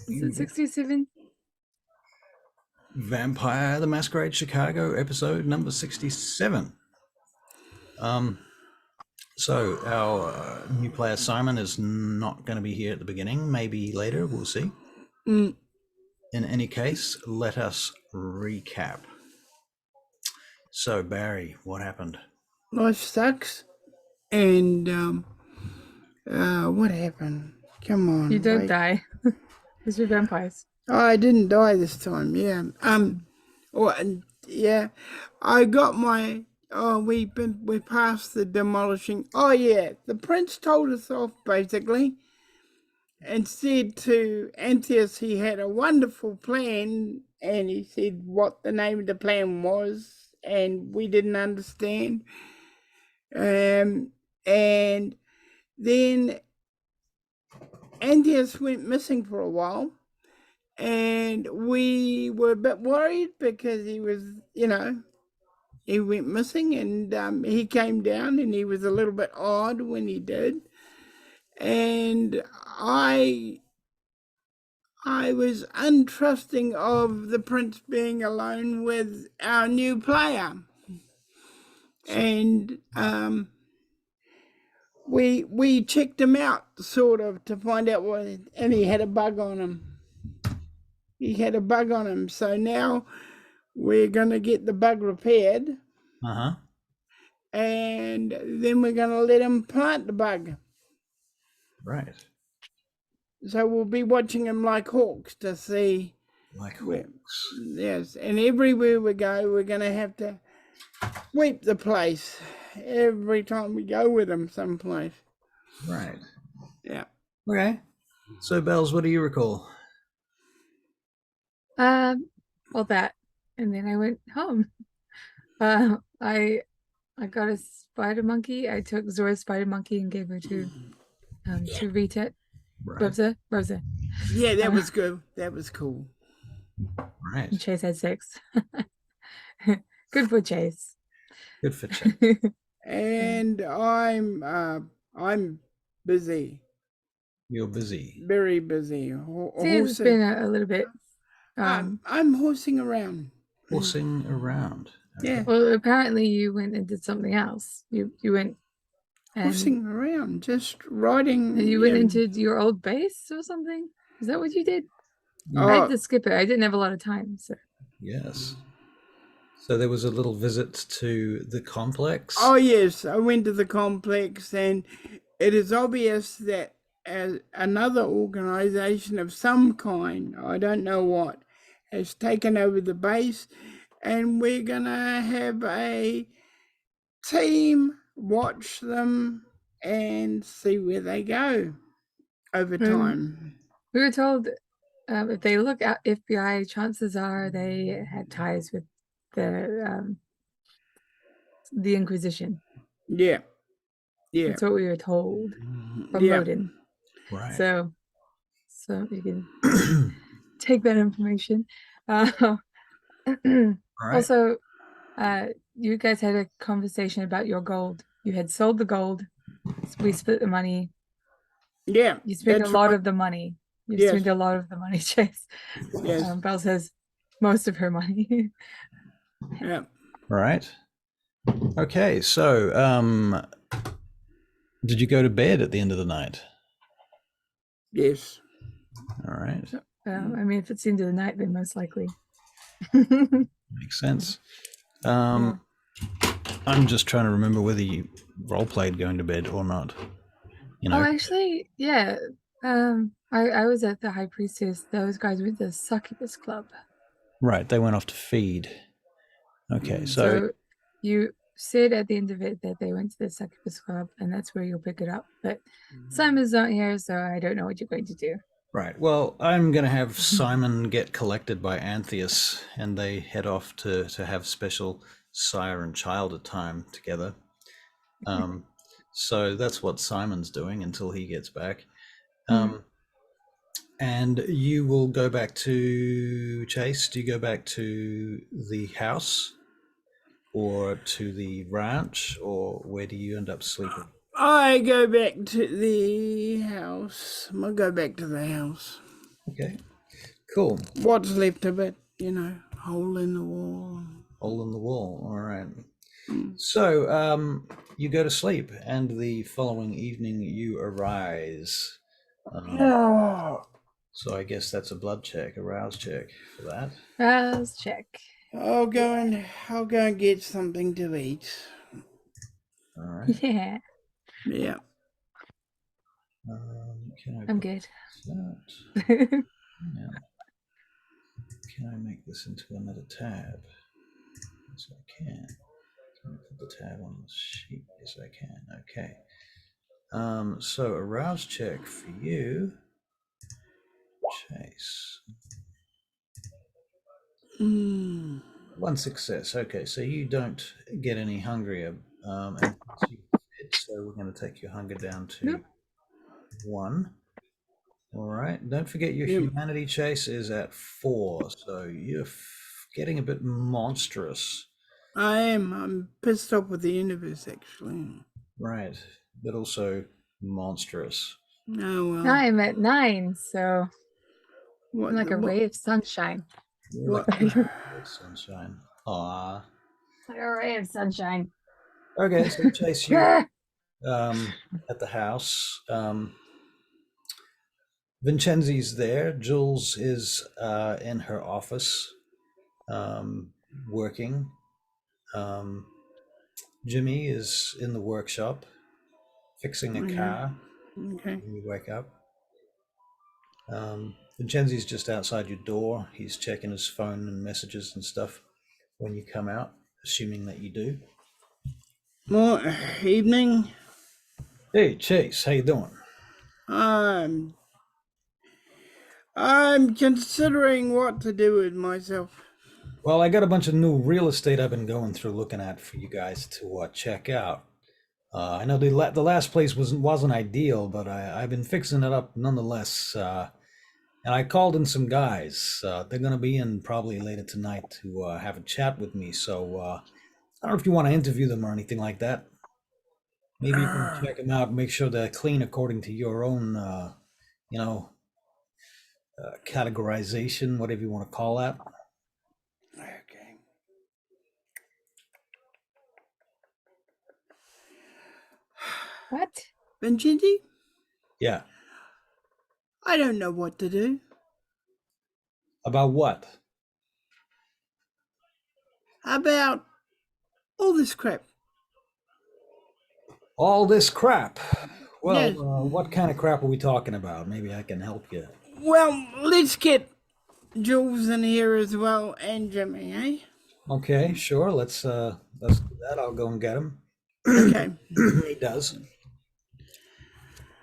Is it 67? Vampire the Masquerade Chicago, episode number 67. So our new player Simon is not going to be here at the beginning. Maybe later, we'll see. In any case, let us recap. So Barry, what happened? Life sucks. And what happened? Come on. You don't die. Because you're vampires. Oh, I didn't die this time, yeah. I got my we passed the demolishing. Oh yeah, the prince told us off basically and said to Antheus he had a wonderful plan, and he said what the name of the plan was, and we didn't understand. And then Antheus went missing for a while, and we were a bit worried because he was, he went missing, and he came down, and he was a little bit odd when he did. And I was untrusting of the prince being alone with our new player. And we checked him out sort of to find out what, and he had a bug on him. So now we're going to get the bug repaired. And then we're going to let him plant the bug. Right. So we'll be watching him like hawks to see. Like hawks. Yes, and everywhere we go, we're going to have to sweep the place every time we go with him someplace. Right. Yeah. Okay. So, Bells, what do you recall? Well, that, and then I went home. I got a spider monkey. I took Zora's spider monkey and gave her to Rita. Right. Rosa. Yeah, that was good. That was cool. Right. And Chase had 6. Good for Chase. Good for Chase. And I'm busy. You're busy. Very busy. It's been a little bit. I'm horsing around. Horsing around. Okay. Yeah. Well, apparently you went and did something else. You went and horsing around, just riding. You went into your old base or something? Is that what you did? Oh. I had to skip it. I didn't have a lot of time. So. Yes. So there was a little visit to the complex? Oh, yes. I went to the complex, and it is obvious that as another organization of some kind, I don't know what, has taken over the base, and we're going to have a team watch them and see where they go over time. We were told if they look at FBI, chances are they had ties with the Inquisition. Yeah. Yeah. That's what we were told from Modin. Right. So you can take that information. Right. Also, you guys had a conversation about your gold. You had sold the gold. We split the money. Yeah. You spent a lot of the money. You spent a lot of the money, Chase. Yes. Belle says most of her money. Yeah. Right. Okay, so did you go to bed at the end of the night? Yes. All right. I mean, if it's the end of the night, then most likely. Makes sense. I'm just trying to remember whether you role-played going to bed or not. You know? Oh, actually, yeah. I was at the High Priestess. Those guys went to the Succubus Club. Right, they went off to feed. Okay, so you said at the end of it that they went to the Succubus Club, and that's where you'll pick it up. But Simon's not here, so I don't know what you're going to do. Right. Well, I'm going to have Simon get collected by Antheus, and they head off to have special sire and child time together. So that's what Simon's doing until he gets back. And you will go back to Chase. Do you go back to the house or to the ranch, or where do you end up sleeping? I go back to the house. I'll go back to the house. Okay. Cool. What's left of it, you know, hole in the wall. Hole in the wall. All right. So you go to sleep, and the following evening you arise. So I guess that's a blood check, a rouse check for that. Let's check. I'll go and get something to eat. All right. Yeah, Yeah. Can I I'm put good. that? Yeah. Can I make this into another tab? Yes, I can. Can I put the tab on the sheet? Yes, I can. Okay. So a rouse check for you, Chase. One success. Okay, so you don't get any hungrier, and so we're going to take your hunger down to Nope. 1. All right. Don't forget your humanity, Chase, is at 4, so you're getting a bit monstrous. I am. I'm pissed off with the universe, actually. Right, but also monstrous. Oh well. I'm at 9, so What, I'm like a ray of sunshine. You're like a ray of sunshine. Aww. Like a ray of sunshine. Okay, so Chase, you at the house. Vincenzi's there. Jules is in her office, working. Jimmy is in the workshop, fixing a car. Okay. When you wake up. Vincenzi's just outside your door. He's checking his phone and messages and stuff when you come out, assuming that you do. Well, evening. Hey, Chase, how you doing? I'm considering what to do with myself. Well, I got a bunch of new real estate I've been going through looking at for you guys to check out. I know the last place wasn't ideal, but I've been fixing it up nonetheless. And I called in some guys. They're going to be in probably later tonight to have a chat with me. So I don't know if you want to interview them or anything like that. Maybe you can check them out, make sure they're clean according to your own, categorization, whatever you want to call that. Okay. What? Vincenzi? Yeah. I don't know what to do. About what? About all this crap. All this crap. Well, Yes. what kind of crap are we talking about? Maybe I can help you. Well, let's get Jules in here as well, and Jimmy, eh? Okay, sure. Let's do that. I'll go and get him. Okay. He does.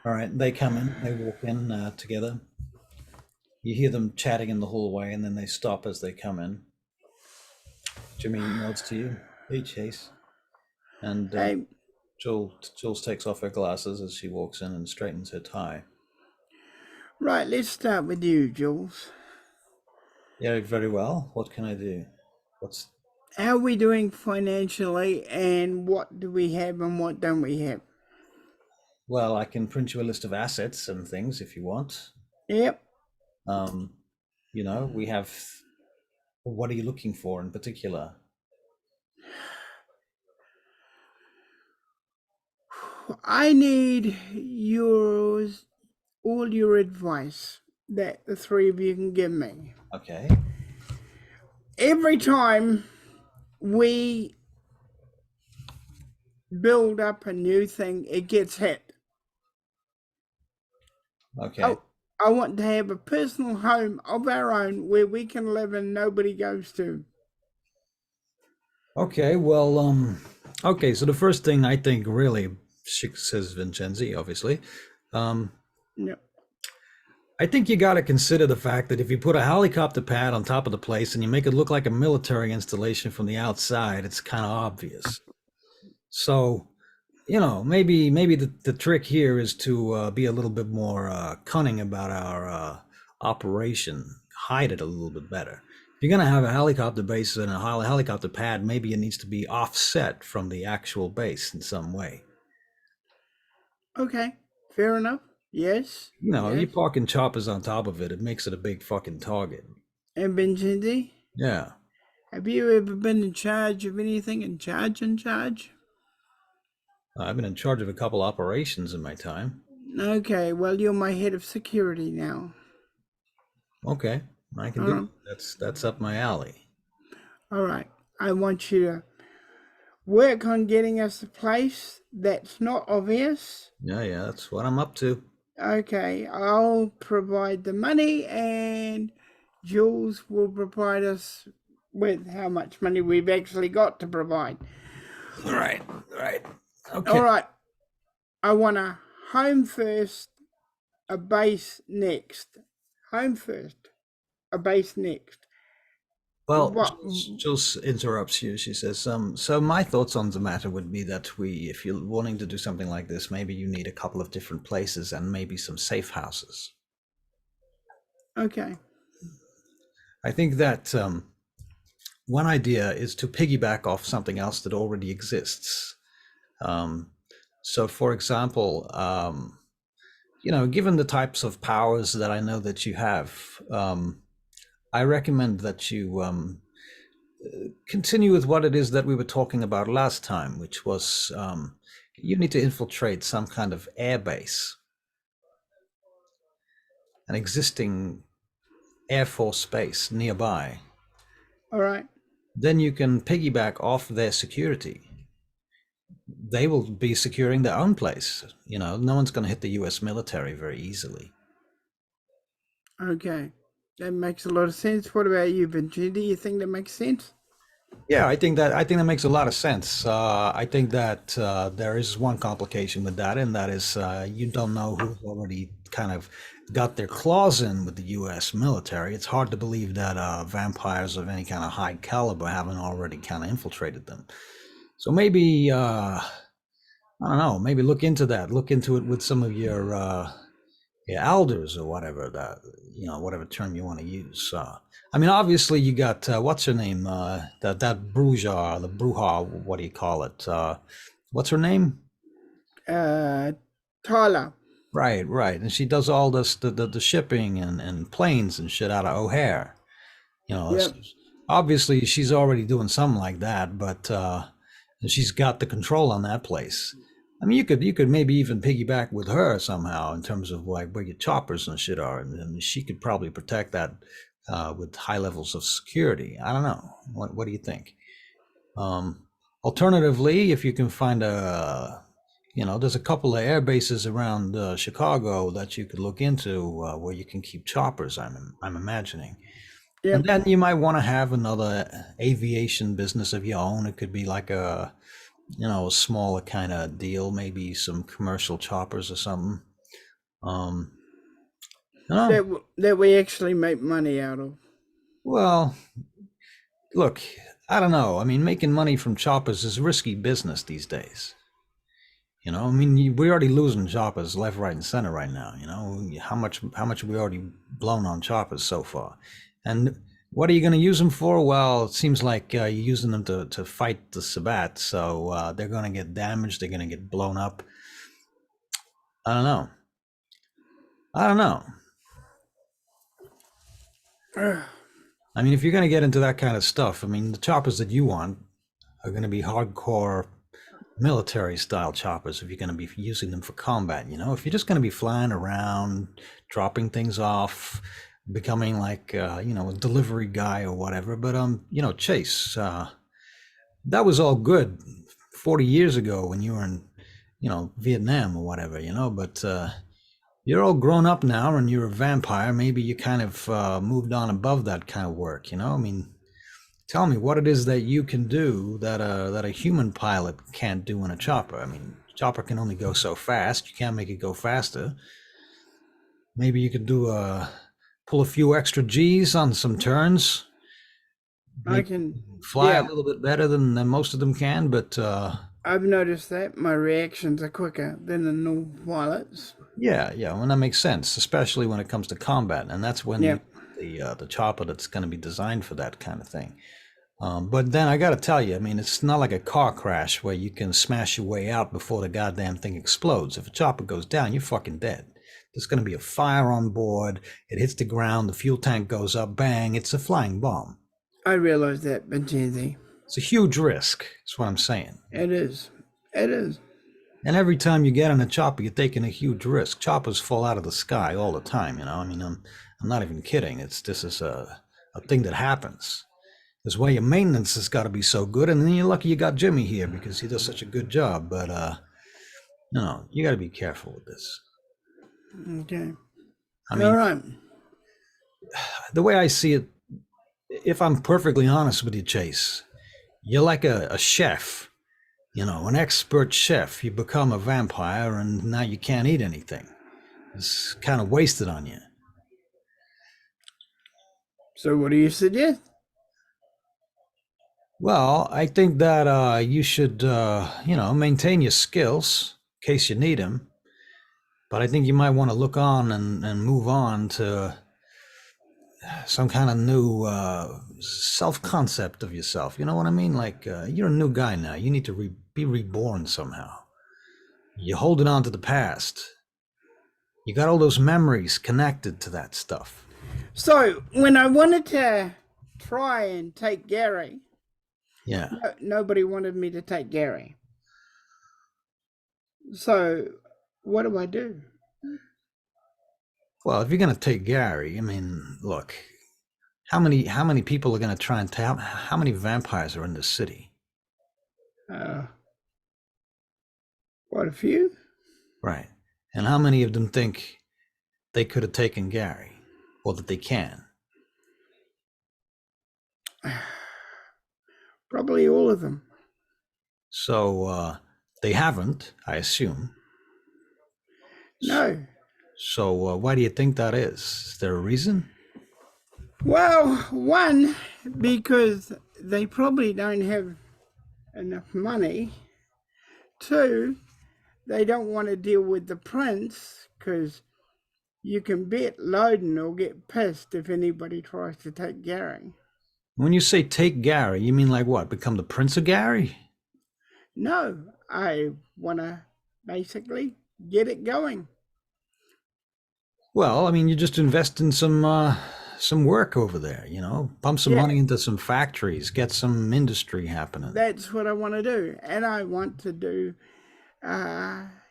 All right, they come in. They walk in together. You hear them chatting in the hallway, and then they stop as they come in. Jimmy nods to you. Hey, Chase. And Hey, Jules takes off her glasses as she walks in and straightens her tie. right, let's start with you, Jules. Yeah, very well. What can I do? How are we doing financially, and what do we have and what don't we have? Well, I can print you a list of assets and things if you want. Yep. We have. What are you looking for in particular? I need all your advice that the three of you can give me. Okay. Every time we build up a new thing, it gets hit. Okay. I want to have a personal home of our own where we can live and nobody goes to. Okay, well, okay, so the first thing I think really, says Vincenzi, obviously, Yep. I think you got to consider the fact that if you put a helicopter pad on top of the place and you make it look like a military installation from the outside, it's kind of obvious. So, maybe the trick here is to be a little bit more cunning about our operation, hide it a little bit better. If you're going to have a helicopter base and a helicopter pad, maybe it needs to be offset from the actual base in some way. Okay, fair enough. Yes. You know, you Yes. parking choppers on top of it, it makes it a big fucking target. And Benjindi, Yeah. have you ever been in charge of anything? In charge? I've been in charge of a couple operations in my time. Okay, well, you're my head of security now. Okay, I can do that. That's up my alley. All right. I want you to work on getting us a place that's not obvious. Yeah, that's what I'm up to. Okay, I'll provide the money and Jules will provide us with how much money we've actually got to provide. Right. Okay. All right. I want a home first, a base next. Home first, a base next. Well, What? Jules interrupts you. She says, so my thoughts on the matter would be that if you're wanting to do something like this, maybe you need a couple of different places and maybe some safe houses. Okay. I think that one idea is to piggyback off something else that already exists. So, for example, given the types of powers that I know that you have, I recommend that you continue with what it is that we were talking about last time, which was you need to infiltrate some kind of air base, an existing Air Force base nearby. All right. Then you can piggyback off their security. They will be securing their own place. No one's going to hit the US military very easily. Okay. That makes a lot of sense. What about you, Benji? Do you think that makes sense? Yeah, I think that makes a lot of sense. I think that there is one complication with that, and that is you don't know who's already kind of got their claws in with the U.S. military. It's hard to believe that vampires of any kind of high caliber haven't already kind of infiltrated them. So maybe I don't know. Maybe look into that. Look into it with some of your elders or whatever that whatever term you want to use. I mean, obviously you got what's her name? That the Bruja. What do you call it? What's her name? Tyler. Right, and she does all this the shipping and planes and shit out of O'Hare. Yep. Obviously she's already doing something like that, but she's got the control on that place. I mean, you could maybe even piggyback with her somehow in terms of like where your choppers and shit are, and she could probably protect that with high levels of security. I don't know. What do you think? Alternatively, if you can find there's a couple of air bases around Chicago that you could look into where you can keep choppers. I'm imagining. Yep. And then you might want to have another aviation business of your own. It could be like a smaller kind of deal, maybe some commercial choppers or something. That we actually make money out of. Well, look, I don't know. I mean, making money from choppers is risky business these days. I mean, we're already losing choppers left, right, and center right now. How much we already blown on choppers so far, and what are you going to use them for? Well, it seems like you're using them to fight the Sabbat, so they're going to get damaged. They're going to get blown up. I don't know. I mean, if you're going to get into that kind of stuff, I mean, the choppers that you want are going to be hardcore military style choppers if you're going to be using them for combat. If you're just going to be flying around, dropping things off, becoming like a delivery guy or whatever. But Chase, that was all good 40 years ago when you were in Vietnam or whatever, but you're all grown up now and you're a vampire. Maybe you kind of moved on above that kind of work. I mean, tell me what it is that you can do that a human pilot can't do in a chopper. I mean, chopper can only go so fast. You can't make it go faster. Maybe you could pull a few extra G's on some turns. I can fly a little bit better than most of them can, but I've noticed that my reactions are quicker than the normal pilots. Yeah, well, that makes sense, especially when it comes to combat, and that's when the chopper that's going to be designed for that kind of thing. But then I got to tell you, I mean, it's not like a car crash where you can smash your way out before the goddamn thing explodes. If a chopper goes down, you're fucking dead. There's going to be a fire on board. It hits the ground. The fuel tank goes up. Bang. It's a flying bomb. I realize that, Mackenzie. It's a huge risk. That's what I'm saying. It is. It is. And every time you get in a chopper, you're taking a huge risk. Choppers fall out of the sky all the time, you know. I mean, I'm not even kidding. This is a thing that happens. That's why your maintenance has got to be so good. And then you're lucky you got Jimmy here because he does such a good job. But no, you got to be careful with this. Okay. I mean, all right. The way I see it, if I'm perfectly honest with you, Chase, you're like a chef, you know, an expert chef. You become a vampire and now you can't eat anything. It's kind of wasted on you. So what do you suggest? Well, I think that you should, you know, maintain your skills in case you need them. But I think you might want to look on and move on to some kind of new self-concept of yourself. You know what I mean? Like, you're a new guy now. You need to be reborn somehow. You're holding on to the past. You got all those memories connected to that stuff. So when I wanted to try and take Gary, Yeah. nobody wanted me to take Gary. So what do I do? Well, if you're going to take Gary, I mean, look, how many people are going to try and tap? How many vampires are in this city? Quite a few. Right. And how many of them think they could have taken Gary, or that they can? Probably all of them. So they haven't, I assume. No. So why do you think that is? Is there a reason? Well, one, because they probably don't have enough money. Two, they don't want to deal with the prince, because you can bet Loden will get pissed if anybody tries to take Gary. When you say take Gary, you mean like what? Become the Prince of Gary? No, I want to basically get it going. Well, I mean, you just invest in some work over there, you know, pump some money into some factories, get some industry happening. That's what I want to do. And I want to do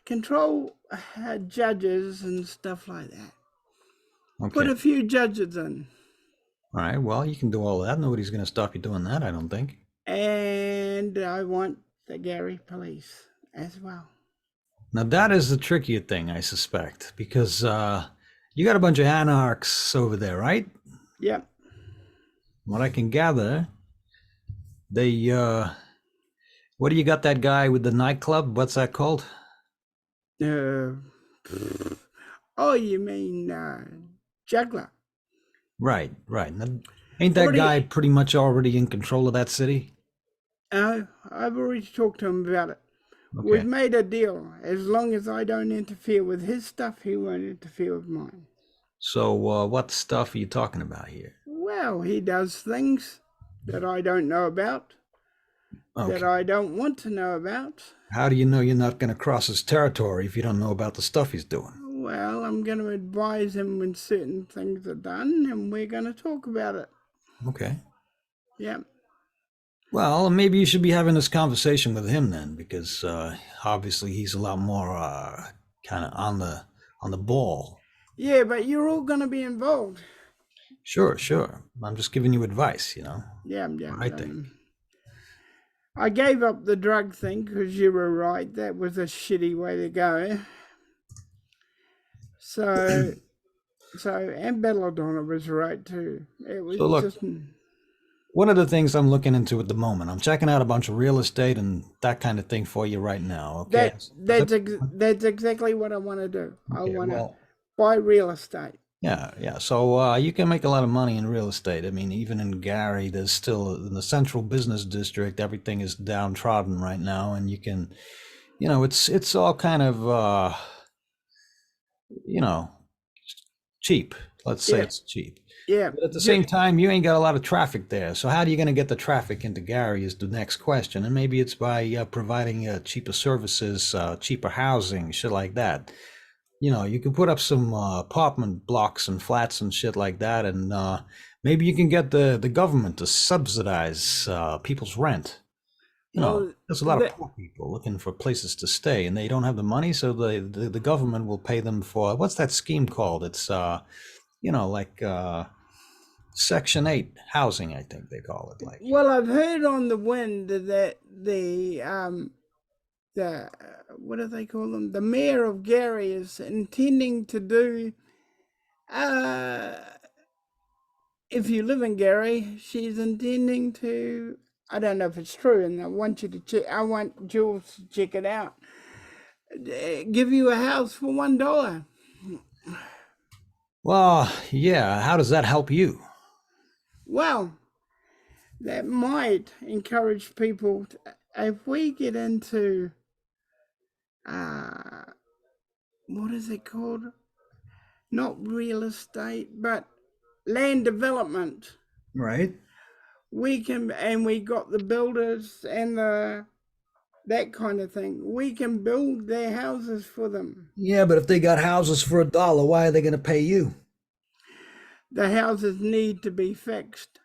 control judges and stuff like that. Okay. Put a few judges in. All right, well, you can do all that. Nobody's going to stop you doing that, I don't think. And I want the Gary police as well. Now, that is the trickier thing, I suspect, because you got a bunch of anarchs over there, right? Yep. What I can gather, they, what do you got that guy with the nightclub? What's that called? Oh, you mean Juggler? Right. Now, ain't that guy pretty much already in control of that city? I've already talked to him about it. Okay. We've made a deal. As long as I don't interfere with his stuff, he won't interfere with mine. So what stuff are you talking about here? Well, he does things that I don't know about, that I don't want to know about. How do you know you're not going to cross his territory if you don't know about the stuff he's doing? Well, I'm going to advise him when certain things are done, and we're going to talk about it. Okay. Yeah. Well, maybe you should be having this conversation with him then, because obviously he's a lot more kind of on the ball. Yeah, but you're all going to be involved. Sure. I'm just giving you advice, you know. Yeah. I think. I gave up the drug thing because you were right. That was a shitty way to go. So, and Belladonna was right too. It was just... One of the things I'm looking into at the moment, I'm checking out a bunch of real estate and that kind of thing for you right now. Okay. That's exactly what I want to do. Okay, I want to buy real estate. Yeah. So you can make a lot of money in real estate. I mean, even in Gary, there's still in the central business district, everything is downtrodden right now, and you can, you know, it's all kind of, you know, cheap. Let's say it's cheap. Yeah. But at the same time, you ain't got a lot of traffic there. So how are you going to get the traffic into Gary is the next question. And maybe it's by providing cheaper services, cheaper housing, shit like that. you know, you can put up some apartment blocks and flats and shit like that, and maybe you can get the government to subsidize people's rent. You know, Well, there's a lot of poor people looking for places to stay, and they don't have the money, so the government will pay them for what's that scheme called? It's you know, like Section 8 housing, I think they call it. Like, well, I've heard on the wind that the what do they call them? The mayor of Gary is intending to do. If you live in Gary, she's intending to. I don't know if it's true, and I want you to check. I want Jules to check it out. Give you a house for $1. well, yeah. How does that help you? Well, that might encourage people. If we get into what is it called? Not real estate, but land development. Right. We can, and we got the builders and that kind of thing. We can build their houses for them. Yeah, but if they got houses for $1, why are they going to pay you? The houses need to be fixed.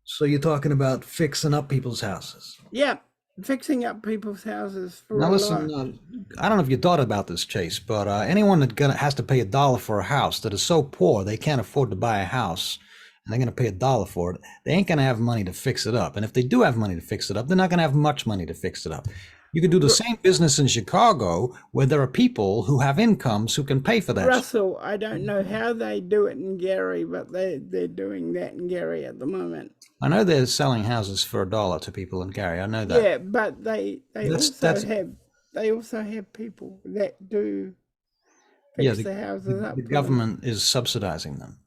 So you're talking about fixing up people's houses? Yeah, fixing up people's houses for Now a listen, lot. I don't know if you thought about this, Chase, but anyone that has to pay $1 for a house that is so poor they can't afford to buy a house, and they're going to pay $1 for it, they ain't going to have money to fix it up. And if they do have money to fix it up, they're not going to have much money to fix it up. You could do the same business in Chicago where there are people who have incomes who can pay for that. Russell, I don't know how they do it in Gary, but they're doing that in Gary at the moment. I know they're selling houses for $1 to people in Gary. I know that. Yeah, but they also have people that do fix the houses up. The government is subsidizing them.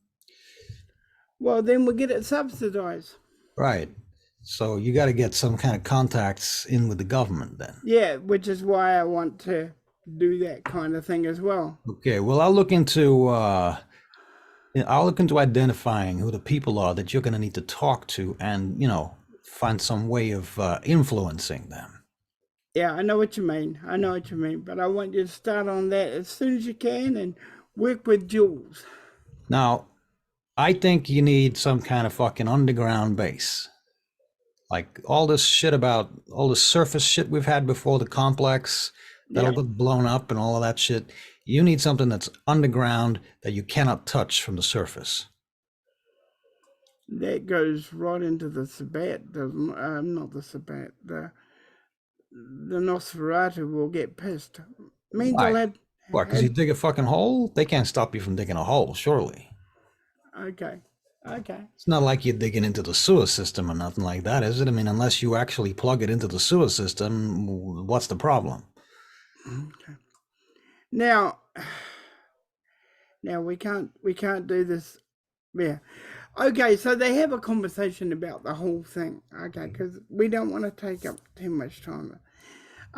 Well, then we get it subsidized. Right. So you got to get some kind of contacts in with the government then. Yeah, which is why I want to do that kind of thing as well. Okay. Well, I'll look into identifying who the people are that you're going to need to talk to, and find some way of influencing them. Yeah, I know what you mean. But I want you to start on that as soon as you can and work with Jules. Now, I think you need some kind of fucking underground base. Like all this shit about all the surface shit we've had before, the complex that'll get blown up and all of that shit. You need something that's underground that you cannot touch from the surface. That goes right into the Sabbat, not the Sabbat. The Nosferatu will get pissed. Means Why? I'll have. What? Because you dig a fucking hole? They can't stop you from digging a hole, surely. Okay. It's not like you're digging into the sewer system or nothing like that, is it? I mean, unless you actually plug it into the sewer system, what's the problem? Okay. Now we can't do this. Yeah. Okay, so they have a conversation about the whole thing. Okay, because we don't want to take up too much time.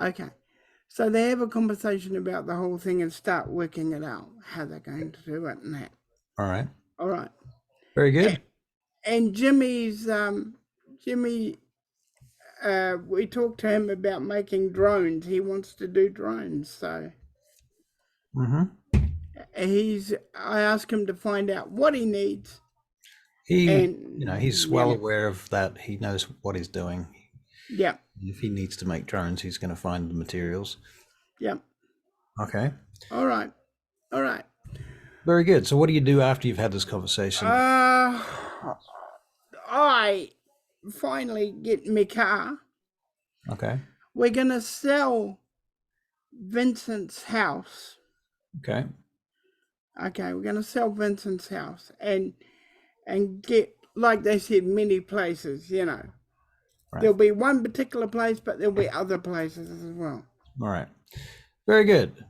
Okay. So they have a conversation about the whole thing and start working it out, how they're going to do it and that. All right. And Very good. Jimmy, we talked to him about making drones. He wants to do drones, so I asked him to find out what he needs. He's well aware of that. He knows what he's doing. Yeah. If he needs to make drones, he's going to find the materials. Yeah. Okay. All right. Very good. So what do you do after you've had this conversation? I finally get my car. Okay. We're going to sell Vincent's house. Okay. We're going to sell Vincent's house and get, like they said, many places, Right. There'll be one particular place, but there'll be other places as well. All right. Very good.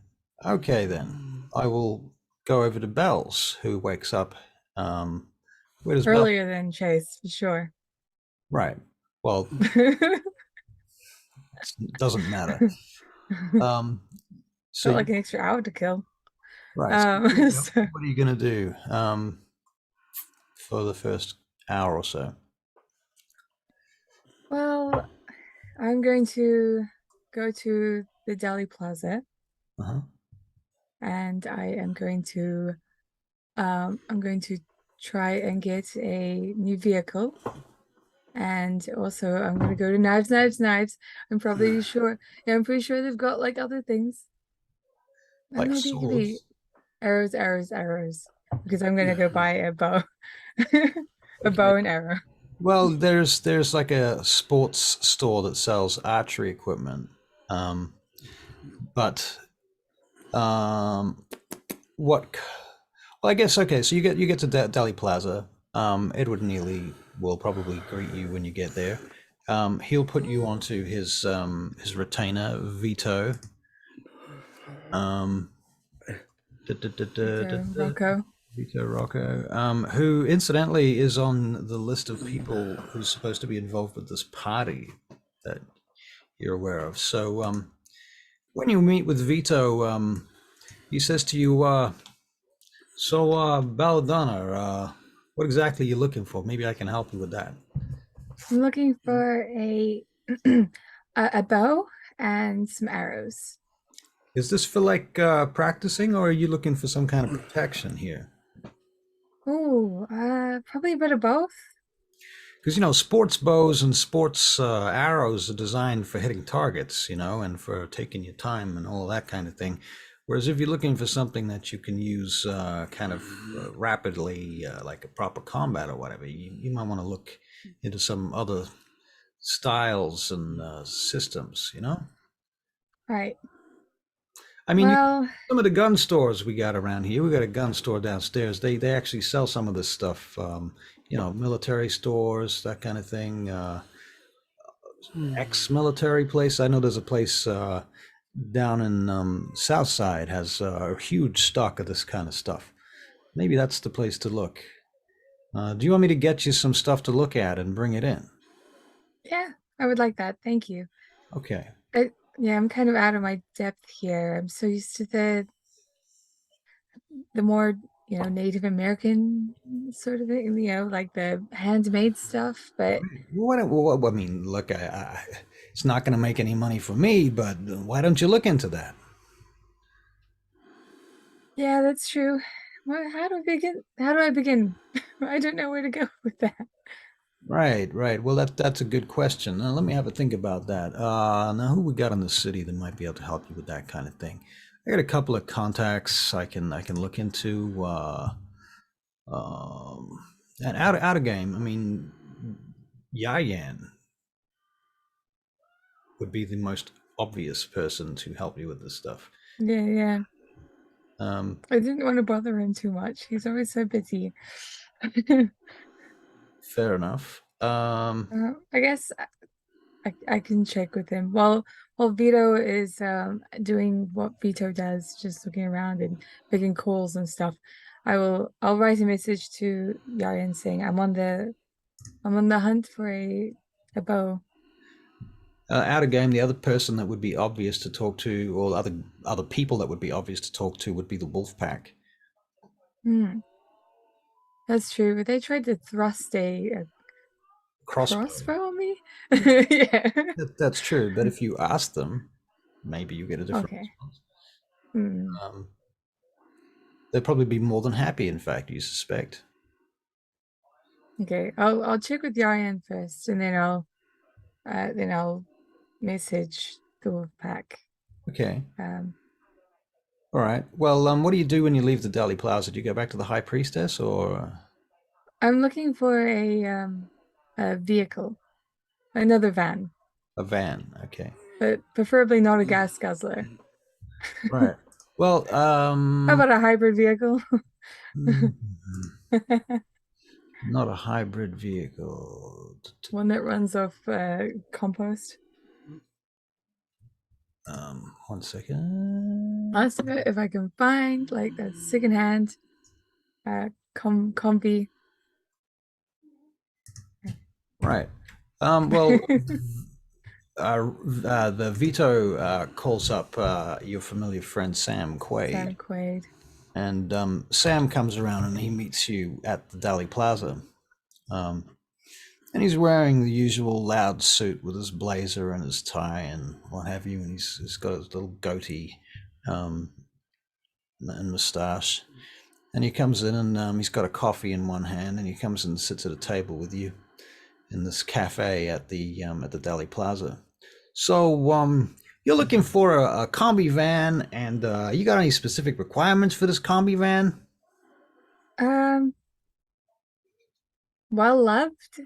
Okay, then. I will go over to Bells, who wakes up. Where does earlier than Chase, for sure. Right. Well, it doesn't matter. So like an extra hour to kill. Right. So what are you going to do for the first hour or so? Well, I'm going to go to the Deli Plaza. and I'm going to try and get a new vehicle. And also I'm gonna go to Knives. I'm pretty sure they've got like other things. And Like maybe it could be swords. arrows. Because I'm gonna go buy a bow. A Okay. bow and arrow. Well, there's like a sports store that sells archery equipment. Um, but what? Well, I guess okay. So you get to Delhi Plaza. Edward Neely will probably greet you when you get there. He'll put you onto his retainer Vito. Um, da, da, da, da, da, Vito da, Rocco. Vito Rocco, who incidentally is on the list of people who's supposed to be involved with this party that you're aware of. So when you meet with Vito, he says to you, Belladonna, what exactly are you looking for? Maybe I can help you with that. I'm looking for a a bow and some arrows. Is this for like practicing, or are you looking for some kind of protection here? Oh, probably a bit of both. Because sports bows and sports arrows are designed for hitting targets, and for taking your time and all that kind of thing. Whereas if you're looking for something that you can use kind of rapidly, like a proper combat or whatever, you might want to look into some other styles and systems. Right. I mean, Well, some of the gun stores we got around here, we got a gun store downstairs. They actually sell some of this stuff. Military stores, that kind of thing. Ex-military place. I know there's a place down in South Side has a huge stock of this kind of stuff. Maybe that's the place to look. Do you want me to get you some stuff to look at and bring it in? yeah, I would like that. Thank you. Okay. Yeah, I'm kind of out of my depth here. I'm so used to the more, Native American sort of thing, like the handmade stuff. But What I mean, look, it's not going to make any money for me, but why don't you look into that? yeah, that's true. How do I begin? How do I begin? I don't know where to go with that. Right, right. Well, that's a good question. Let me have a think about that. Now, who we got in the city that might be able to help you with that kind of thing? I got a couple of contacts I can look into. Um, and out of game. I mean, Yayan would be the most obvious person to help you with this stuff. Yeah, yeah. Um, I didn't want to bother him too much. He's always so busy. Fair enough. I guess I can check with him. While Vito is doing what Vito does, just looking around and picking calls and stuff. I'll write a message to Yayan saying I'm on the hunt for a bow. Out of game, the other person that would be obvious to talk to, or other people that would be obvious to talk to, would be the wolf pack. Hmm, that's true. But they tried to thrust a Crossbow. crossbow on me. Yeah. That's true, but if you ask them, maybe you get a different Okay. response. Hmm. Um, they'd probably be more than happy, in fact, you suspect. Okay. I'll check with Yayan first, and then I'll message the wolf pack. Okay. Um, All right. Well, what do you do when you leave the Delhi Plaza? Do you go back to the High Priestess or I'm looking for a vehicle, another van, a van? Okay. but preferably not a gas guzzler. Right. Well, How about a hybrid vehicle? mm, not a hybrid vehicle. One that runs off compost. One second. That's if I can find like a secondhand comfy. Right. Well, the Vito calls up your familiar friend Sam Quaid, Sam Quaid. and Sam comes around and he meets you at the Delhi Plaza. And he's wearing the usual loud suit with his blazer and his tie and what have you, and he's got his little goatee. Um, and moustache. And he comes in and he's got a coffee in one hand, and he comes and sits at a table with you in this cafe at the Delhi Plaza. So you're looking for a combi van, and you got any specific requirements for this combi van? Um, well loved.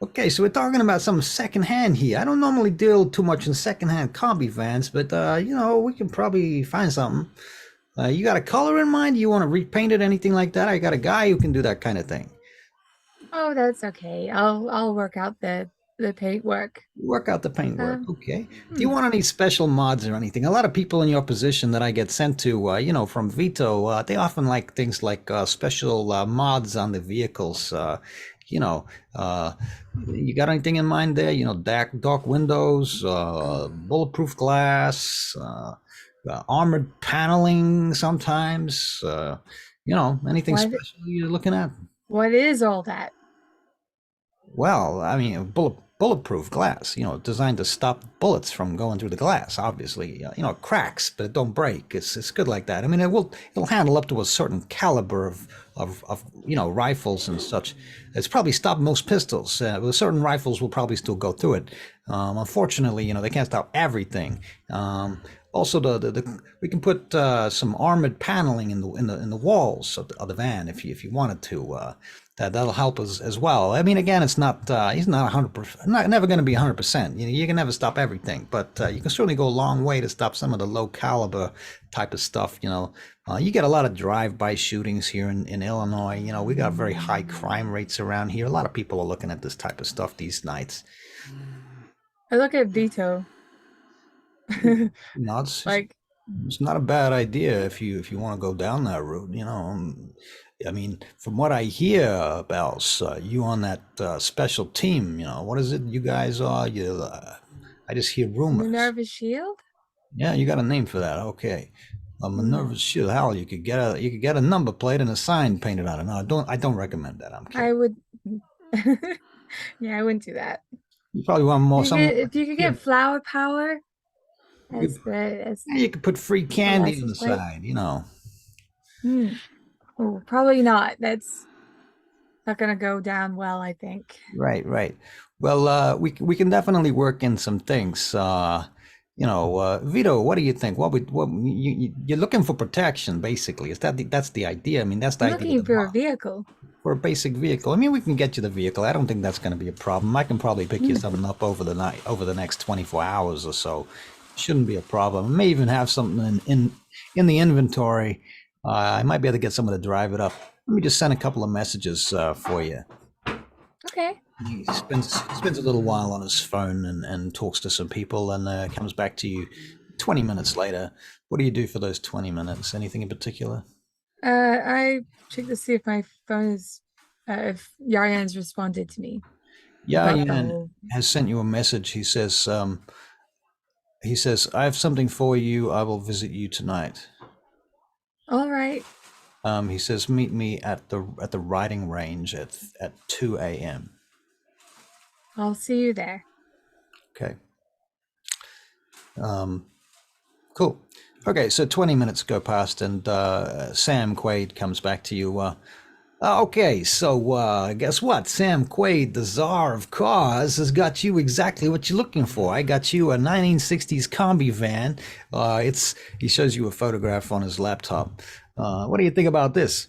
Okay, so we're talking about some secondhand here. I don't normally deal too much in secondhand combi vans, but we can probably find something. You got a color in mind? You want to repaint it, anything like that? I got a guy who can do that kind of thing. Oh, that's okay. I'll work out the paint work. Work out the paintwork. Um, Okay. Do you hmm. want any special mods or anything? A lot of people in your position that I get sent to, from Vito, they often like things like special mods on the vehicles. You know, uh, you got anything in mind there? Dark windows, bulletproof glass, armored paneling sometimes. Anything What special you're looking at? what is all that? Well, I mean, bulletproof glass, designed to stop bullets from going through the glass. Obviously, it cracks, but it don't break. It's good like that. I mean, it'll handle up to a certain caliber of rifles and such. It's probably stopped most pistols. With certain rifles will probably still go through it. Unfortunately, they can't stop everything. Also, we can put some armored paneling in the walls of the van if you wanted to. That'll help us as well. I mean, again, it's not he's not 100%, never going to be 100%. You can never stop everything, but you can certainly go a long way to stop some of the low caliber type of stuff. You get a lot of drive-by shootings here in Illinois. We got very high crime rates around here. A lot of people are looking at this type of stuff these nights. I look at Vito. No, it's Like, it's not a bad idea if you want to go down that route. I mean, from what I hear about you on that special team, what is it you guys are? I just hear rumors. Minerva Shield? Yeah, you got a name for that. Okay. A Hmm. Minerva Shield. Hell, you could get a number plate and a sign painted on it. No, I don't recommend that. I'm kidding. I would yeah, I wouldn't do that. You probably want more some. If you could get flower power You could, as yeah, you could put free the candy on the license plate. side. Hmm. Oh, probably not. That's not gonna go down well, I think. Right, right. Well, we can definitely work in some things. Vito, what do you think? You're looking for protection, basically. That's the idea? I mean, that's the I'm idea of looking the for a mod vehicle. for a basic vehicle. I mean, we can get you the vehicle. I don't think that's going to be a problem. I can probably pick you Hmm. something up over the night, over the next 24 hours or so. Shouldn't be a problem. I may even have something in the inventory. I might be able to get someone to drive it up. Let me just send a couple of messages for you. Okay. He spends a little while on his phone and talks to some people and comes back to you 20 minutes later. What do you do for those 20 minutes? Anything in particular? I check to see if my phone is if Yaryan's responded to me Yeah, about the Yan whole. has sent you a message. He says, I have something for you. I will visit you tonight. All right. He says, meet me at the riding range at 2 a.m. I'll see you there. Okay. Cool. Okay, so 20 minutes go past, and Sam Quaid comes back to you. Okay, so guess what? Sam Quaid, the czar of cars, has got you exactly what you're looking for. I got you a 1960s combi van. He shows you a photograph on his laptop. What do you think about this?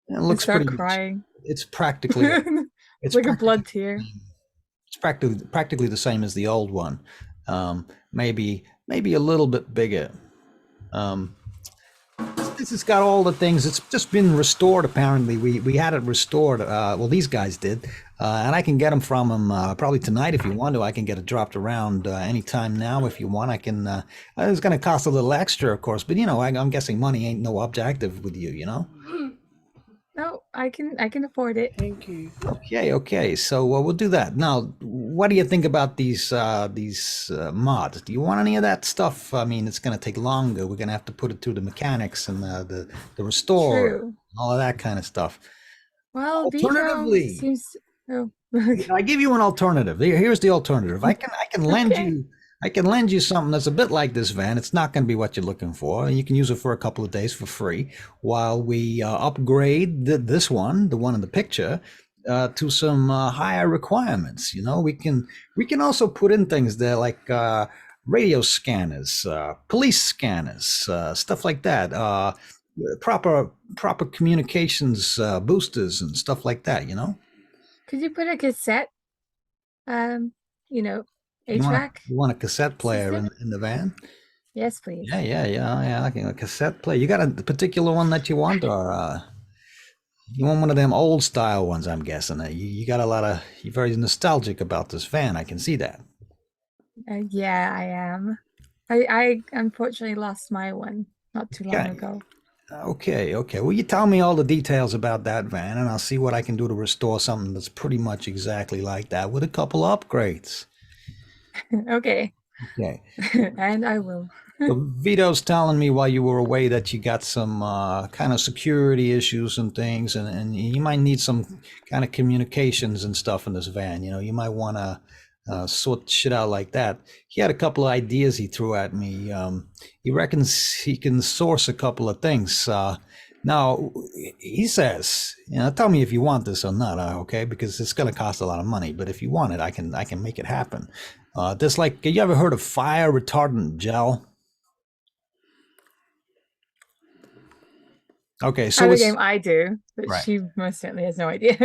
It I looks start pretty much. crying. It's practically. It's Like a practically. blood tear. It's practically the same as the old one. Maybe a little bit bigger. Um, this has got all the things. It's just been restored. Apparently, we had it restored. Well, these guys did, and I can get them from them probably tonight if you want to. I can get it dropped around anytime now if you want. I can. It's going to cost a little extra, of course, but I'm guessing money ain't no objective with you. No, I can afford it. Thank you. Okay. So we'll do that. Now, what do you think about these mods? Do you want any of that stuff? I mean, it's going to take longer. We're going to have to put it through the mechanics and the restore, True. all of that kind of stuff. Well, Vito Alternatively, seems oh I give you an alternative. Here's the alternative. I can lend okay. you I can lend you something that's a bit like this van. It's not going to be what you're looking for, and you can use it for a couple of days for free while we upgrade this one, the one in the picture, to some higher requirements. You know, we can also put in things there like radio scanners, police scanners, stuff like that. Proper communications boosters and stuff like that. You know. Could you put a cassette, um, you know, HVAC You want a cassette player system? in the van? Yes, please. Yeah. Like a cassette player. You got a particular one that you want, or you want one of them old style ones? I'm guessing. You got a lot of. You're very nostalgic about this van. I can see that. Yeah, I am. I unfortunately lost my one not too long Okay. ago. Okay. Well, you tell me all the details about that van, and I'll see what I can do to restore something that's pretty much exactly like that with a couple upgrades. Okay. Okay. And I will. So Vito's telling me while you were away that you got some kind of security issues and things, and you might need some kind of communications and stuff in this van. You know, you might want to sort shit out like that. He had a couple of ideas he threw at me. He reckons he can source a couple of things. Now, he says, you know, tell me if you want this or not, okay? Because it's going to cost a lot of money. But if you want it, I can make it happen. There's like, you ever heard of fire retardant gel? Okay, so Out of it's game I do, but right. she most certainly has no idea.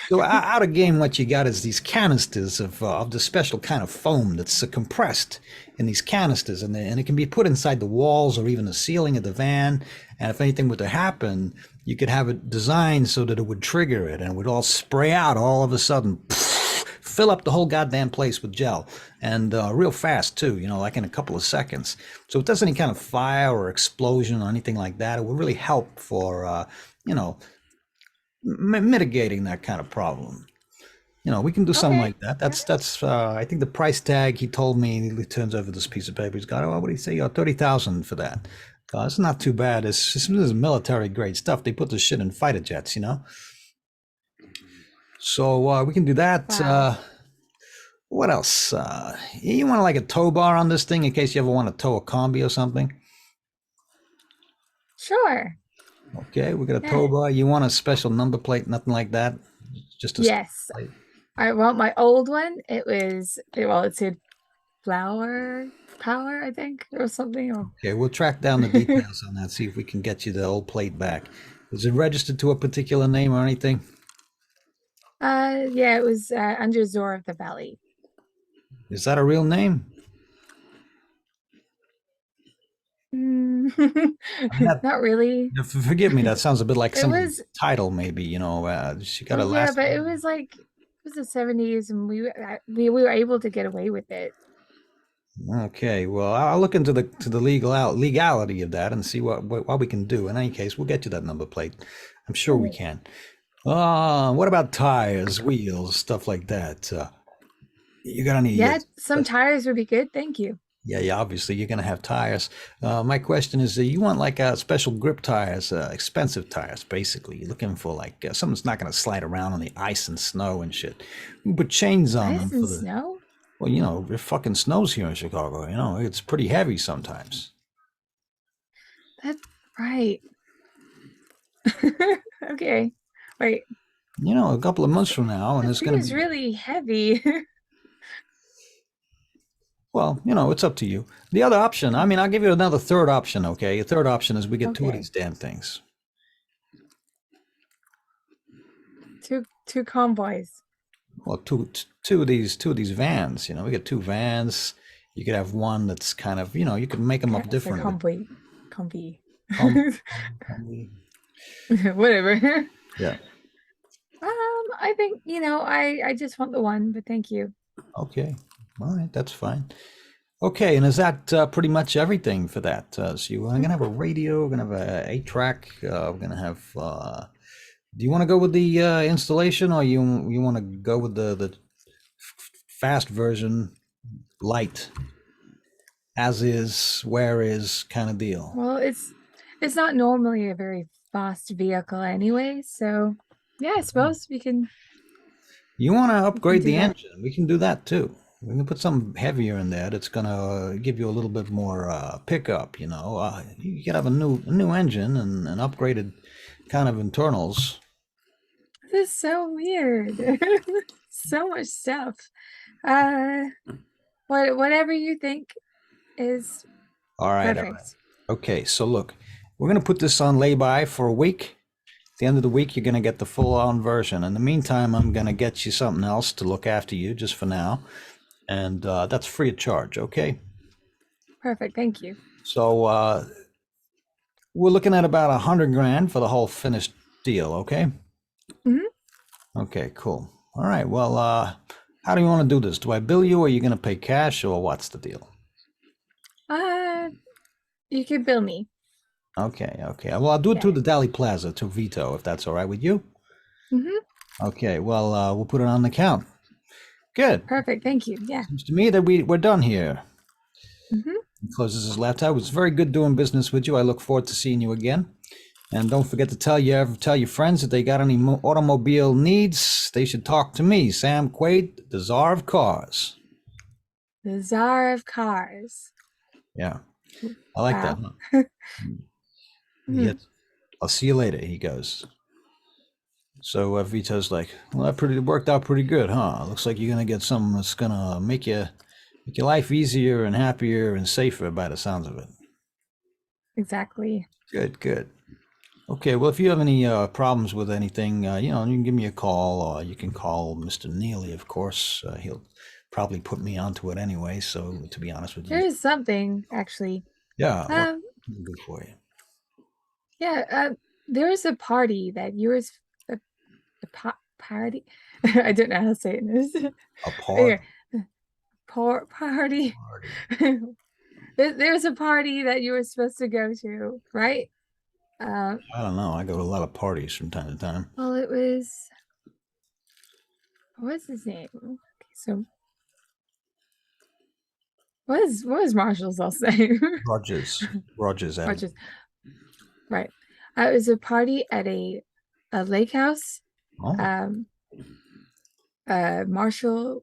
So out of game, what you got is these canisters of the special kind of foam that's compressed in these canisters, and it can be put inside the walls or even the ceiling of the van. And if anything were to happen, you could have it designed so that it would trigger it, and it would all spray out all of a sudden, fill up the whole goddamn place with gel, and real fast too. You know, like in a couple of seconds. So if there's any kind of fire or explosion or anything like that, it would really help for you know, mitigating that kind of problem. You know, we can do something Okay. like that. That's I think the price tag he told me, he turns over this piece of paper. He's got, oh, what do you say? 30,000 for that. It's not too bad. This is military grade stuff. They put this shit in fighter jets, you know. So we can do that. Wow. What else? You want like a tow bar on this thing in case you ever want to tow a combi or something? Sure. Okay, we got a tow Yeah. bar. You want a special number plate? Nothing like that. Just a Yes. plate. I want my old one. It said flower power, I think, or something. Or Okay, we'll track down the details on that. See if we can get you the old plate back. Is it registered to a particular name or anything? yeah, it was under Zor of the Valley. Is that a real name? Mm, I mean, not really. forgive me. That sounds a bit like It somebody's was, title, maybe. You know, she got oh a yeah, last but it name. was like it was the 70s, and we were able to get away with it. Okay, well, I'll look into the legality of that and see what we can do. In any case, we'll get you that number plate. I'm sure we can. What about tires, wheels, stuff like that? You got any? Yeah, some tires would be good. Thank you. Yeah. Obviously, you're gonna have tires. My question is, you want like special grip tires, expensive tires, basically. You're looking for like something that's not gonna slide around on the ice and snow and shit. We put chains on them Ice and for the. snow? Well, you know, it fucking snows here in Chicago. You know, it's pretty heavy sometimes. That's right. Okay. Wait, You know, a couple of months from now, and that it's gonna seems be. really heavy. Well, you know, it's up to you. The other option, I mean, I'll give you another third option. Okay, a third option is we get two of Okay. these damn things. Two convoys. Well, two of these vans. You know, we get two vans. You could have one that's kind of, you know, you could make them up That's a differently. convoy. Com- com- Whatever. yeah. I think, I just want the one, but thank you. Okay. All right. That's fine. Okay. And is that pretty much everything for that? So we're going to have a radio. We're going to have a 8-track. We're going to have. Do you want to go with the installation, or you want to go with the fast version, light, as is, where is kind of deal? Well, it's not normally a very fast vehicle anyway, so yeah, I suppose we can You want to upgrade do the that. engine? We can do that too. We can put something heavier in there that's gonna give you a little bit more pickup. You know, you can have a new engine and an upgraded kind of internals. This is so weird. So much stuff. Uh, whatever you think is All right, all right. perfect. Okay, so look, we're gonna put this on lay-by for a week. At the end of the week, you're gonna get the full-on version. In the meantime, I'm gonna get you something else to look after you just for now, and that's free of charge. Okay. Perfect. Thank you. So we're looking at about 100 grand for the whole finished deal. Okay. Hmm. Okay. Cool. All right. Well, how do you want to do this? Do I bill you, or are you gonna pay cash, or what's the deal? You could bill me. Okay. Okay. Well, I'll do it through the Dali Plaza to Vito, if that's all right with you. Hmm. Okay. Well, we'll put it on the account. Good. Perfect. Thank you. Yeah. Seems to me that we're done here. Hmm. He closes his laptop. It was very good doing business with you. I look forward to seeing you again. And don't forget to tell your friends that they got any automobile needs, they should talk to me, Sam Quaid, the Czar of Cars. The Czar of Cars. Yeah, I like that. Wow. Huh? Hmm. I'll see you later. He goes. So Vito's like, well, that worked out pretty good, huh? Looks like you're gonna get something that's gonna make your life easier and happier and safer by the sounds of it. Exactly. Good, good. Okay, well, if you have any problems with anything, you can give me a call, or you can call Mr. Neely, of course. He'll probably put me onto it anyway, so to be honest with you. There is something, actually. Yeah, what can I do for you? Yeah, there was a party that you was a party. I don't know how to say it. A party? Party. There was a party that you were supposed to go to, right? I don't know. I go to a lot of parties from time to time. Well, it was, what's his name? Okay, so what is Marshall's last name? Rogers. Rogers. Rogers. Right. It was a party at a lake house. Oh. Marshall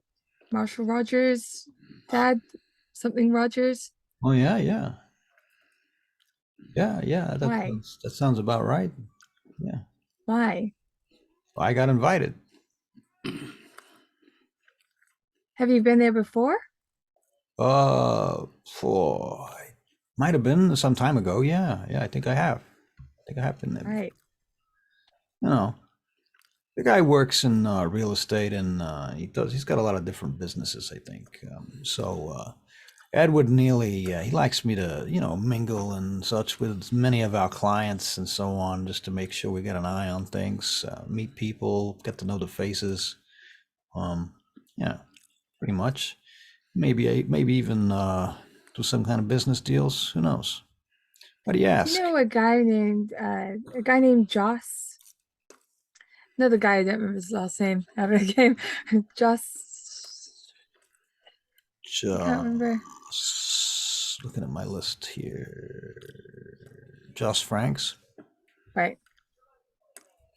Rogers, dad, something Rogers. Oh yeah, yeah. Yeah. Why? That sounds about right. Yeah. Why? I got invited. Have you been there before? For might have been some time ago. Yeah, I think I have. Been there. Right. You know, the guy works in real estate, and he's got a lot of different businesses, I think. Edward Neely, he likes me to, mingle and such with many of our clients and so on, just to make sure we get an eye on things, meet people, get to know the faces. Yeah, pretty much. Maybe even do some kind of business deals. Who knows? What do you ask? You know a guy named Joss? Another guy, I don't remember his last name. Joss. I can't remember. Looking at my list here. Joss Franks. Right.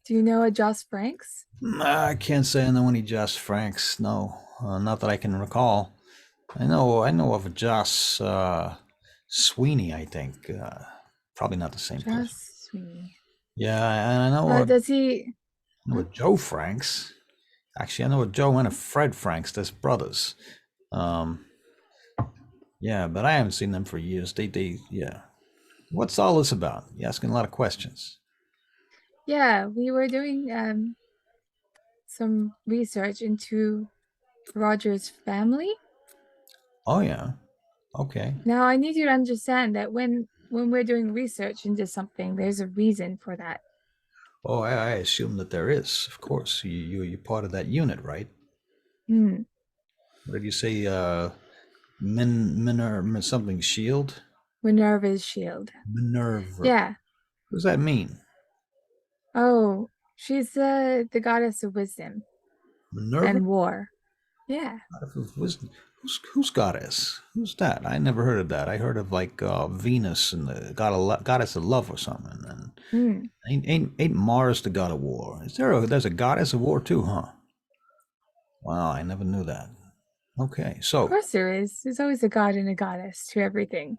Do you know a Joss Franks? I can't say I know any Joss Franks. No, not that I can recall. I know of a Joss Sweeney. I think probably not the same person. Joss Sweeney. Yeah, and I know. Does he? I know a Joe Franks. Actually, I know a Joe and a Fred Franks. They're brothers. Yeah, but I haven't seen them for years. Yeah. What's all this about? You're asking a lot of questions. Yeah, we were doing some research into Roger's family. Oh yeah. Okay. Now I need you to understand that when we're doing research into something, there's a reason for that. Oh, I assume that there is. Of course, you're part of that unit, right? Hmm. What did you say? Minerva something shield. Minerva's shield. Minerva. Yeah. What does that mean? Oh, she's the goddess of wisdom. Minerva and war. Yeah. Goddess of wisdom. Who's goddess? Who's that? I never heard of that. I heard of like Venus and the goddess of love or something. And ain't Mars the god of war? There's a goddess of war too, huh? Wow, I never knew that. Okay, Of so, course there is. There's always a god and a goddess to everything.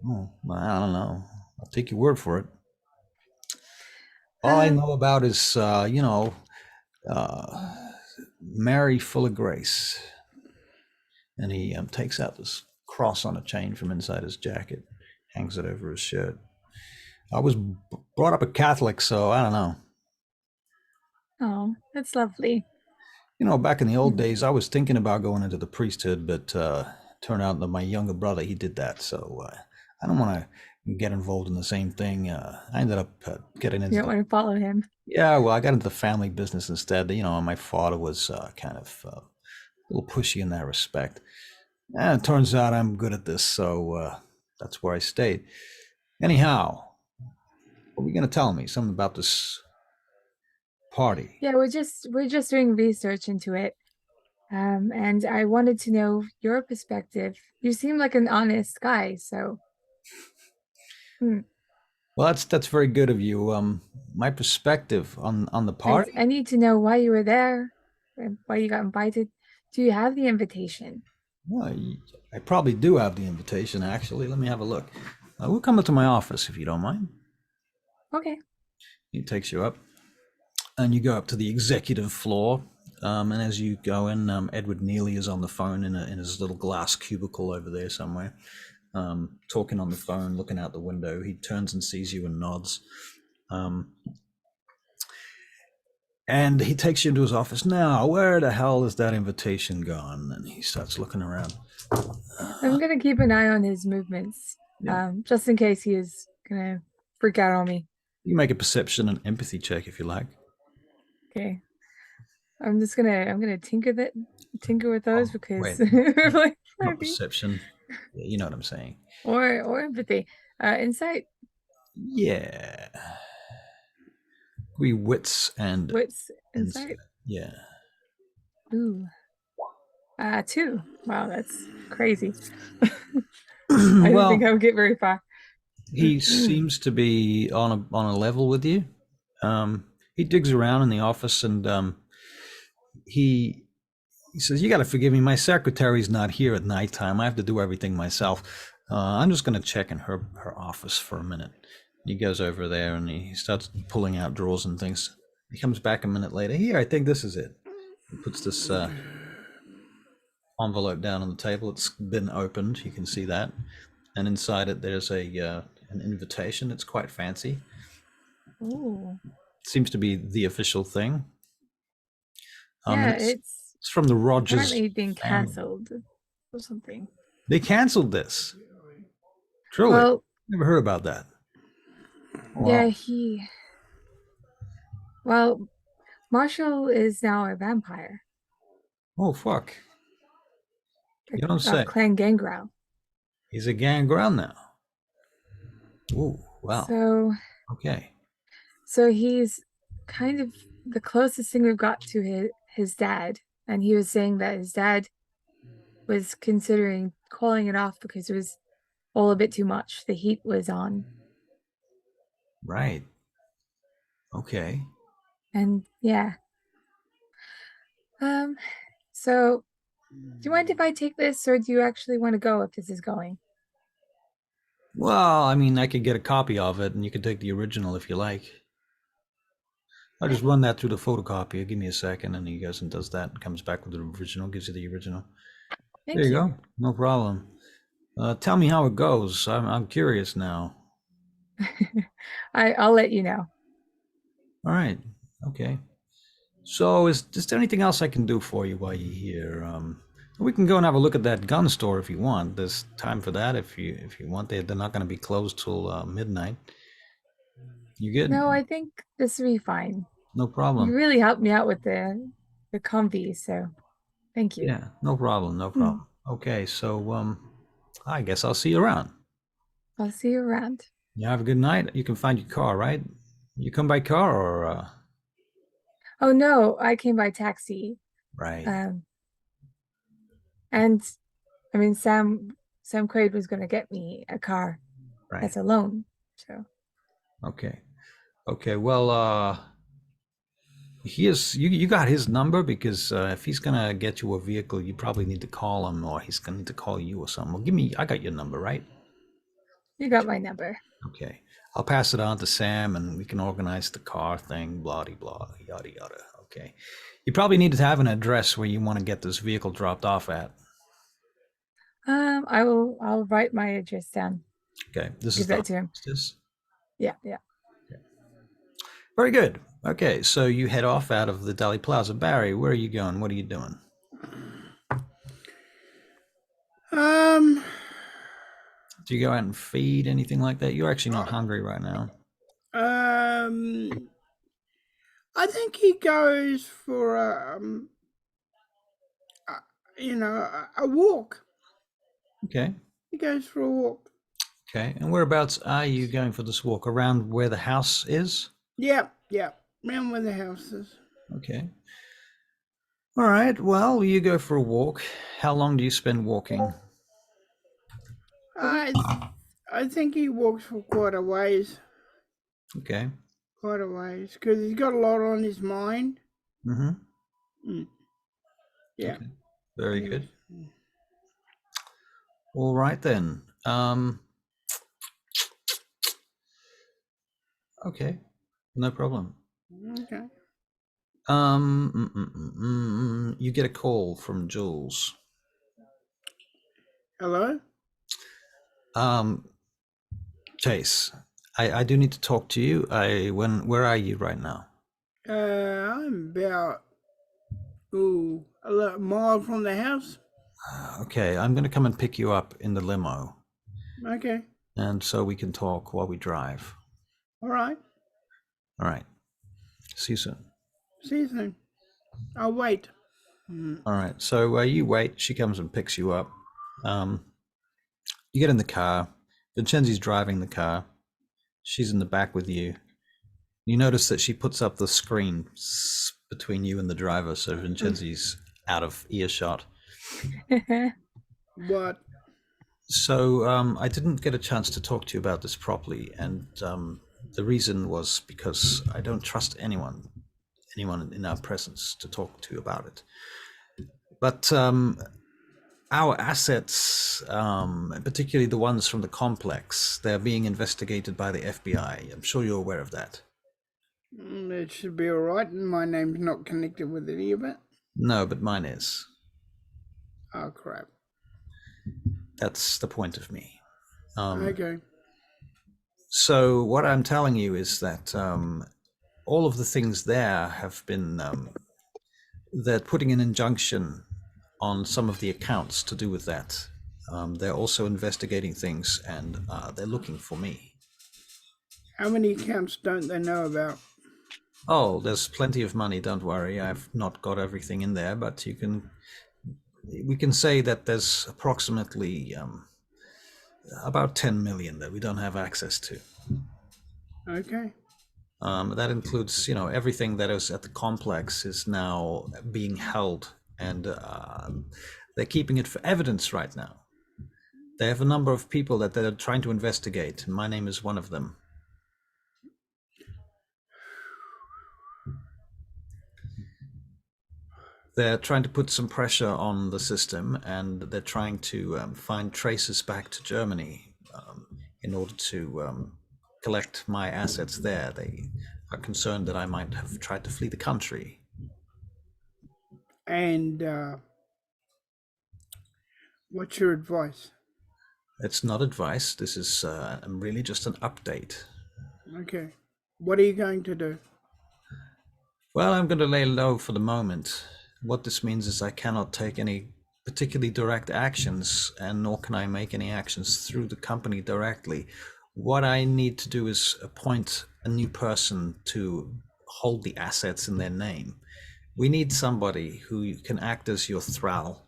oh, well, I don't know. I'll take your word for it. All I Uh, know about is, uh, Mary full of grace. And he takes out this cross on a chain from inside his jacket, hangs it over his shirt. I was brought up a Catholic, so I don't know. oh, that's lovely. Back in the old Hmm. days, I was thinking about going into the priesthood, but turned out that my younger brother, he did that. So I don't want to get involved in the same thing. I ended up getting You into don't the, want to follow him. yeah, well, I got into the family business instead. My father was kind of a little pushy in that respect. And it turns out I'm good at this, so that's where I stayed. Anyhow, what were you going to tell me? Something about this party? Yeah, we're just doing research into it. And I wanted to know your perspective. You seem like an honest guy, so hmm. Well, that's very good of you. My perspective on the I party. need to know why you were there and why you got invited. Do you have the invitation? Well, I probably do have the invitation. Actually, let me have a look. We'll come up to my office if you don't mind. Okay. He takes you up, and you go up to the executive floor. And as you go in, Edward Neely is on the phone in his little glass cubicle over there somewhere, talking on the phone, looking out the window. He turns and sees you and nods. Um, and he takes you into his office. Now, where the hell is that invitation gone? And he starts looking around. I'm gonna keep an eye on his movements, Yeah. just in case he is gonna freak out on me. You make a perception and empathy check if you like. Okay. I'm gonna tinker with those Oh, because wait, like not maybe perception. Yeah, you know what I'm saying. or empathy. Insight, Yeah. We wits and wits, insight. insight. Yeah. Ooh, two. Wow, that's crazy. I didn't think Well, I would get very far. he seems to be on a level with you. He digs around in the office and he he says, "You got to forgive me. My secretary's not here at nighttime. I have to do everything myself. I'm just going to check in her office for a minute." He goes over there and he starts pulling out drawers and things. He comes back a minute later. Here, I think this is it. He puts this envelope down on the table. It's been opened. You can see that, and inside it there's a an invitation. It's quite fancy. Oh, Seems to be the official thing. And yeah, it's it's it's from the Rogers apparently being family. canceled or something. They canceled this. Truly, Well, never heard about that. yeah, Wow. well, Marshall is now a vampire Oh fuck. You don't of say. Clan Gangrel. He's a gangrel now. Ooh, wow. So, Okay. so he's kind of the closest thing we've got to his dad, and he was saying that his dad was considering calling it off because it was all a bit too much. The heat was on, Right. Okay. and yeah. Um, so do you mind if I take this, or do you actually want to go if this is going? Well, I mean, I could get a copy of it, and you could take the original if you like. I'll Okay, just run that through the photocopier. Give me a second, and he goes and does that, and comes back with the original. Gives you the original. There thank you you. go. No problem. Tell me how it goes. I'm curious now. I'll let you know. All right. Okay. So, is there anything else I can do for you while you're here? We can go and have a look at that gun store if you want. There's time for that if you want. They're not going to be closed till midnight. You good? No, I think this will be fine. No You problem. really helped me out with the comfy, so thank you. Yeah, no problem. No Hmm. problem. Okay, so I guess I'll see you around. I'll see you around. You have a good night. You can find your car, right? You come by car or Oh no, I came by taxi. right, Um, and I mean Sam Quaid was gonna get me a car right. that's a loan. So Okay. Okay. Well, You got his number, because if he's gonna get you a vehicle, you probably need to call him, or he's gonna need to call you or something. Well, I got your number, right? You got my number. Okay. I'll pass it on to Sam, and we can organize the car thing, blah, blah, yada, yada. Okay. You probably need to have an address where you want to get this vehicle dropped off at. I'll write my address down. Okay. This Give is the that to him. this. Yeah. Very good. Okay, so you head off out of the Delhi Plaza. Barry, where are you going? What are you doing? Do you go out and feed, anything like that? You're actually not hungry right now. I think he goes for a walk. Okay. He goes for a walk. Okay. And whereabouts are you going for this walk? Around where the house is? Yeah, around where the house is. Okay. All right. Well, you go for a walk. How long do you spend walking? I think he walks for quite a ways. Okay. Quite a ways, because he's got a lot on his mind. Mm-hmm. Yeah. Okay. Very good. All right then. Okay. No problem. Okay. You get a call from Jules. Hello? Chase, I do need to talk to you. Where are you right now? I'm about a mile from the house. Okay, I'm going to come and pick you up in the limo. Okay. And so we can talk while we drive. All right. All right. See you soon. See you soon. I'll wait. All right. So you wait. She comes and picks you up. You get in the car. Vincenzi's driving the car. She's in the back with you. You notice that she puts up the screen between you and the driver, so Vincenzi's out of earshot. What? So I didn't get a chance to talk to you about this properly, and the reason was because I don't trust anyone in our presence to talk to about it. But our assets, particularly the ones from the complex, they're being investigated by the FBI. I'm sure you're aware of that. It should be all right, and my name's not connected with any of it. No, but mine is. Oh, crap. That's the point of me. Okay. So what I'm telling you is that all of the things there have been, they're putting an injunction on some of the accounts to do with that. They're also investigating things, and they're looking for me. How many accounts don't they know about? Oh, there's plenty of money, don't worry. I've not got everything in there, but we can say that there's approximately about 10 million that we don't have access to. Okay. That includes, everything that is at the complex is now being held, and they're keeping it for evidence right now. They have a number of people that they're trying to investigate, and my name is one of them. They're trying to put some pressure on the system, and they're trying to find traces back to Germany in order to collect my assets there. They are concerned that I might have tried to flee the country. And what's your advice? It's not advice. This is really just an update. Okay. What are you going to do? Well, I'm going to lay low for the moment. What this means is I cannot take any particularly direct actions, and nor can I make any actions through the company directly. What I need to do is appoint a new person to hold the assets in their name. We need somebody who can act as your thrall,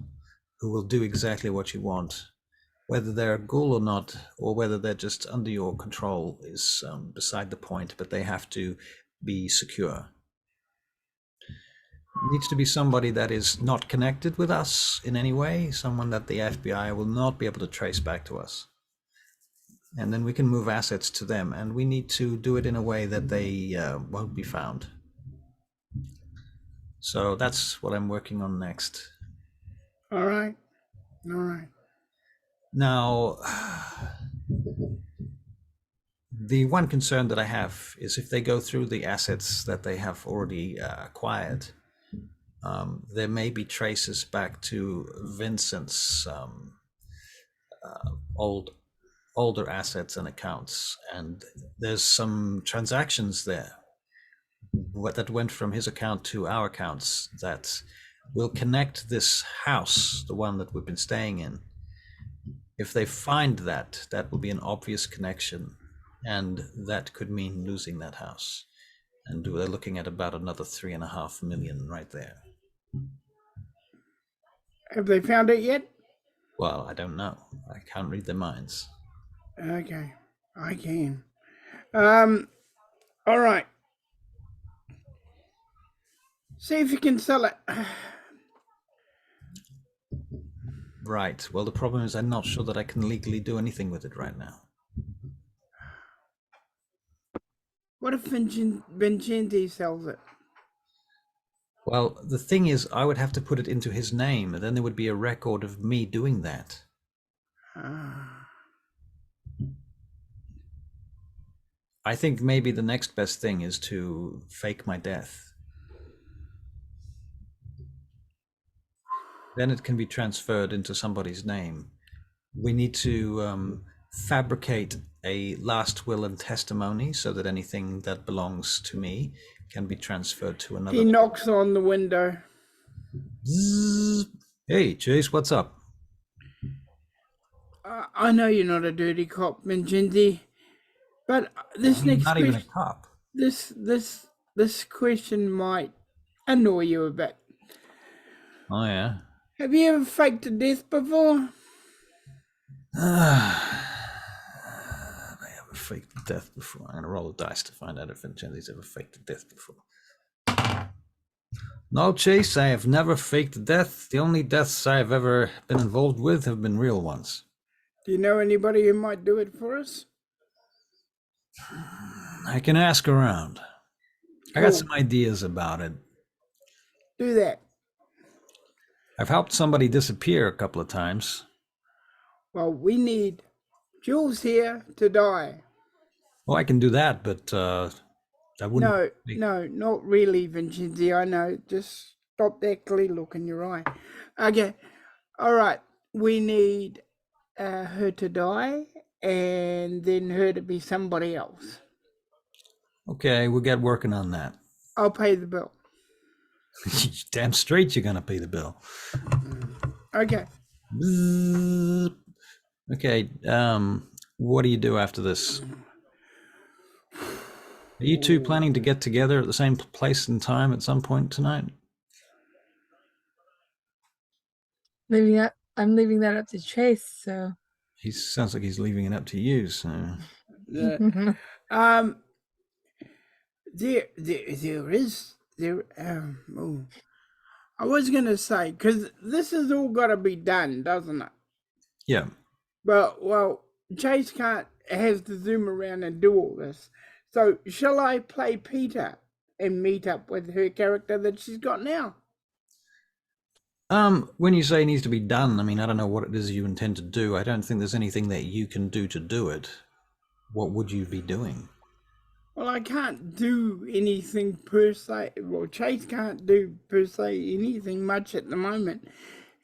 who will do exactly what you want. Whether they're a ghoul or not, or whether they're just under your control, is beside the point, but they have to be secure. It needs to be somebody that is not connected with us in any way, someone that the FBI will not be able to trace back to us. And then we can move assets to them, and we need to do it in a way that they won't be found. So that's what I'm working on next. All right. All right. Now, the one concern that I have is if they go through the assets that they have already acquired, there may be traces back to Vincent's older assets and accounts, and there's some transactions there that went from his account to our accounts that will connect this house, the one that we've been staying in. If they find that, that will be an obvious connection, and that could mean losing that house. And they're looking at about another 3.5 million right there. Have they found it yet? Well, I don't know. I can't read their minds. Okay, I can. All right. See if you can sell it. Right. Well, the problem is I'm not sure that I can legally do anything with it right now. What if Vincenti sells it? Well, the thing is, I would have to put it into his name, and then there would be a record of me doing that. I think maybe the next best thing is to fake my death. Then it can be transferred into somebody's name. We need to fabricate a last will and testimony so that anything that belongs to me can be transferred to another. He knocks on the window. Zzz. Hey, Chase, what's up? I know you're not a dirty cop, Vincenti, but this next Not question, even a cop. this question might annoy you a bit. Oh yeah. Have you ever faked a death before? I ever faked a death before? I'm gonna roll a dice to find out if Vincenti's ever faked a death before. No, Chase, I have never faked a death. The only deaths I've ever been involved with have been real ones. Do you know anybody who might do it for us? I can ask around. I got some ideas about it. Do that. I've helped somebody disappear a couple of times. Well, we need Jules here to die. Well, I can do that, but that wouldn't. No, not really, Vincenzi. I know. Just stop that glee look in your eye. Okay. All right. We need her to die and then her to be somebody else. Okay, we'll get working on that. I'll pay the bill. Damn straight you're gonna pay the bill. Okay. Okay, what do you do after this? Are you two planning to get together at the same place and time at some point tonight? I'm leaving that up to Chase, so He sounds like he's leaving it up to you, so I was gonna say, because this has all got to be done, doesn't it? yeah. But well, Chase has to zoom around and do all this. So shall I play Peter and meet up with her character that she's got now? When you say it needs to be done, I mean, I don't know what it is you intend to do. I don't think there's anything that you can do to do it. What would you be doing? Well, I can't do anything per se. Well, Chase can't do per se anything much at the moment.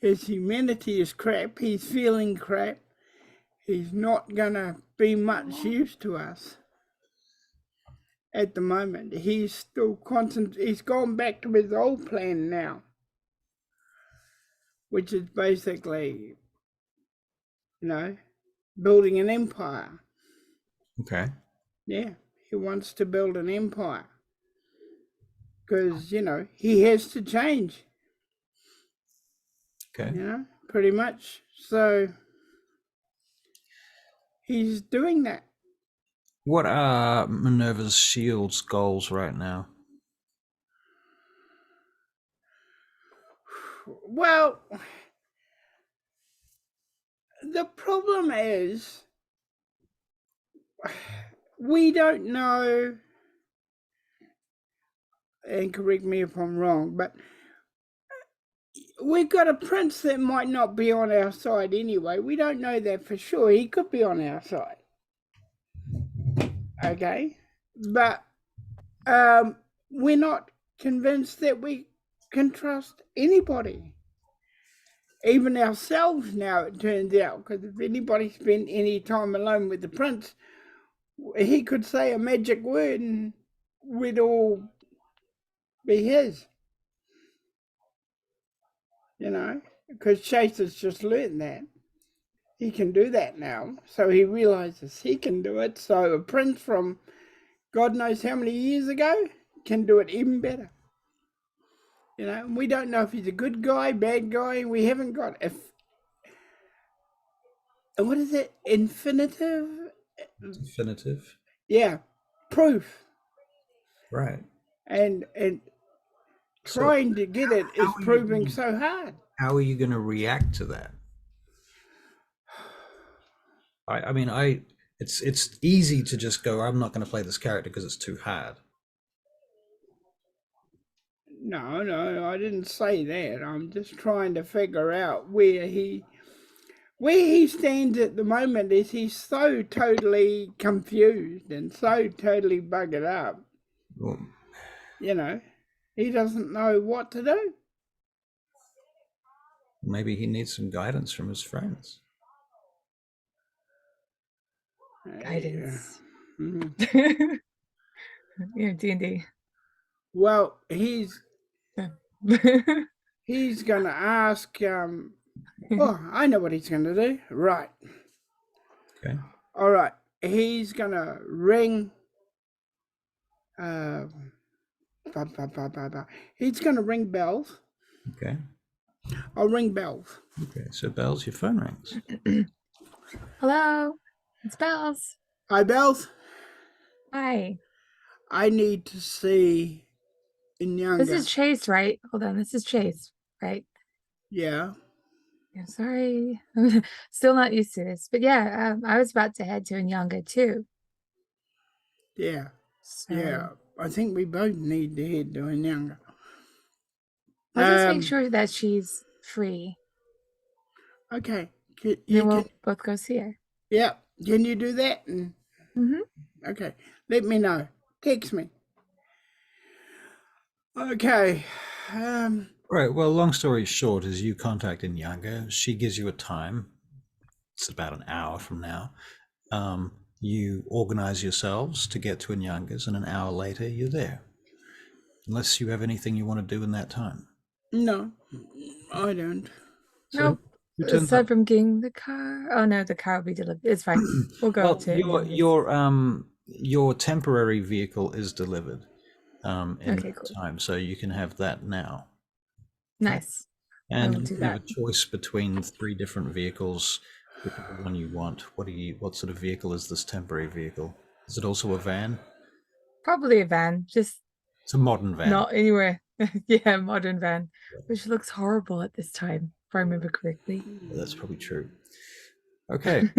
His humanity is crap. He's feeling crap. He's not gonna be much use to us at the moment. He's still he's gone back to his old plan now, which is basically, building an empire. Okay. Yeah, he wants to build an empire because, he has to change. Okay. Pretty much. So he's doing that. What are Minerva's Shield's goals right now? Well, the problem is we don't know. and correct me if I'm wrong, but we've got a prince that might not be on our side anyway. We don't know that for sure. He could be on our side. Okay? But we're not convinced that we can trust anybody. Even ourselves now, it turns out, because if anybody spent any time alone with the prince, he could say a magic word and we'd all be his. You know, because Chase has just learned that. He can do that now. So he realizes he can do it. So a prince from God knows how many years ago can do it even better. You know, we don't know if he's a good guy, bad guy. We haven't got what is it? Infinitive? Definitive. Yeah, proof. Right. And trying to get it is proving so hard. How are you going to react to that? I mean, it's easy to just go, I'm not going to play this character because it's too hard. No, I didn't say that. I'm just trying to figure out where he stands at the moment. Is he's so totally confused and so totally buggered up. Well, You know, he doesn't know what to do. maybe he needs some guidance from his friends. Guidance. Mm. Yeah, D&D. Well, he's gonna ask. Oh, I know what he's gonna do. Right. Okay. All right. He's gonna ring. He's gonna ring bells. Okay. I'll ring bells. Okay. So bells, your phone rings. Hello, it's Bells. Hi, bells. Hi. I need to see Inyanga. This is Chase, right? Hold on, this is Chase, right? Yeah. I'm sorry. I'm still not used to this. But yeah, I was about to head to Inyanga too. Yeah. So Yeah. I think we both need to head to Inyanga. I'll just make sure that she's free. Okay. Then we'll both go see her. Yeah. Can you do that? Okay. Let me know. Text me. Okay. Right. Well, long story short is you contact Inyanga. She gives you a time. It's about an hour from now. You organize yourselves to get to Inyanga's, and an hour later you're there. Unless you have anything you want to do in that time. No, I don't. So Nope. who turns Aside up? from getting the car. Oh no, the car will be delivered. It's fine. We'll go Well, to Inyanga's. your temporary vehicle is delivered in Okay, that cool. time, so you can have that now. Nice. And will you do can have that. a choice between 3 different vehicles, whichever one you want. What sort of vehicle is this temporary vehicle? Is it also a van? Probably a van, just It's a modern van. not anywhere. Yeah, modern van, which looks horrible at this time, if I remember correctly. That's probably true. Okay.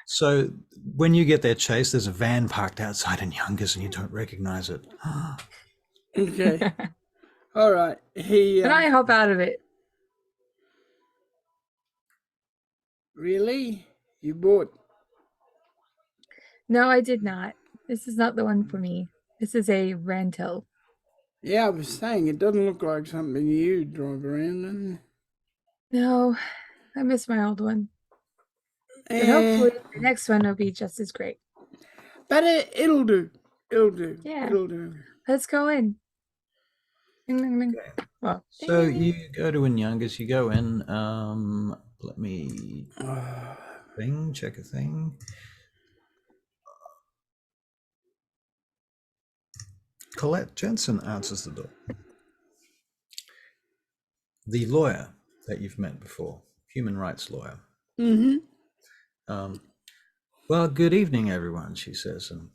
So when you get there, Chase, there's a van parked outside in Youngers and you don't recognize it. Okay. All right. And I hop out of it. Really? You bought? No, I did not. This is not the one for me. This is a rental. Yeah, I was saying it doesn't look like something you drive around in. No, I miss my old one. But hopefully the next one will be just as great. But it'll do. It'll do. Yeah. It'll do. Let's go in. Okay. Well, so you go to Inyangas, you go in. Let me check a thing. Colette Jensen answers the door. The lawyer that you've met before, human rights lawyer. Well, good evening, everyone, she says, and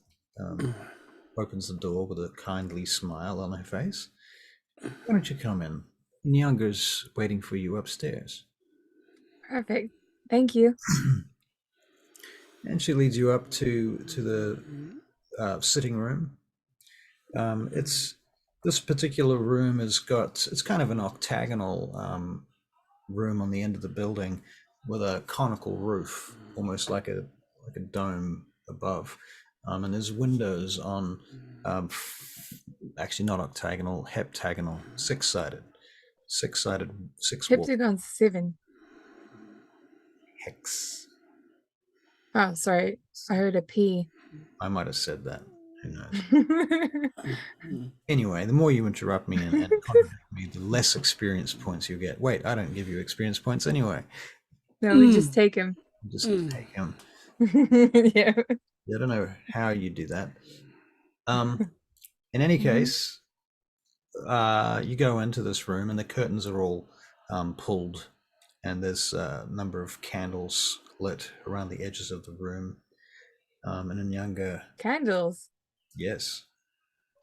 opens the door with a kindly smile on her face. Why don't you come in? Nyanga's waiting for you upstairs. Perfect. Thank you. And she leads you up to the sitting room. It's This particular room has got, it's kind of an octagonal room on the end of the building with a conical roof, almost like a dome above. And there's windows on, actually not octagonal, heptagonal, six-sided, six wall Heptagon 7. hex. Oh, sorry. I heard a P. I might have said that. Who knows? Anyway, the more you interrupt me and contradict me, the less experience points you get. Wait, I don't give you experience points anyway. No, we just take him. Just take him. Yeah. I don't know how you do that. In any case, you go into this room and the curtains are all pulled, and there's a number of candles lit around the edges of the room. And in younger, Candles. yes,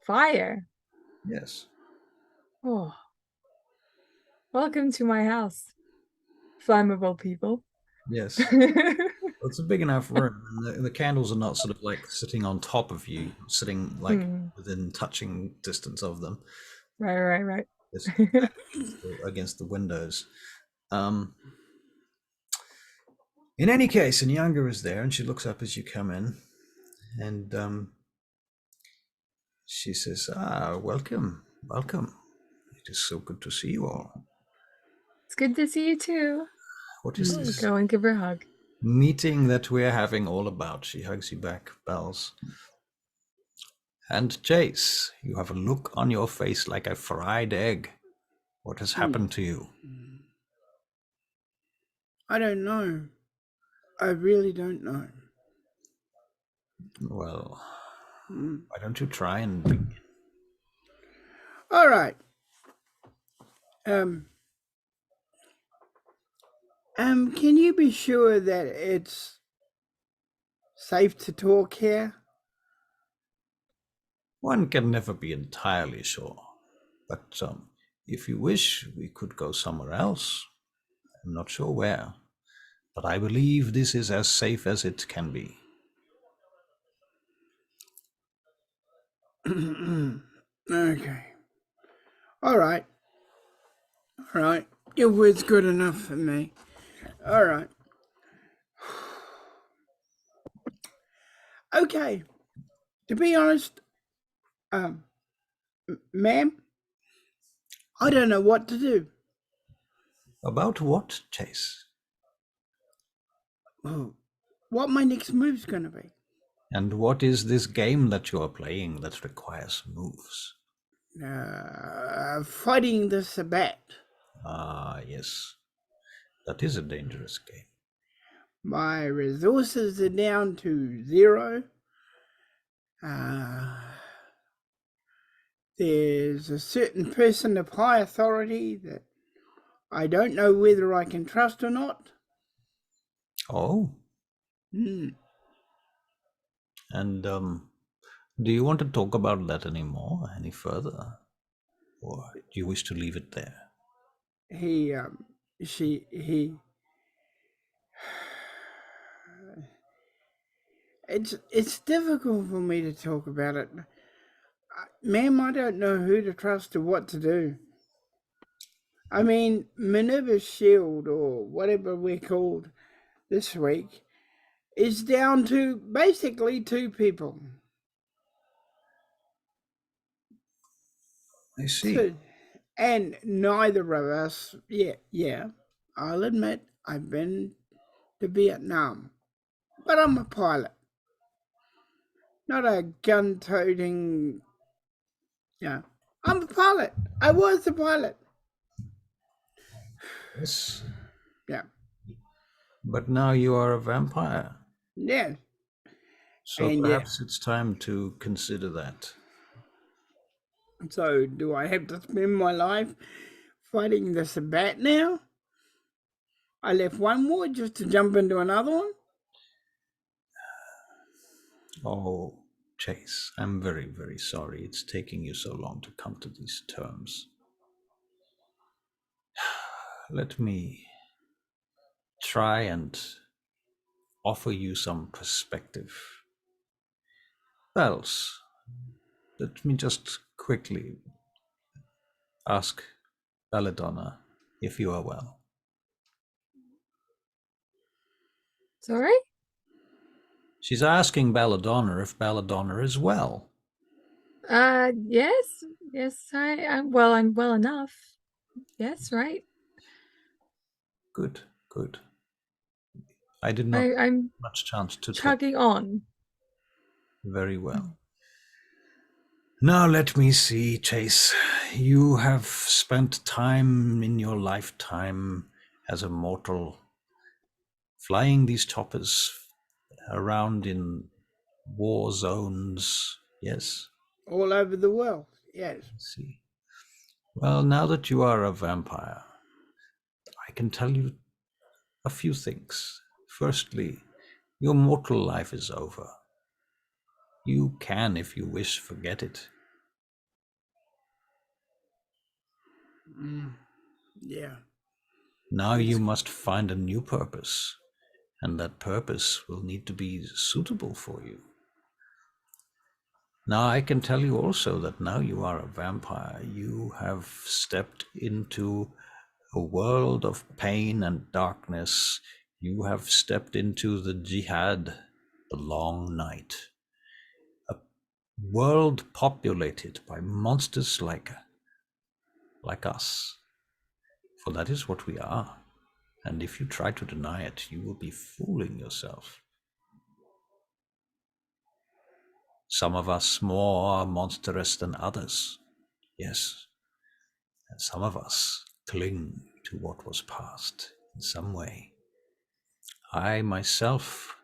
Fire. yes, Oh. Welcome to my house. Flammable people. yes. It's a big enough room, and the candles are not sort of like sitting on top of you, sitting like within touching distance of them. Right. Just against the windows. In any case, and Younger is there, and she looks up as you come in, and she says, welcome. It is so good to see you all. It's good to see you too. What is this Go and give her a hug. meeting that we're having all about? She hugs you back, Bells. And Jace, you have a look on your face like a fried egg. What has happened to you? I don't know. I really don't know. Well, why don't you try and begin? All right. Can you be sure that it's safe to talk here? One can never be entirely sure, but if you wish, we could go somewhere else. I'm not sure where, but I believe this is as safe as it can be. Okay. All right. Your word's good enough for me. All right. Okay. To be honest, ma'am, I don't know what to do. About what, Chase? What my next move's going to be. And what is this game that you are playing that requires moves? Fighting the Sabbat. Ah, yes. That is a dangerous game. My resources are down to 0. There's a certain person of high authority that I don't know whether I can trust or not. Oh. And do you want to talk about that any further? Or do you wish to leave it there? It's difficult for me to talk about it. Ma'am, I don't know who to trust or what to do. I mean, Minerva's shield, or whatever we're called this week, is down to basically 2 people. I see. And neither of us, I'll admit I've been to Vietnam, but I'm a pilot, not a gun-toting, I'm a pilot. I was a pilot. Yes. Yeah. But now you are a vampire. Yes. So and perhaps it's time to consider that. So do I have to spend my life fighting the Sabbat now? I left one war just to jump into another one? Oh, Chase, I'm very, very sorry it's taking you so long to come to these terms. Let me try and offer you some perspective. Bells, let me just quickly Ask Belladonna if you are well. Sorry? She's asking Belladonna if Belladonna is well. Yes. Yes, I'm well. I'm well enough. Yes, right. Good, good. I did not I'm much chance to talk. chugging on. Very well. Now let me see, Chase. You have spent time in your lifetime as a mortal flying these choppers around in war zones. Yes? All over the world, yes. I see. Well, now that you are a vampire, I can tell you a few things. Firstly, your mortal life is over. You can, if you wish, forget it. Yeah. Now you must find a new purpose, and that purpose will need to be suitable for you. Now I can tell you also that now you are a vampire, you have stepped into a world of pain and darkness. You have stepped into the jihad, the long night. A world populated by monsters like us. For that is what we are. And if you try to deny it, you will be fooling yourself. Some of us more monstrous than others, yes. And some of us cling to what was past in some way. I myself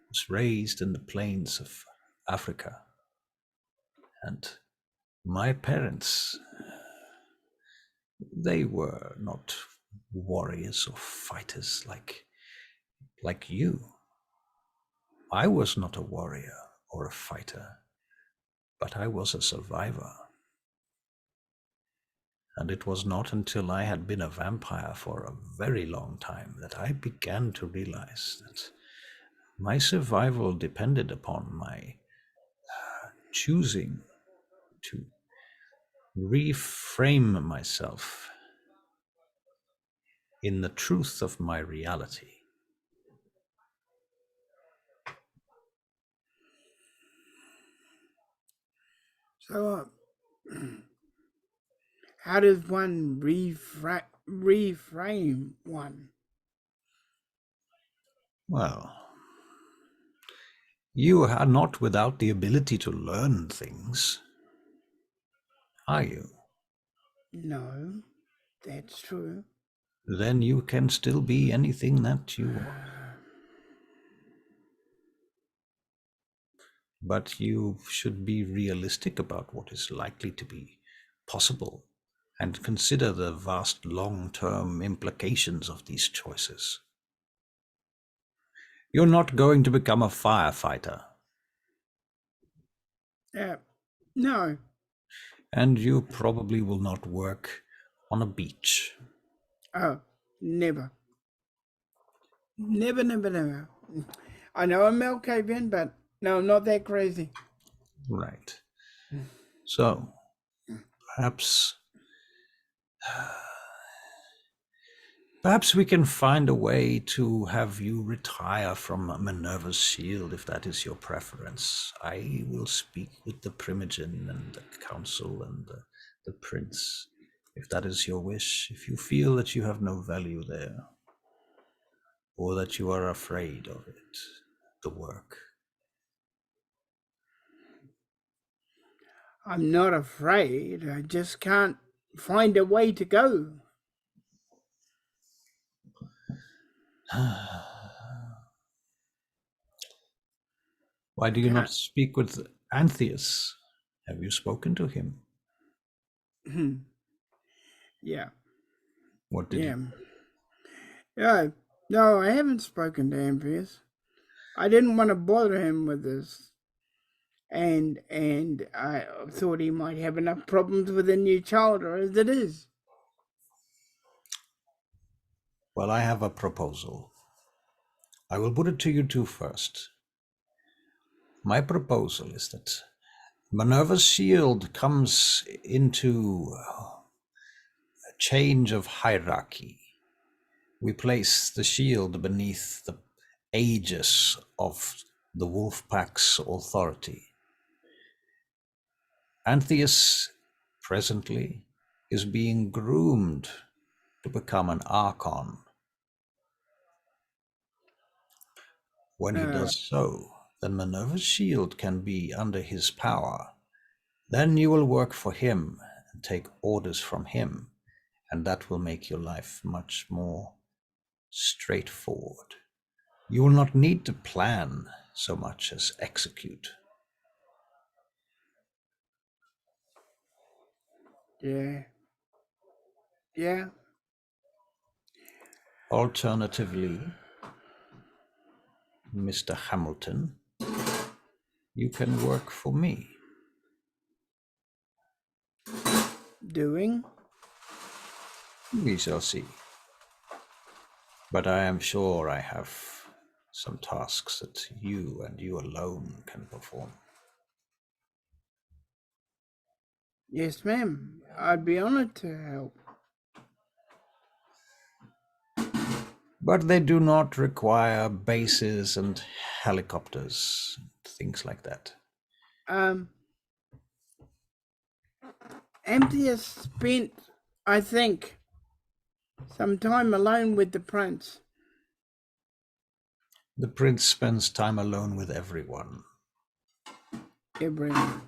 was raised in the plains of Africa, and my parents, they were not warriors or fighters like you. I was not a warrior or a fighter, but I was a survivor. And it was not until I had been a vampire for a very long time that I began to realize that my survival depended upon my choosing to reframe myself in the truth of my reality. So, how does one reframe one? Well, you are not without the ability to learn things, are you? No, that's true. Then you can still be anything that you want. But you should be realistic about what is likely to be possible and consider the vast long-term implications of these choices. You're not going to become a firefighter. No. And you probably will not work on a beach. Oh, never. Never, never, never. I know I'm Malkavian, but no, I'm not that crazy. Right. So, perhaps we can find a way to have you retire from Minerva's Shield if that is your preference. I will speak with the Primogen and the Council and the Prince if that is your wish, if you feel that you have no value there or that you are afraid of it, the work. I'm not afraid. I just can't find a way to go. Why do you not speak with Antheus? Have you spoken to him? Yeah. What did you? Yeah. No, I haven't spoken to Antheus. I didn't want to bother him with this. And I thought he might have enough problems with a new child as it is. Well, I have a proposal. I will put it to you two first. My proposal is that Minerva's Shield comes into change of hierarchy. We place the shield beneath the aegis of the Wolfpack's authority. Antheus presently is being groomed to become an Archon. When he does so, then Minerva's shield can be under his power. Then you will work for him and take orders from him, and that will make your life much more straightforward. You will not need to plan so much as execute. Yeah. Yeah. Alternatively, Mr. Hamilton, you can work for me. Doing? We shall see. But I am sure I have some tasks that you and you alone can perform. Yes, ma'am. I'd be honored to help. But they do not require bases and helicopters, things like that. Antheus spent, I think, some time alone with the prince. The prince spends time alone with everyone. Everyone.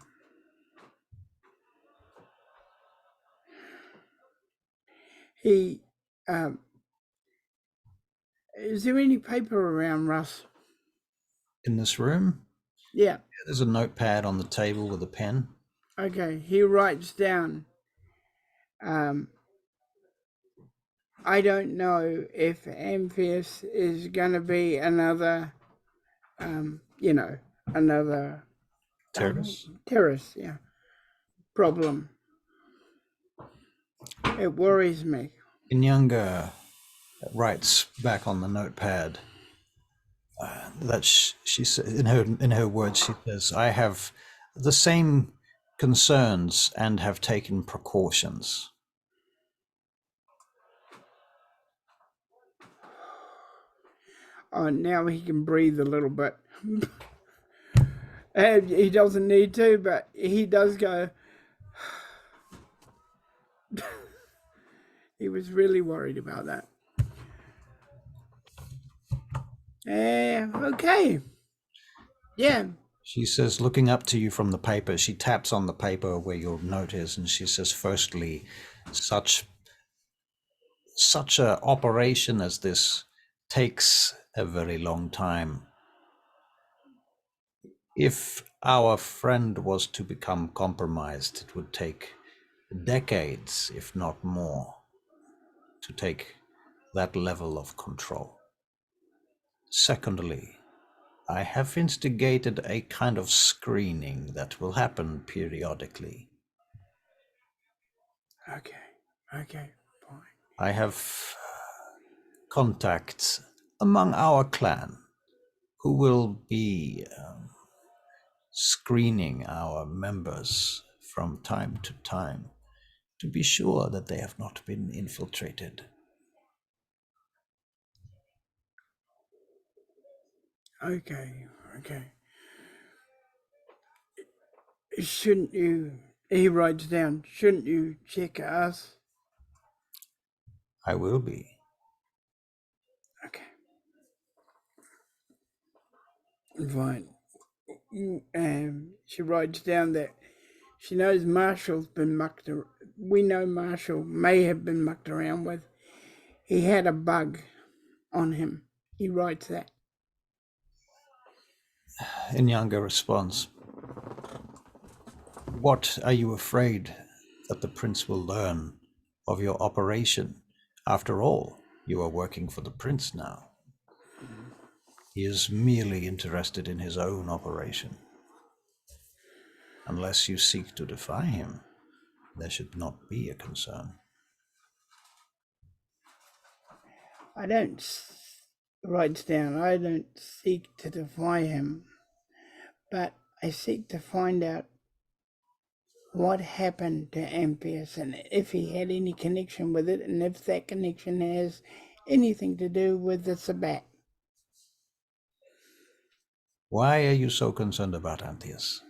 He, is there any paper around, Russ? In this room, Yeah. there's a notepad on the table with a pen. Okay, he writes down, I don't know if Amphius is going to be another, another terrorist, yeah, problem. It worries me. Inyanga writes back on the notepad that she said, in her words, she says, I have the same concerns and have taken precautions. Oh, now he can breathe a little bit. He doesn't need to, but he does go. He was really worried about that. Okay. Yeah. She says, looking up to you from the paper, she taps on the paper where your note is, and she says, firstly, such a operation as this takes a very long time. If our friend was to become compromised, it would take decades, if not more, to take that level of control. Secondly, I have instigated a kind of screening that will happen periodically. Okay, fine. I have contacts among our clan who will be screening our members from time to time to be sure that they have not been infiltrated. Okay. Shouldn't you, he writes down, shouldn't you check us? I will be. Okay. Fine. She writes down that she knows Marshall's been mucked around. We know Marshall may have been mucked around with. He had a bug on him. He writes that. Inyanga responds, what are you afraid that the prince will learn of your operation? After all, you are working for the prince now. He is merely interested in his own operation. Unless you seek to defy him, there should not be a concern. I don't seek to defy him, but I seek to find out what happened to Amphius and if he had any connection with it, and if that connection has anything to do with the Sabbat. Why are you so concerned about Amphius?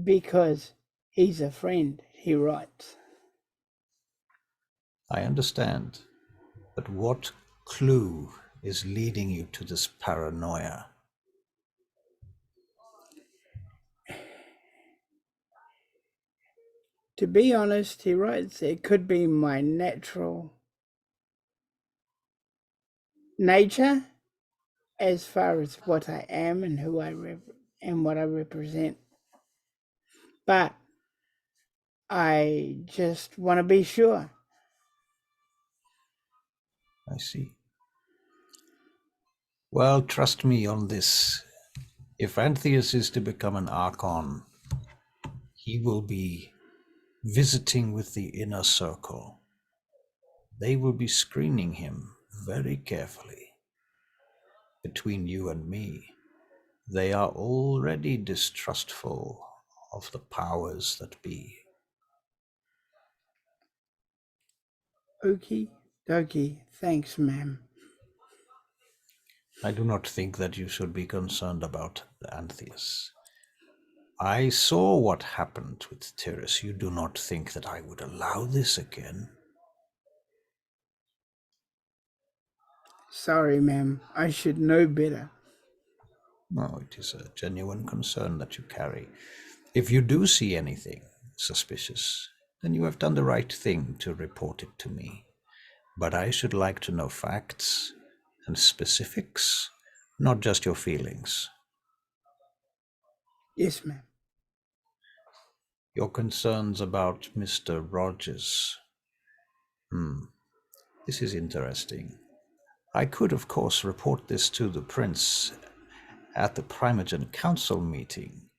Because he's a friend, he writes. I understand, but what clue is leading you to this paranoia? To be honest, he writes, it could be my natural nature as far as what I am and who I and what I represent. But I just want to be sure. I see. Well, trust me on this. If Amphius is to become an Archon, he will be visiting with the inner circle. They will be screening him very carefully. Between you and me, they are already distrustful of the powers that be. Okie dokie. Thanks, ma'am. I do not think that you should be concerned about Amphius. I saw what happened with Tyrus. You do not think that I would allow this again? Sorry, ma'am. I should know better. No, it is a genuine concern that you carry. If you do see anything suspicious, then you have done the right thing to report it to me. But I should like to know facts and specifics, not just your feelings. Yes, ma'am. Your concerns about Mr. Rogers. This is interesting. I could, of course, report this to the prince at the Primogen Council meeting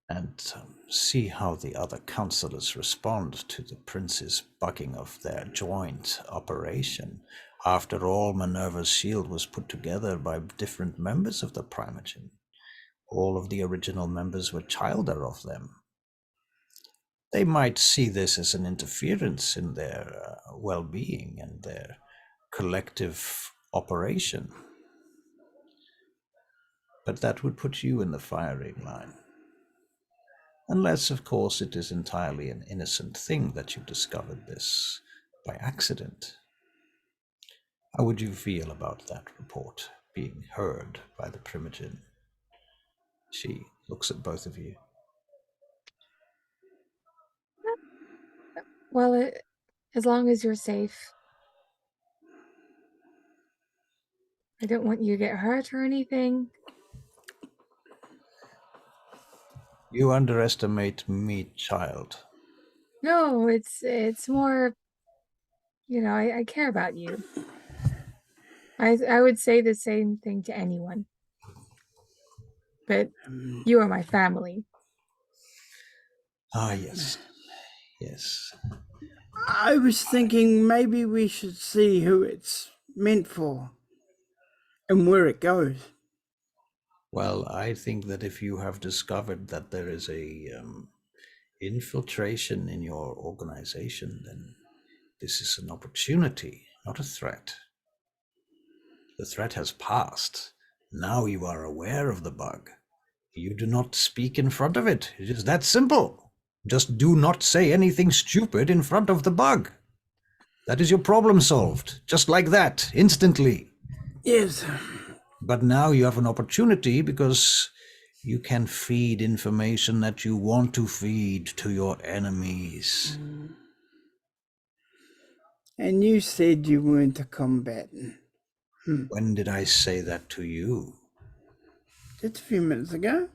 and see how the other councillors respond to the prince's bugging of their joint operation. After all, Minerva's shield was put together by different members of the Primogen. All of the original members were childer of them. They might see this as an interference in their well-being and their collective operation. But that would put you in the firing line. Unless, of course, it is entirely an innocent thing that you discovered this by accident. How would you feel about that report being heard by the Primogen? She looks at both of you. Well, as long as you're safe. I don't want you to get hurt or anything. You underestimate me, child. No, it's more, I care about you. I would say the same thing to anyone. But you are my family. Ah, yes. Yes. I was thinking maybe we should see who it's meant for and where it goes. Well, I think that if you have discovered that there is a infiltration in your organization, then this is an opportunity, not a threat. The threat has passed. Now you are aware of the bug. You do not speak in front of it. It is that simple. Just do not say anything stupid in front of the bug. That is your problem solved. Just like that, instantly. Yes. But now you have an opportunity because you can feed information that you want to feed to your enemies. And you said you weren't a combatant. When did I say that to you? Just a few minutes ago.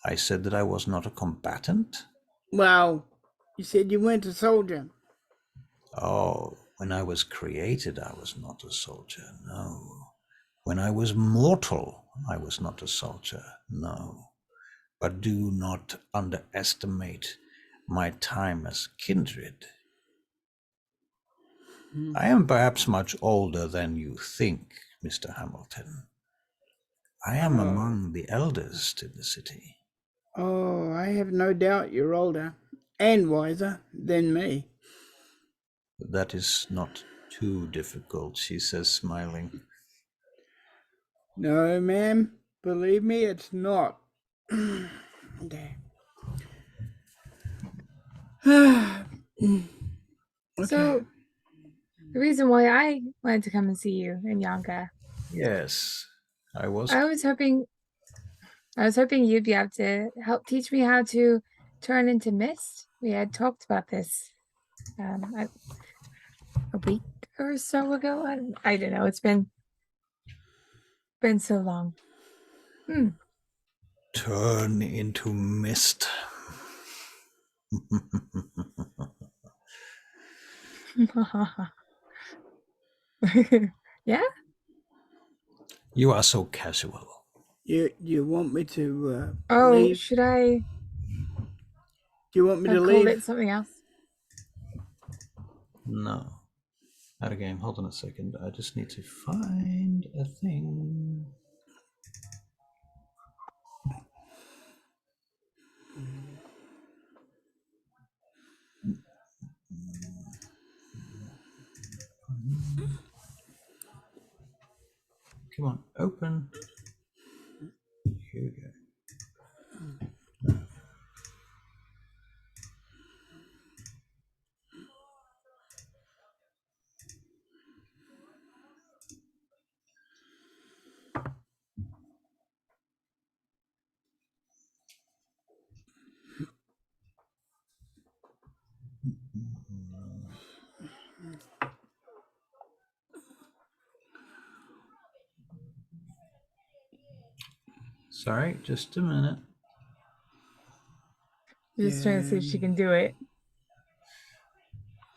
I said that I was not a combatant? Well, you said you weren't a soldier. Oh, when I was created, I was not a soldier, no. When I was mortal, I was not a soldier, no. But do not underestimate my time as kindred. I am perhaps much older than you think, Mr. Hamilton. I am among the eldest in the city. Oh, I have no doubt you're older and wiser than me. That is not too difficult, she says, smiling. No, ma'am. Believe me, it's not. Okay. So the reason why I wanted to come and see you in Yanka, Yes, I was. I was hoping you'd be able to help teach me how to turn into mist. We had talked about this a week or so ago. I don't know. It's been so long. Turn into mist. Yeah. You are so casual. You want me to Oh, leave? should I Do you want me to have called leave? it something else? No. Out of game. Hold on a second. I just need to find a thing. Come on, open. Here we go. Sorry, just a minute. Just trying to see if she can do it.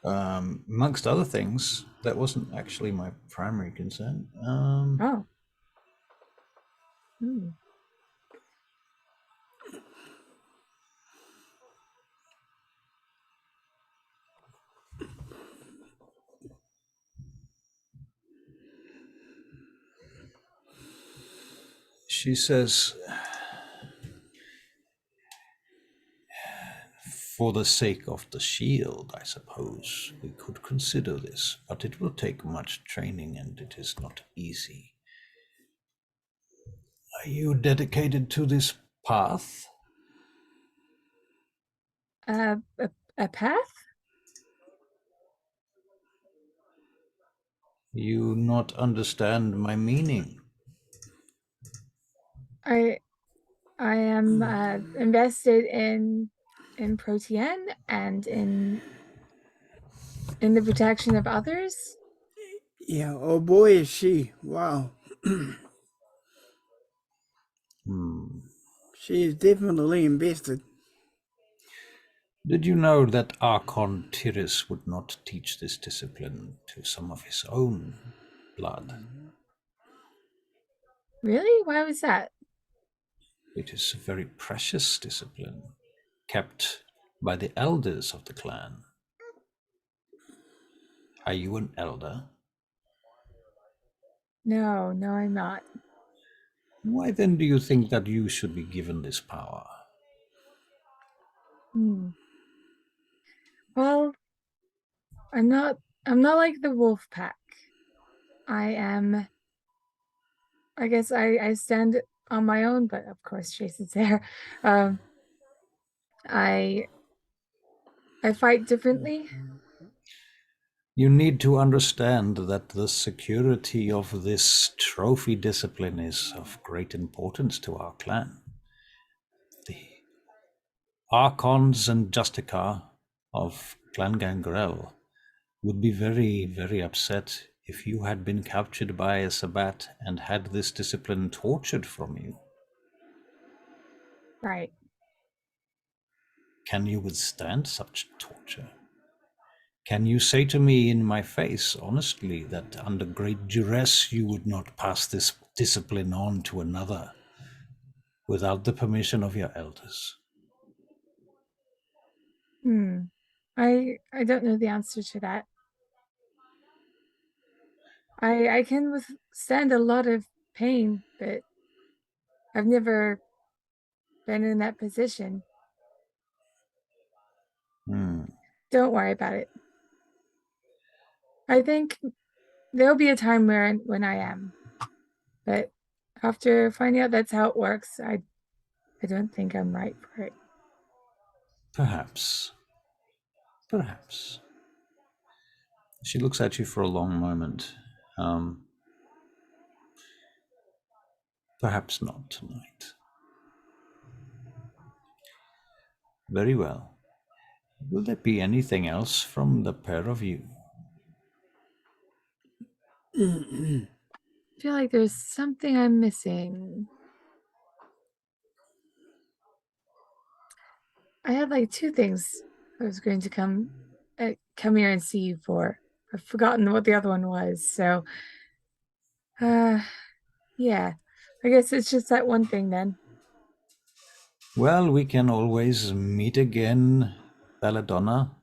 Amongst other things, that wasn't actually my primary concern. Oh. Hmm. She says, for the sake of the shield, I suppose, we could consider this, but it will take much training and it is not easy. Are you dedicated to this path? A path? You not understand my meaning? I am invested in Protean and in the protection of others. Yeah. Oh boy, is she! Wow. She is definitely invested. Did you know that Archon Tyrus would not teach this discipline to some of his own blood? Really? Why was that? It is a very precious discipline, kept by the elders of the clan. Are you an elder? No, I'm not. Why then do you think that you should be given this power? Well, I'm not like the wolf pack. I guess I stand on my own, but of course Jason's there. I fight differently. You need to understand that the security of this trophy discipline is of great importance to our clan. The Archons and Justicar of Clan Gangrel would be very, very upset if you had been captured by a Sabbat and had this discipline tortured from you. Right. Can you withstand such torture? Can you say to me in my face, honestly, that under great duress you would not pass this discipline on to another without the permission of your elders? I don't know the answer to that. I can withstand a lot of pain, but I've never been in that position. Don't worry about it. I think there'll be a time when I am. But after finding out that's how it works, I don't think I'm right for it. Perhaps. Perhaps. She looks at you for a long moment. Perhaps not tonight. Very well. Will there be anything else from the pair of you? I feel like there's something I'm missing. I had like 2 things I was going to come here and see you for. I've forgotten what the other one was. So, yeah. I guess it's just that one thing then. Well, we can always meet again, Belladonna.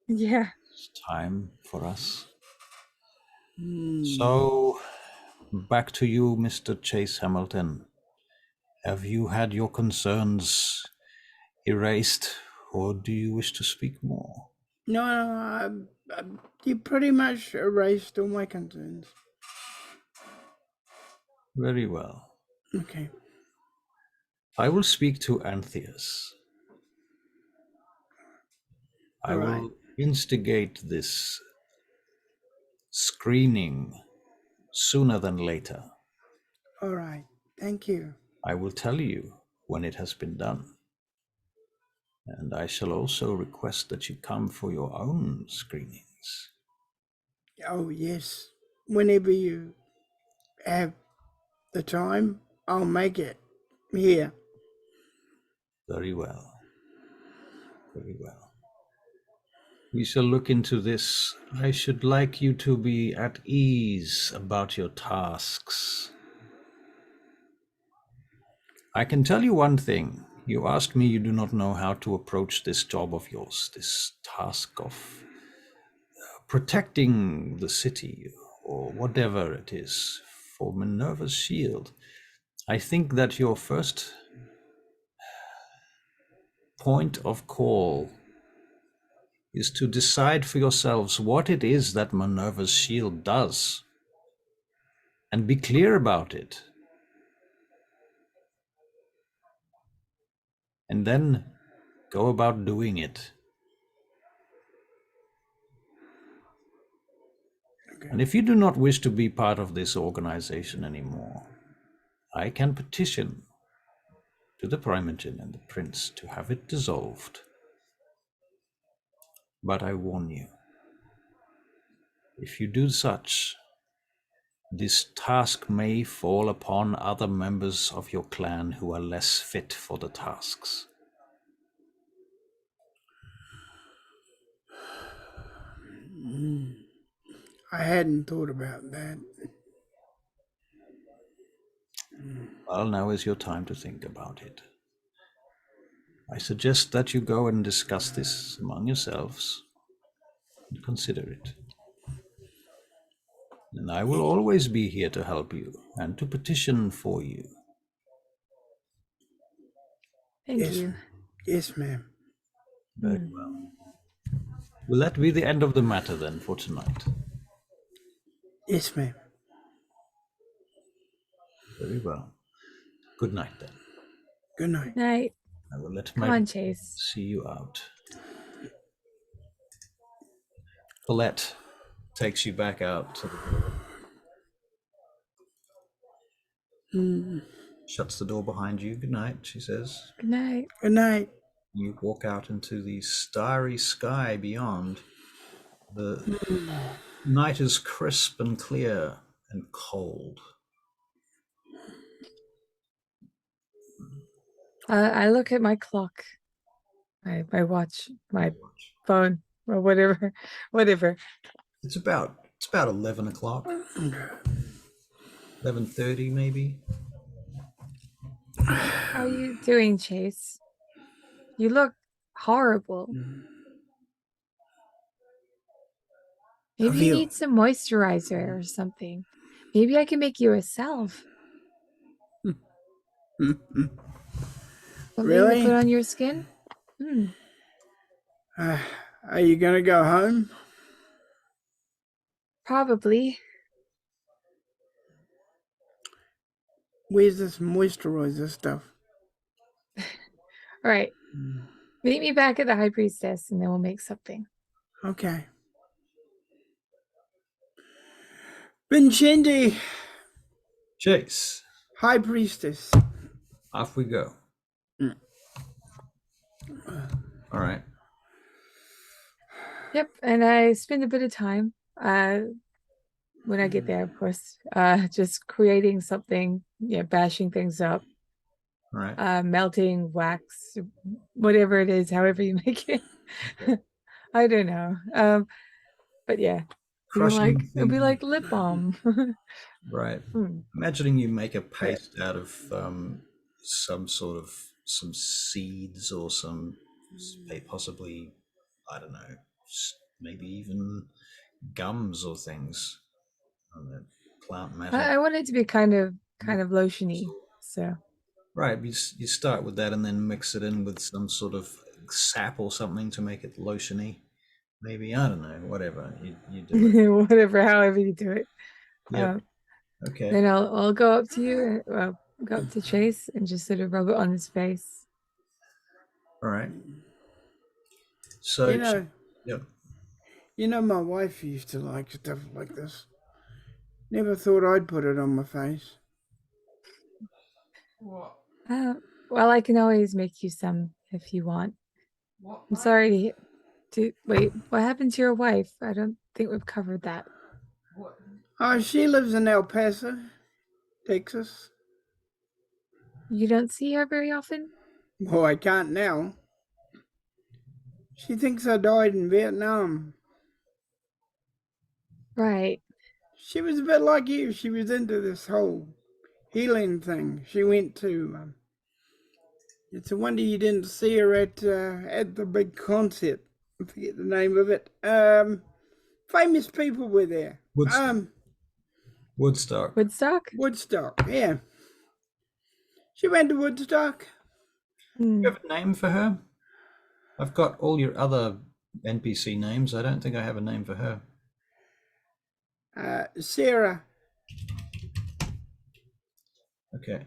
Yeah. It's time for us. So, back to you, Mr. Chase Hamilton. Have you had your concerns erased, or do you wish to speak more? No, you pretty much erased all my concerns. Very well. Okay. I will speak to Antheus. I will instigate this screening sooner than later. All right. Thank you. I will tell you when it has been done. And I shall also request that you come for your own screenings. Oh, yes. Whenever you have the time, I'll make it here. Very well. Very well. We shall look into this. I should like you to be at ease about your tasks. I can tell you one thing. You asked me, you do not know how to approach this job of yours, this task of protecting the city or whatever it is for Minerva's shield. I think that your first point of call is to decide for yourselves what it is that Minerva's shield does and be clear about it. And then go about doing it. Okay. And if you do not wish to be part of this organization anymore, I can petition to the Primogen and the Prince to have it dissolved. But I warn you, if you do such, this task may fall upon other members of your clan who are less fit for the tasks. I hadn't thought about that. Well, now is your time to think about it. I suggest that you go and discuss this among yourselves and consider it. And I will always be here to help you and to petition for you. Thank you. Yes, ma'am. Very well. Will that be the end of the matter then for tonight? Yes, ma'am. Very well. Good night then. Good night. Good night. I will let Come on, Chase. see you out. Colette takes you back out to the door. Shuts the door behind you. Good night, she says. Good night. Good night. You walk out into the starry sky beyond. The night is crisp and clear and cold. I look at my clock, my watch, my phone, or whatever. It's about 11 o'clock. 11:30 maybe. How are you doing, Chase? You look horrible. Maybe you need some moisturizer or something. Maybe I can make you a salve. Mm-mm. Something to put Really? on your skin? Hmm. Are you going to go home? Probably. Where's this moisturizer stuff? All right. Meet me back at the High Priestess and then we'll make something. Okay. Vincenti, Chase, High Priestess. off we go. All right. Yep, and I spend a bit of time when I get there, of course, just creating something, bashing things up, All right. melting wax, whatever it is, however you make it. I don't know. But yeah, Crushing it'll be things. like lip balm. Right. Hmm. Imagining you make a But paste out of some sort of some seeds or some possibly, I don't know, maybe even gums or things. I don't know, plant matter. I want it to be kind of lotiony. So Right. You start with that and then mix it in with some sort of sap or something to make it lotiony. Maybe, I don't know, whatever. You do it. whatever, however you do it. Yep. Uh, Okay. then I'll go up to you, go up to Chase and just sort of rub it on his face. All right. You So, know, yep. my wife used to like stuff like this. Never thought I'd put it on my face. Uh, well, I can always make you some if you want. I'm sorry to wait. What happened to your wife? I don't think we've covered that. Oh, she lives in El Paso, Texas. You don't see her very often? Well, I can't now. She thinks I died in Vietnam. Right. She was a bit like you. She was into this whole healing thing. She went to. It's a wonder you didn't see her at the big concert. I forget the name of it. Famous people were there. Woodstock. Woodstock. Woodstock? Woodstock. Yeah, she went to Woodstock. Hmm. You have a name for her? I've got all your other NPC names. I don't think I have a name for her. Sarah. Okay.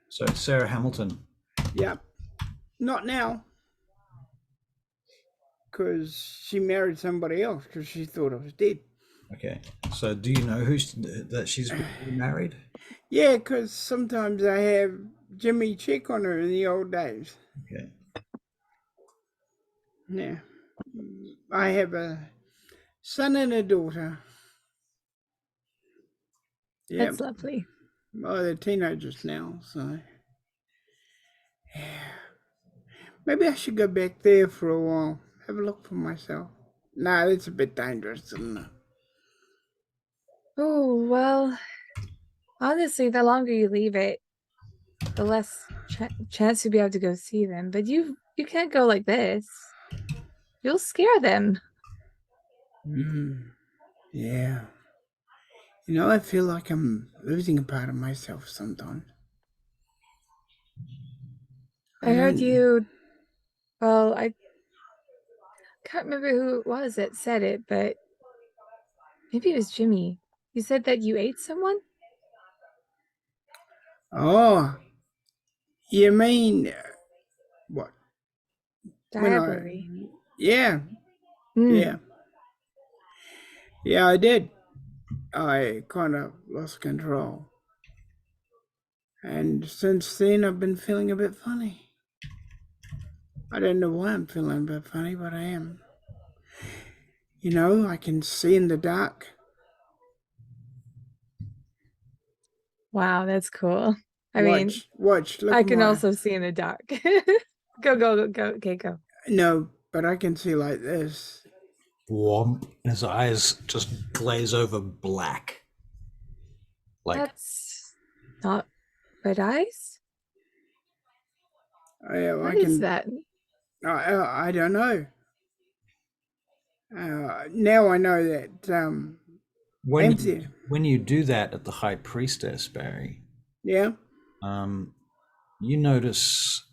So it's Sarah Hamilton. Yep. Not now. Because she married somebody else because she thought I was dead. Okay. So do you know that she's married? Yeah, because sometimes I have Jimmy check on her in the old days. Okay. Yeah. I have a son and a daughter. Yeah. That's lovely. Oh, they're teenagers now, so. Yeah. Maybe I should go back there for a while. Have a look for myself. Nah, that's a bit dangerous, isn't it? Oh, well, honestly, the longer you leave it, the less chance you'll be able to go see them. But you can't go like this. You'll scare them. Yeah. I feel like I'm losing a part of myself sometimes. I heard you. Well, I can't remember who it was that said it, but maybe it was Jimmy. You said that you ate someone? Oh, you mean what? When Diablerie. yeah, Hmm. yeah, yeah, I did. I kind of lost control. And since then, I've been feeling a bit funny. I don't know why I'm feeling a bit funny, but I am. I can see in the dark. Wow, that's cool. I mean, Watch, look I at can my. also see in the dark. Go. Okay, go. No, but I can see like this. Womp. His eyes just glaze over black. Like, That's not red eyes? I What is that? I don't know. Now I know that when empty. when you do that at the High Priestess, Barry, Yeah. um, you notice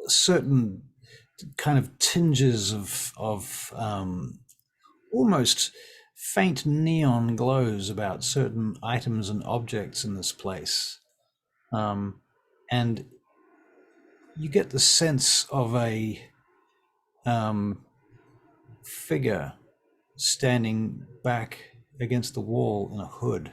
certain kind of tinges of almost faint neon glows about certain items and objects in this place, and you get the sense of a figure standing back against the wall in a hood,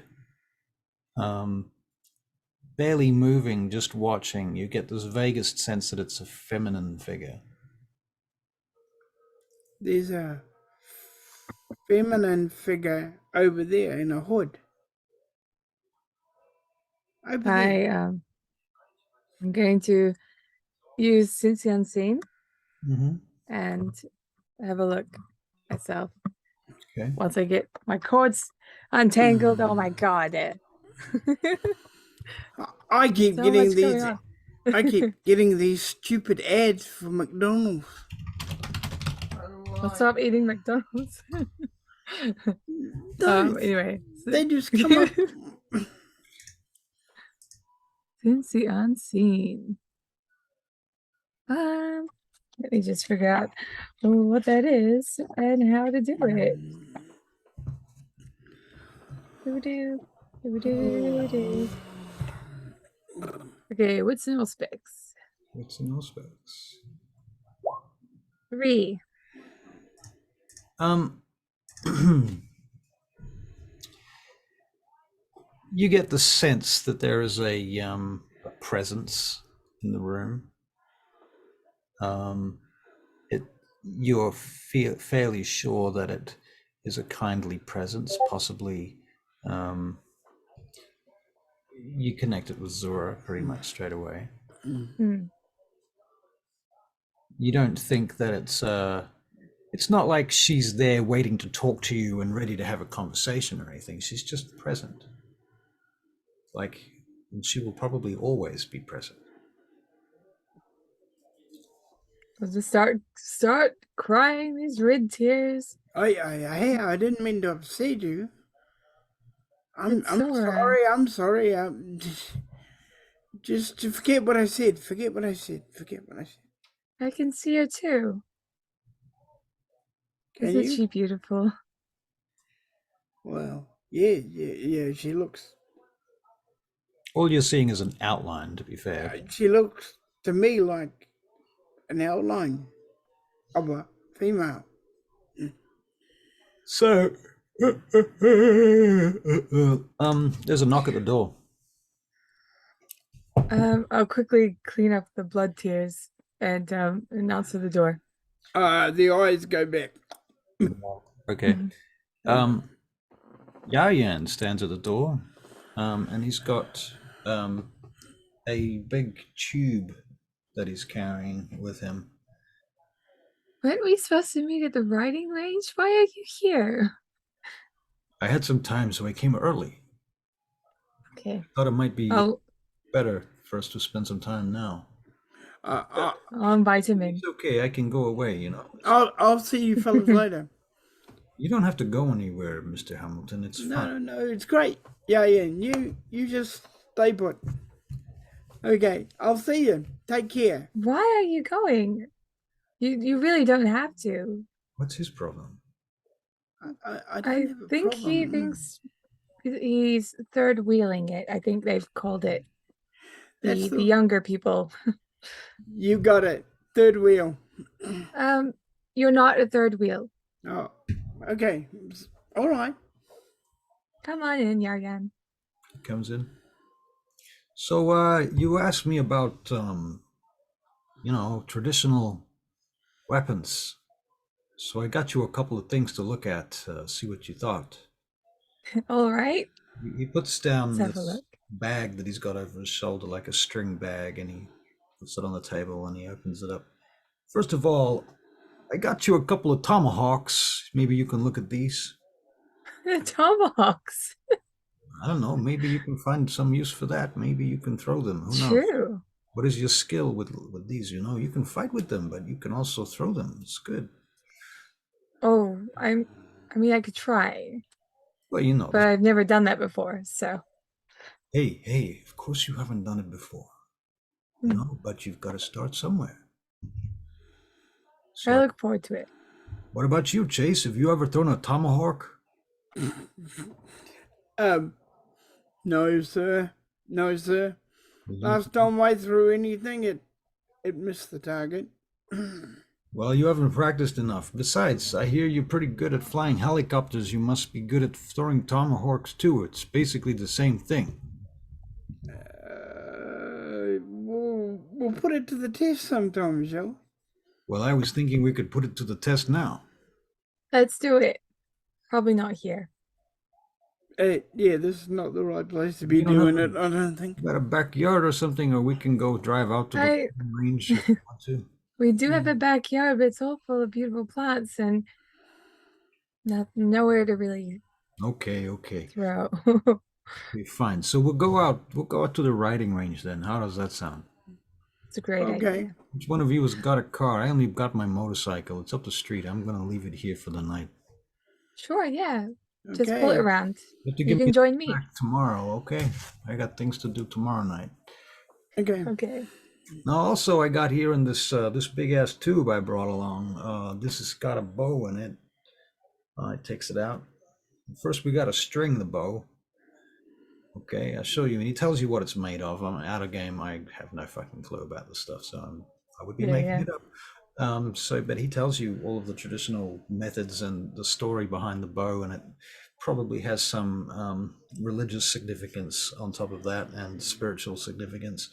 barely moving, just watching. You get this vaguest sense that it's a feminine figure. There's a feminine figure over there in a hood. Over there. I'm going to use Since the Unseen Mm-hmm. and have a look myself. Okay. Once I get my cords untangled, oh my god. I keep So getting much going these. on. I keep getting these stupid ads for McDonald's. I'll stop eating McDonald's. No, Anyway. they just come up. Since the Unseen. Let me just figure out what that is and how to do it. Okay, what's in specs? What's in those specs? 3. You get the sense that there is a presence in the room. You're fairly sure that it is a kindly presence, possibly. You connect it with Zora pretty much straight away. You don't think that it's not like she's there waiting to talk to you and ready to have a conversation or anything. She's just present. And she will probably always be present. I'll just start crying these red tears. I didn't mean to upset you. I'm Zora. sorry. I'm sorry. Just forget what I said. Forget what I said. I can see her too. Can Isn't you? she beautiful? Well, yeah. She looks. All you're seeing is an outline, to be fair. She looks to me like an outline of a female. So, there's a knock at the door. I'll quickly clean up the blood tears and answer the door. The eyes go back. Okay. Yayan stands at the door, and he's got a big tube that he's carrying with him. Weren't we supposed to meet at the riding range? Why are you here? I had some time, so I came early. Okay. Thought it might be better for us to spend some time now. I'll invite him in. It's okay, I can go away, you know. I'll see you fellas later. You don't have to go anywhere, Mr. Hamilton. It's fine. No, it's great. Yeah. You just stay put. Okay, I'll see you. Take care. Why are you going? You really don't have to. What's his problem? I don't I have a think problem. he thinks he's third wheeling it. I think they've called it the younger people. You got it. Third wheel. You're not a third wheel. Oh, okay. All right. Come on in, Yargan. He comes in. So, you asked me about, traditional weapons. So I got you a couple of things to look at, see what you thought. All right. He puts down Let's have a this look. bag that he's got over his shoulder, like a string bag, and he puts it on the table and he opens it up. First of all, I got you a couple of tomahawks. Maybe you can look at these. Tomahawks. I don't know. Maybe you can find some use for that. Maybe you can throw them. Who knows? True. What is your skill with these? You can fight with them, but you can also throw them. It's good. Oh, I mean, I could try. Well, but I've never done that before, so. Hey, of course you haven't done it before. No, but you've got to start somewhere. I So, look forward to it. what about you, Chase? Have you ever thrown a tomahawk? No, sir. No, sir. Last time I threw anything, it missed the target. Well, you haven't practiced enough. Besides, I hear you're pretty good at flying helicopters. You must be good at throwing tomahawks too. It's basically the same thing. We'll put it to the test sometime, shall we? Well, I was thinking we could put it to the test now. Let's do it. Probably not here. Yeah, this is not the right place to be doing it, I don't think. Got a backyard or something, or we can go drive out to the range if you want to. We do have a backyard, but it's all full of beautiful plants and nowhere to really Okay. throw. Okay, fine. So we'll go out to the riding range then. How does that sound? It's a great idea. Which one of you has got a car? I only got my motorcycle. It's up the street. I'm gonna leave it here for the night. Sure, yeah. Just pull it around. You can join me tomorrow, okay? I got things to do tomorrow night. Okay. Now, also, I got here in this this big ass tube I brought along. This has got a bow in it. It takes it out. First, we got to string the bow. Okay, I'll show you. And he tells you what it's made of. I'm out of game. I have no fucking clue about this stuff, so I would be making it up. But he tells you all of the traditional methods and the story behind the bow, and it probably has some religious significance on top of that and spiritual significance.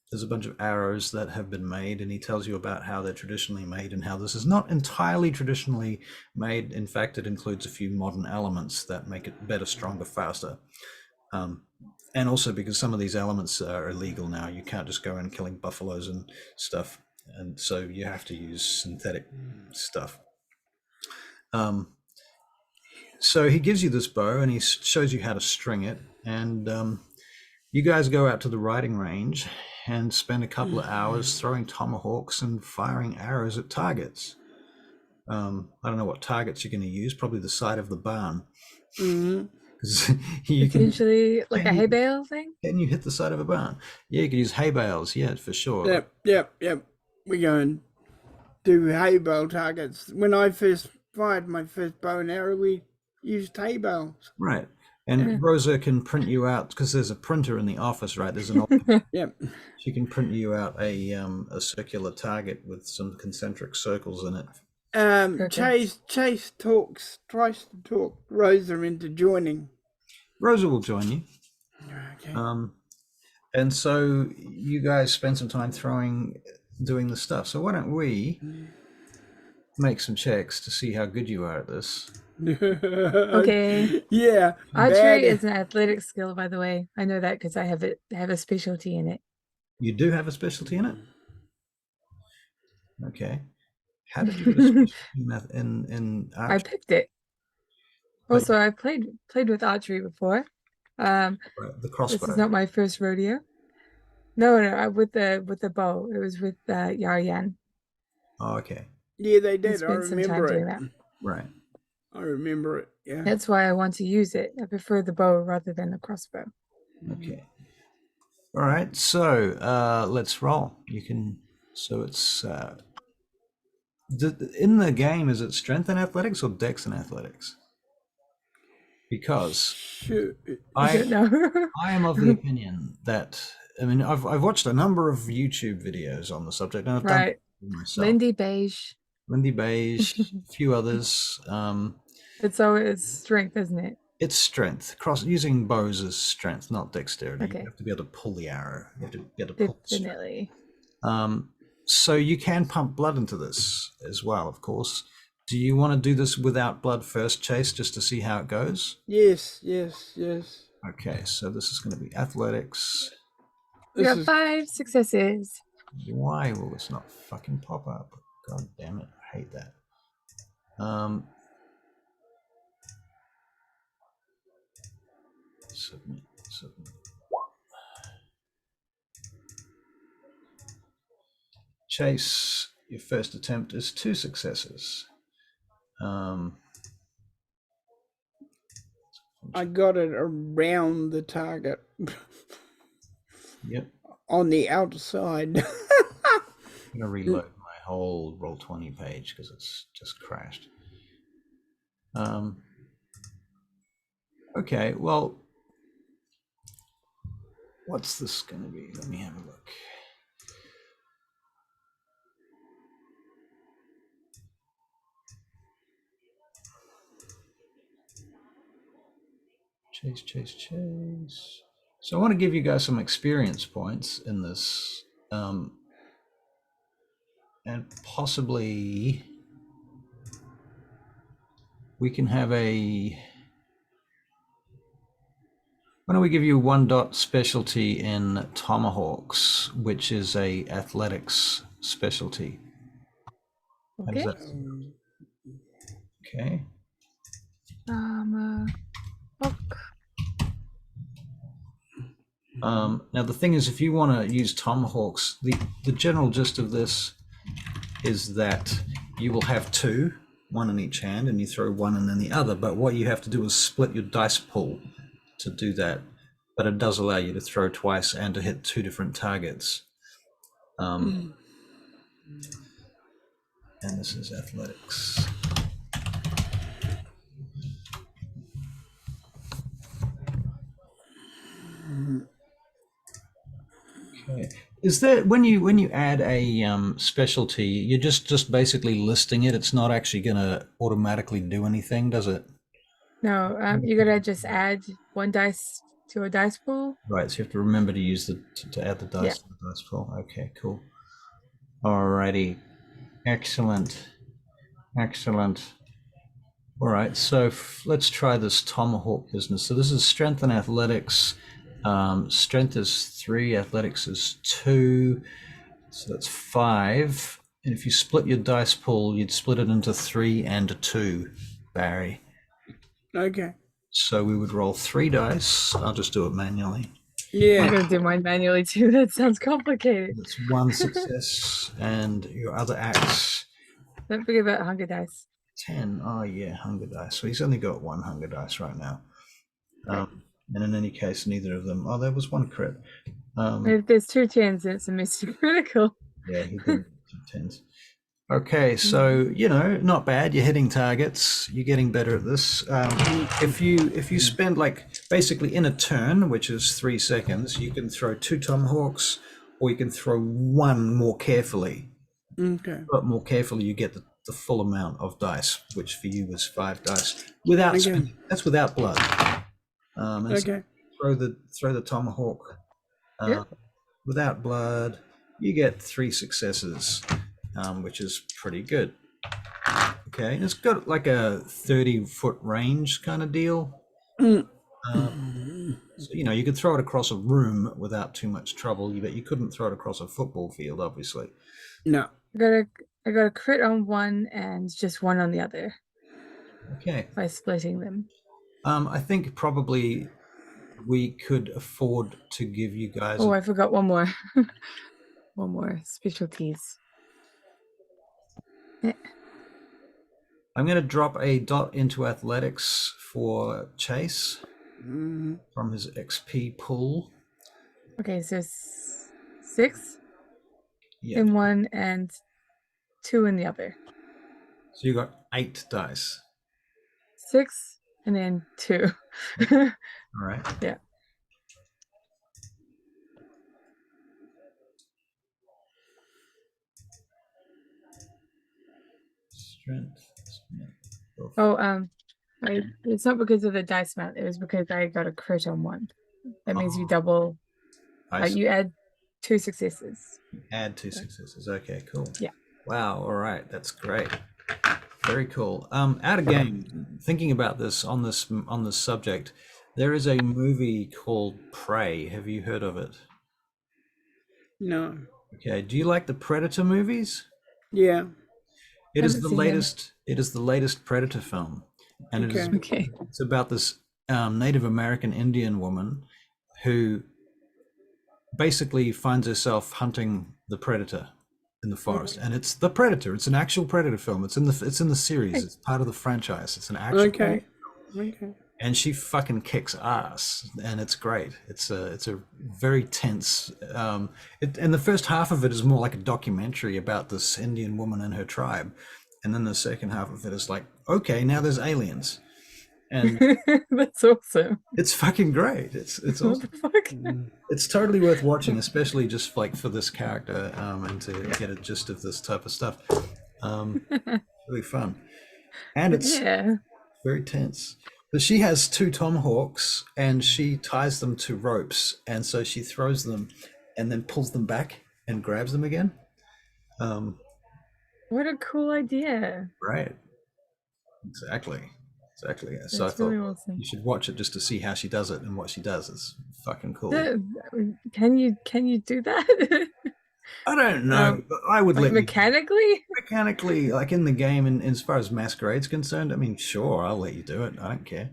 There's a bunch of arrows that have been made, and he tells you about how they're traditionally made and how this is not entirely traditionally made. In fact, it includes a few modern elements that make it better, stronger, faster. And also because some of these elements are illegal now. You can't just go around killing buffaloes and stuff. And so you have to use synthetic stuff. So he gives you this bow and he shows you how to string it. And you guys go out to the riding range and spend a couple of hours throwing tomahawks and firing arrows at targets. I don't know what targets you're going to use, probably the side of the barn. It's usually like a hay bale thing. Can you hit the side of a barn? Yeah, you can use hay bales, yeah, for sure. Yep. We go and do hay bale targets. When I first fired my first bow and arrow, we used hay bales. Right. And Rosa can print you out, because there's a printer in the office, right? There's an Yep. She can print you out a circular target with some concentric circles in it. Chase tries to talk Rosa into joining. Rosa will join you. Okay. And so you guys spend some time doing the stuff. So why don't we make some checks to see how good you are at this? Okay. Yeah. Archery is an athletic skill, by the way. I know that because I have a specialty in it. You do have a specialty in it? Okay. How did you get a specialty in archery? I picked it. Also, I played with archery before. The crossbow. This is not my first rodeo. No, with the bow. It was with Yaryan. Oh, okay. Yeah, they did. I remember it. That. Right. I remember it. Yeah. That's why I want to use it. I prefer the bow rather than the crossbow. Okay. All right. So let's roll. You can. So it's in the game. Is it strength and athletics or dex and athletics? Because I am of the opinion that I've watched a number of YouTube videos on the subject, and I've done it myself. Lindy Beige, a few others. It's strength, isn't it? It's strength. Using bows is strength, not dexterity. Okay. You have to be able to pull the arrow. You have to be able to pull Definitely. So you can pump blood into this as well, of course. Do you want to do this without blood first, Chase, just to see how it goes? Yes. Okay, so this is going to be athletics. We got 5 successes. Why will this not fucking pop up? God damn it, I hate that. Submit. Chase, your first attempt is 2 successes. I got it around the target. Yep. on the outside. I'm going to reload my whole Roll20 page because it's just crashed. Okay, well, what's this going to be? Let me have a look. Chase. So I want to give you guys some experience points in this, and possibly we can have a. Why don't we give you 1 dot specialty in tomahawks, which is a athletics specialty. How does Okay. that sound? Okay. Hook. Now the thing is, if you want to use tomahawks, the general gist of this is that you will have 2, 1 in each hand, and you throw 1 and then the other. But what you have to do is split your dice pool to do that. But it does allow you to throw twice and to hit 2 different targets. And this is athletics. Okay. Is that when you add a specialty, you're just basically listing it? It's not actually going to automatically do anything, does it? No, you're gonna just add 1 dice to a dice pool. Right. So you have to remember to use to add the dice to the dice pool. Okay. Cool. Alrighty. Excellent. All right. So let's try this tomahawk business. So this is strength and athletics. Strength is 3, athletics is 2, so that's 5. And if you split your dice pool, you'd split it into 3 and 2, Barry. Okay. So we would roll 3 dice. I'll just do it manually. Yeah. I'm gonna do mine manually too. That sounds complicated. That's 1 success, and your other axe. Don't forget about hunger dice. 10. Oh yeah, hunger dice. So he's only got 1 hunger dice right now. And in any case, neither of them. Oh, there was 1 crit. If there's 2 10s, it's a missed critical. Yeah, he did 2 10s. Okay, so not bad. You're hitting targets. You're getting better at this. If you spend basically in a turn, which is 3 seconds, you can throw 2 tomahawks, or you can throw 1 more carefully. Okay. But more carefully, you get the full amount of dice, which for you was 5 dice without that's without blood. Okay. So throw the tomahawk. Without blood, you get 3 successes, which is pretty good. Okay, and it's got like a 30-foot range kind of deal. So you could throw it across a room without too much trouble, but you couldn't throw it across a football field, obviously. No. I got a crit on 1 and just 1 on the other. Okay. By splitting them. I think probably we could afford to give you guys. Oh, I forgot 1 more. 1 more specialties. I'm going to drop a dot into athletics for Chase from his XP pool. Okay, so 6 Yeah. in 1 and 2 in the other. So you got 8 dice. 6 and then 2. All right. Yeah. Strength. Oh, it's not because of the dice amount. It was because I got a crit on 1. That means you double. You add 2 successes. Add 2 successes. Okay, cool. Yeah. Wow. All right. That's great. Very cool. Out of game, thinking about this on this subject, there is a movie called Prey. Have you heard of it? No. Okay. Do you like the Predator movies? Yeah. It is the latest. It is the latest Predator film, and it's about this Native American Indian woman who basically finds herself hunting the predator in the forest, and it's the Predator. It's an actual Predator film. It's in the series. It's part of the franchise. It's an actual. Okay. and she fucking kicks ass, and it's great. It's a very tense. And the first half of it is more like a documentary about this Indian woman and her tribe, and then the second half of it is like, okay, now there's aliens, and That's awesome. it's fucking great. It's What the awesome. fuck? It's totally worth watching, especially just like for this character, and to get a gist of this type of stuff. Really fun, and it's Yeah. very tense. But she has two tomahawks and she ties them to ropes, and so she throws them and then pulls them back and grabs them again. Um, What a cool idea. right, exactly, exactly. So I That's thought really awesome. you should watch it just to see how she does it and what she does. It's fucking cool. Can you do that? I don't know, but I would Like let you mechanically? mechanically, like in the game, and as far as Masquerade's concerned. I mean, sure, I'll let you do it. I don't care.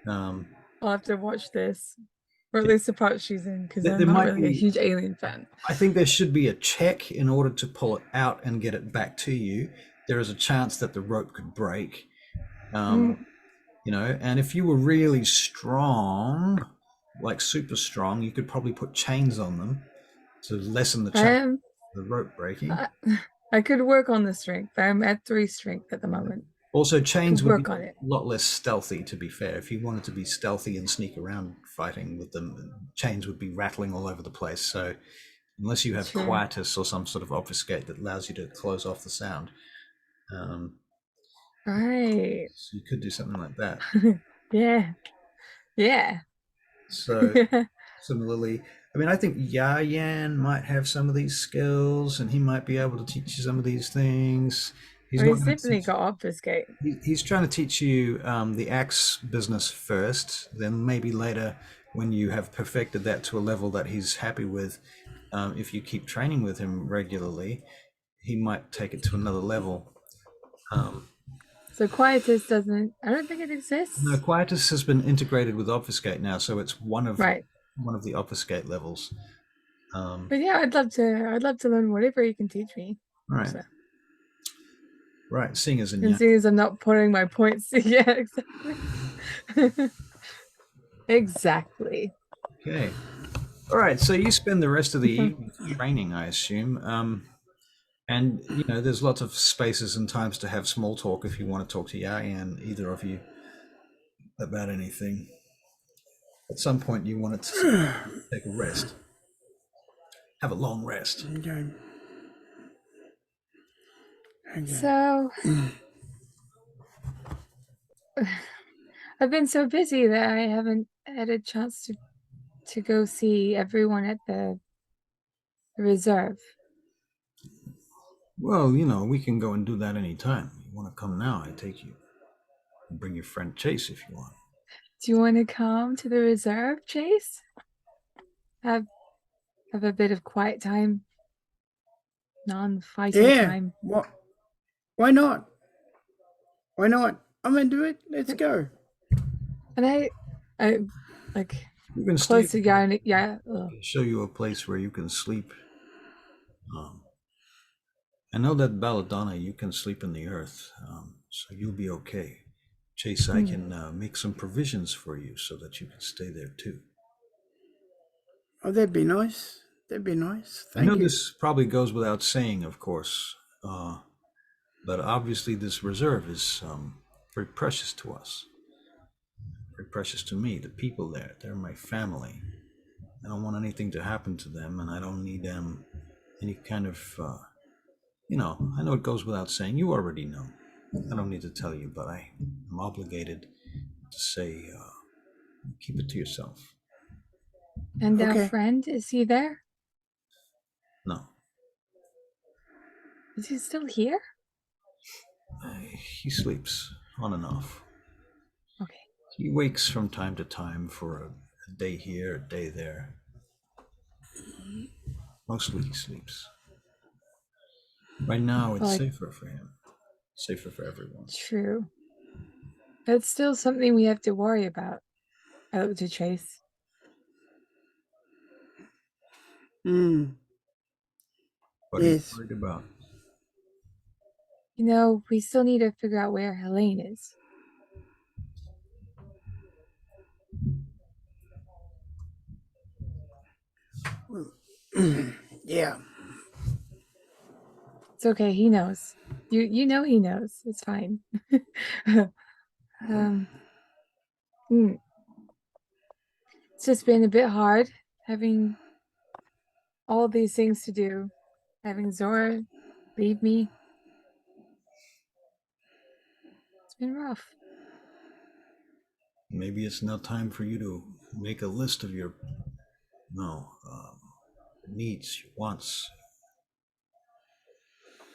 Um, I'll have to watch this. Or at least the part she's in, because I'm there not might really a be. huge Alien fan. I think there should be a check in order to pull it out and get it back to you. There is a chance that the rope could break. Mm, And if you were really strong, like super strong, you could probably put chains on them to lessen the I chance am. of the rope breaking. I, I could work on the strength. I'm at 3 strength at the moment. Also, chains Could would be work on it. a lot less stealthy, to be fair. If you wanted to be stealthy and sneak around fighting with them, chains would be rattling all over the place. So, unless you have True. quietus or some sort of obfuscate that allows you to close off the sound, um, Right. so you could do something like that. Yeah. Yeah. So, similarly, I mean, I think Yayan might have some of these skills, and he might be able to teach you some of these things. He's Well, not he's going to definitely teach. got obfuscate. He's trying to teach you the axe business first, then maybe later, when you have perfected that to a level that he's happy with, if you keep training with him regularly, he might take it to another level. Um, So quietus doesn't. I don't think it no, exists. quietus has been integrated with obfuscate now, so it's Right. one of the obfuscate levels. But yeah, I'd love to learn whatever you can teach me. Right, So, right. Seeing as in and yeah. seeing as I'm not putting my points, yeah, exactly. Exactly. Okay. All right. So you spend the rest of the evening training, I assume. And there's lots of spaces and times to have small talk if you want to talk to Yayan, either of you, about anything. At some point, you want to take a rest, have a long rest. Okay. Okay. So I've been so busy that I haven't had a chance to go see everyone at the reserve. Well, we can go and do that anytime. You want to come now? I take you. Bring your friend Chase if you want. Do you want to come to the reserve, Chase? Have a bit of quiet time, non-fighting Yeah. time. What? Why not? Why not? I'm gonna do it. Let's go. And I like You can stay. close to Yarn. Yeah. I can show you a place where you can sleep. I know that Belladonna, you can sleep in the earth, so you'll be okay. Chase, I can make some provisions for you so that you can stay there too. Oh, that'd be nice. That'd be nice. I know Thank you. this probably goes without saying, of course, but obviously this reserve is very precious to us, very precious to me. The people there, they're my family. I don't want anything to happen to them, and I don't need any kind of, I know it goes without saying. You already know. I don't need to tell you, but I'm obligated to say, keep it to yourself. And our Okay. friend, is he there? No, Is he still here? he sleeps on and off. Okay. He wakes from time to time for a day here, a day there. Mostly he sleeps. Right now, it's Like, safer for him, safer for everyone. true. That's still something we have to worry about. I look to Chase. Hmm. What are you Yes. worried about? We still need to figure out where Helene is. Yeah. It's okay. He knows. You know he knows. It's fine. um, mm, it's just been a bit hard having all these things to do. Having Zora leave me. It's been rough. Maybe it's now time for you to make a list of your no needs, your wants.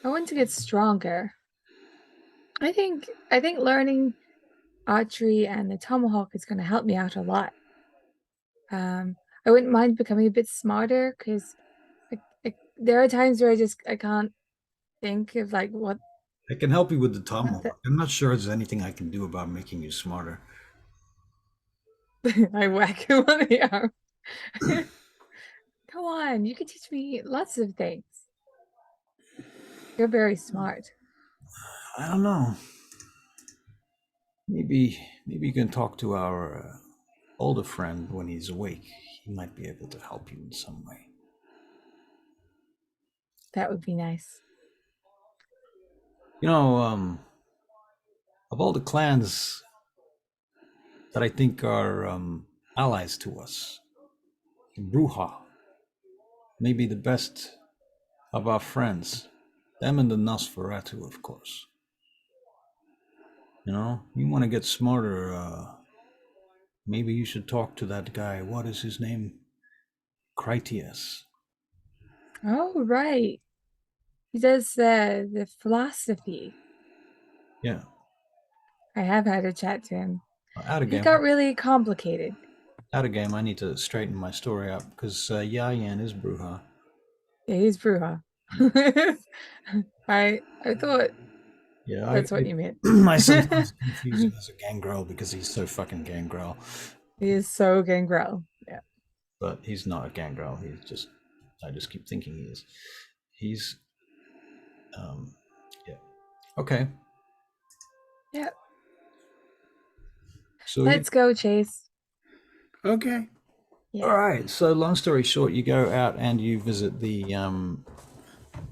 I want to get stronger. I think learning archery and the tomahawk is going to help me out a lot. I wouldn't mind becoming a bit smarter because there are times where I can't think of like what I can help you with the the, tomahawk. I'm not sure there's anything I can do about making you smarter. I whack him on the arm. Come on, you can teach me lots of things. You're very smart. I don't know. Maybe you can talk to our older friend when he's awake. He might be able to help you in some way. That would be nice. You know, of all the clans that I think are allies to us, Bruja may be the best of our friends. Them and the Nosferatu, of course. You know, you want to get smarter. Maybe you should talk to that guy. What is his name? Critias. Oh, right. He does the philosophy. Yeah, I have had a chat to him. out of He game. got really complicated. Out of game. I need to straighten my story up because Yayan is Bruja. Yeah, he's Bruja. I thought Yeah, that's what you meant. I sometimes confuse him as a gangrel because he's so fucking gangrel, He is so gangrel. Yeah. but he's not a gangrel. I just keep thinking he is. He's, yeah. Okay. Yeah. So Let's go, Chase. Okay. all Yeah. right. So long story short, you go out and you visit the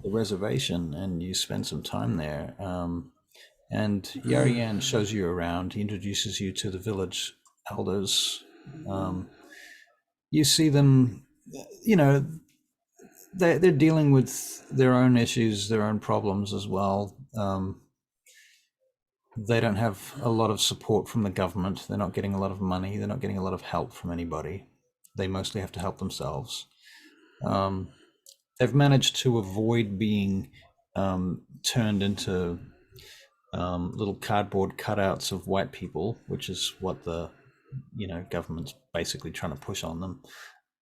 reservation and you spend some time there. And Yarian shows you around. He introduces you to the village elders. You see them, you know, they're dealing with their own issues, their own problems as well. They don't have a lot of support from the government. They're not getting a lot of money. They're not getting a lot of help from anybody. They mostly have to help themselves. They've managed to avoid being turned into little cardboard cutouts of white people, which is what the government's basically trying to push on them.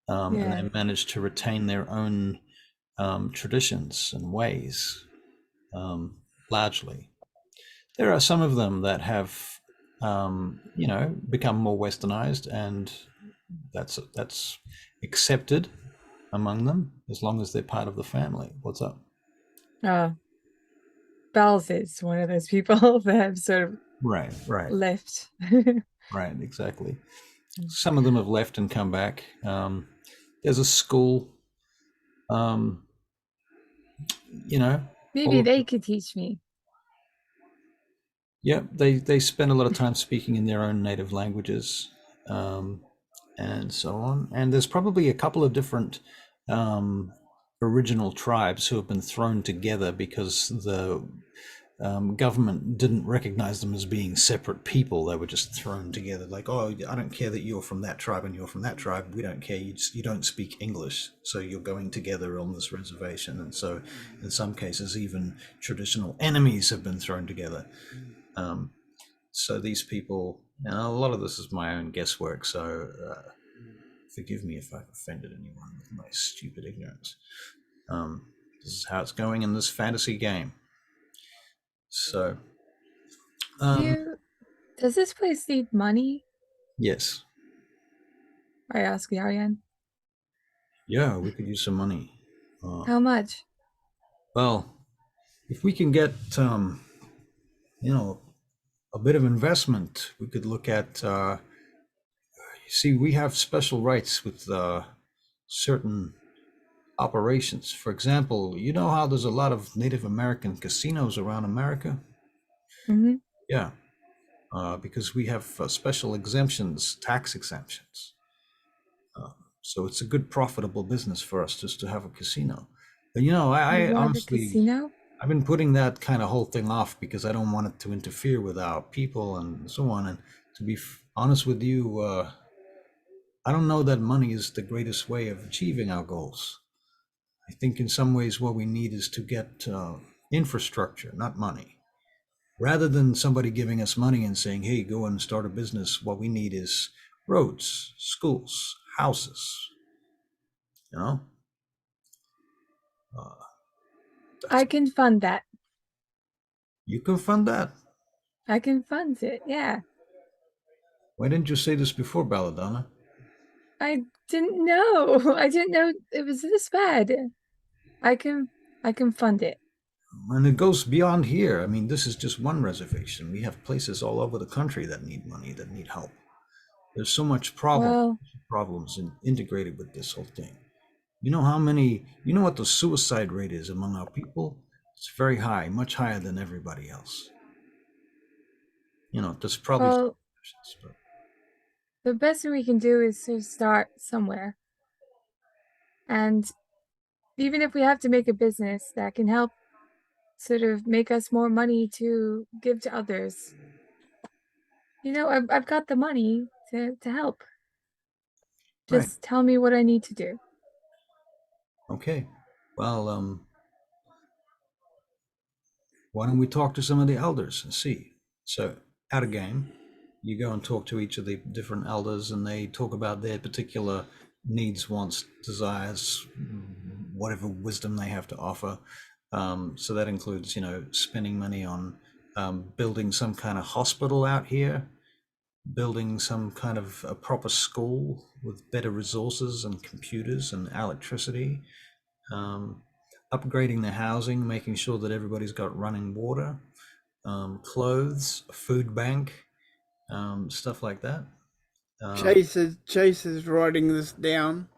And Yeah. they managed to retain their own traditions and ways, largely. There are some of them that have, become more westernized, and that's accepted among them as long as they're part of the family. What's up? Bells is one of those people that have sort of Right, left. right, exactly. Some of them have left and come back. There's a school, um, Maybe all of, they could teach me. yeah, they spend a lot of time speaking in their own native languages, and so on. And there's probably a couple of different original tribes who have been thrown together because the government didn't recognize them as being separate people. They were just thrown together, like, oh, I don't care that you're from that tribe and you're from that tribe. We don't care. You don't speak English, so you're going together on this reservation. And so, in some cases, even traditional enemies have been thrown together. So these people, and a lot of this is my own guesswork. So forgive me if I've offended anyone with my stupid ignorance. This is how it's going in this fantasy game. So, Does this place need money? yes. I ask Yarian. Yeah, we could use some money. How much? Well, if we can get, a bit of investment, we could look at, you see, we have special rights with certain operations. For example, you know how there's a lot of Native American casinos around America? Hmm. Yeah, because we have special exemptions, tax exemptions. So it's a good profitable business for us just to have a casino. But You I want a honestly, casino? I've been putting that kind of whole thing off because I don't want it to interfere with our people and so on. And to be honest with you, I don't know that money is the greatest way of achieving our goals. I think in some ways what we need is to get infrastructure, not money. Rather than somebody giving us money and saying, hey, go and start a business, what we need is roads, schools, houses, you know? Uh, I that's can fund that. You can fund that. I can fund it. Yeah. Why didn't you say this before, Belladonna? I didn't know. I didn't know it was this bad. I can I can fund it. And it goes beyond here. I mean, this is just one reservation. We have places all over the country that need money, that need help. There's so much Well, problems integrated with this whole thing. You know what the suicide rate is among our people? It's very high, much higher than everybody else. There's probably some well, exceptions, but the best thing we can do is to start somewhere. And even if we have to make a business that can help sort of make us more money to give to others, I've got the money to help. right. Just tell me what I need to do. Okay. Well, why don't we talk to some of the elders and see? So, at a game, you go and talk to each of the different elders, and they talk about their particular needs, wants, desires, whatever wisdom they have to offer. So that includes, spending money on building some kind of hospital out here, building some kind of a proper school with better resources and computers and electricity, um, upgrading the housing, making sure that everybody's got running water, clothes, a food bank, stuff like that. Um, Chase is writing this down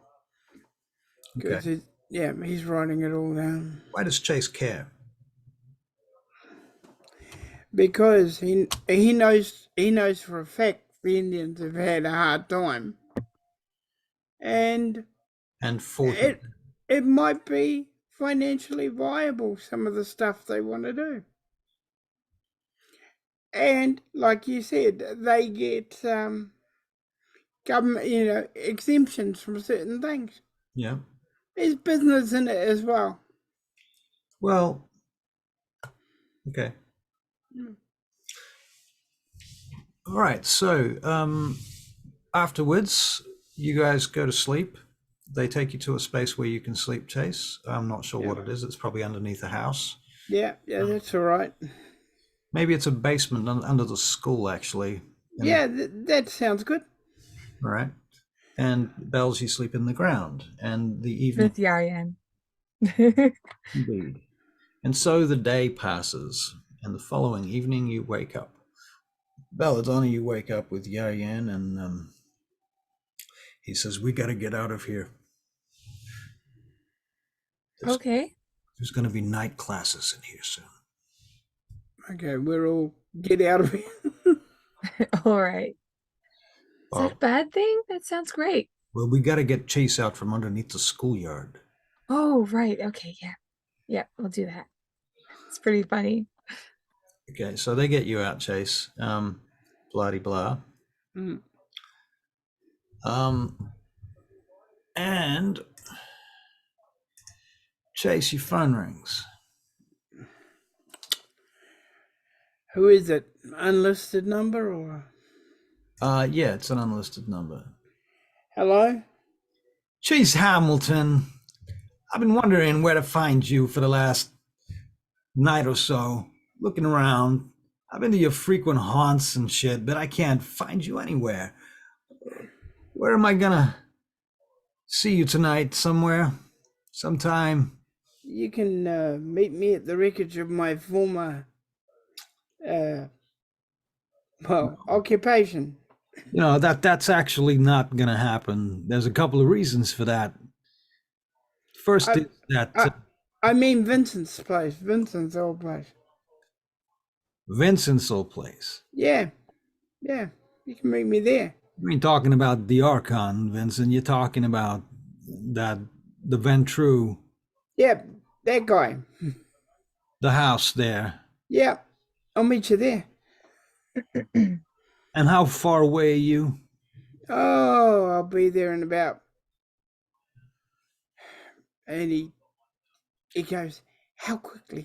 okay. because he's writing it all down Why does Chase care? because he knows for a fact the Indians have had a hard time, and And for him. it might be financially viable, some of the stuff they want to do. And like you said, they get government, exemptions from certain things. Yeah. There's business in it as well. Well, okay. All right. So afterwards, you guys go to sleep. They take you to a space where you can sleep, Chase. I'm not sure what it is. It's probably underneath a house. Yeah, that's all right. Maybe it's a basement under the school, actually. Yeah, that sounds good. All right. And Bells, you sleep in the ground. And the evening. With Yarian. Indeed. And so the day passes. And the following evening, you wake up. Belladonna, you wake up with Yarian, and he says, we got to get out of here. Okay. There's going to be night classes in here soon. Okay, we're all get out of here. All right. Is that a bad thing? That sounds great. Well, we got to get Chase out from underneath the schoolyard. Oh, right. Okay, yeah. Yeah, we'll do that. It's pretty funny. Okay, so they get you out, Chase. Blah blah. And Chase, your phone rings. Who is it? Unlisted number or? Yeah, it's an unlisted number. Hello? Chase Hamilton. I've been wondering where to find you for the last night or so. Looking around. I've been to your frequent haunts and shit, but I can't find you anywhere. Where am I gonna see you tonight? Somewhere? Sometime? You can meet me at the wreckage of my former occupation. That's actually not gonna happen. There's a couple of reasons for that. First is that I mean Vincent's place. Vincent's old place. Vincent's old place. Yeah. Yeah. You can meet me there. You ain't talking about the Archon, Vincent. You're talking about that the Ventru, Yeah. That guy. the house there. Yeah. I'll meet you there. And how far away are you? Oh, I'll be there in about. And he goes, how quickly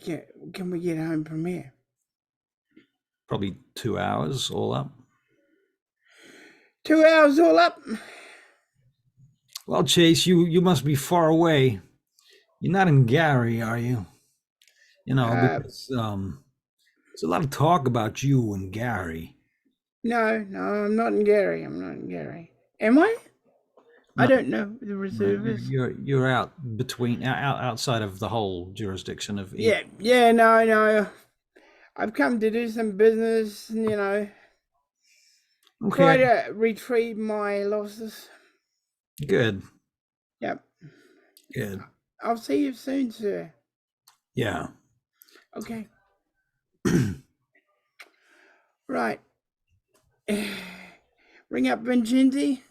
can we get home from here? Probably 2 hours all up. 2 hours all up. Well, Chase, you must be far away. You're not in Gary, are you? You know, because there's a lot of talk about you and Gary. No, I'm not in Gary. I'm not in Gary. Am I? No, I don't know the reservists. You're out between outside of the whole jurisdiction of. Yeah. No. I've come to do some business. Okay. Try to retrieve my losses. Good. Yep. Good. I'll see you soon, sir. Yeah. Okay. Right. Ring up Vincenzi.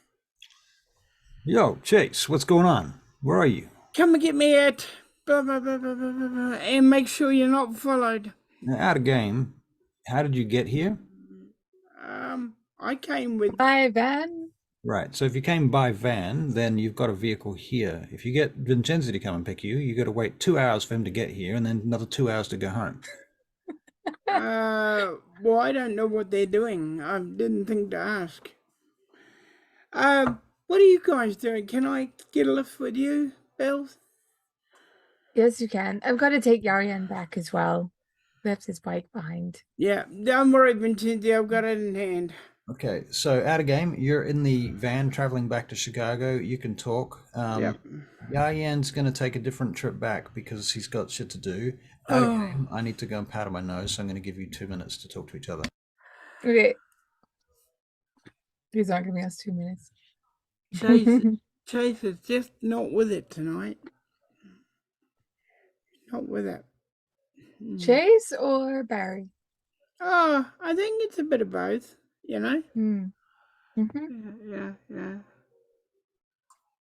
Yo, Chase, what's going on? Where are you? Come and get me at and make sure you're not followed. Out of game. How did you get here? I came with by van. Right. So if you came by van, then you've got a vehicle here. If you get Vincenzi to come and pick you, you got to wait 2 hours for him to get here, and then another 2 hours to go home. Well, I don't know what they're doing. I didn't think to ask. What are you guys doing? Can I get a lift with you, Bells? Yes, you can. I've got to take Yarian back as well. Left his bike behind. Yeah, don't worry, Vincenzi. I've got it in hand. Okay, so out of game, you're in the van traveling back to Chicago. You can talk. Yep. Yayan's going to take a different trip back because he's got shit to do. Out of game, I need to go and powder my nose, so I'm going to give you 2 minutes to talk to each other. Okay. He's not giving us 2 minutes. Chase is just not with it tonight. Not with it. Chase or Barry? Oh, I think it's a bit of both, you know? Mm-hmm. Yeah.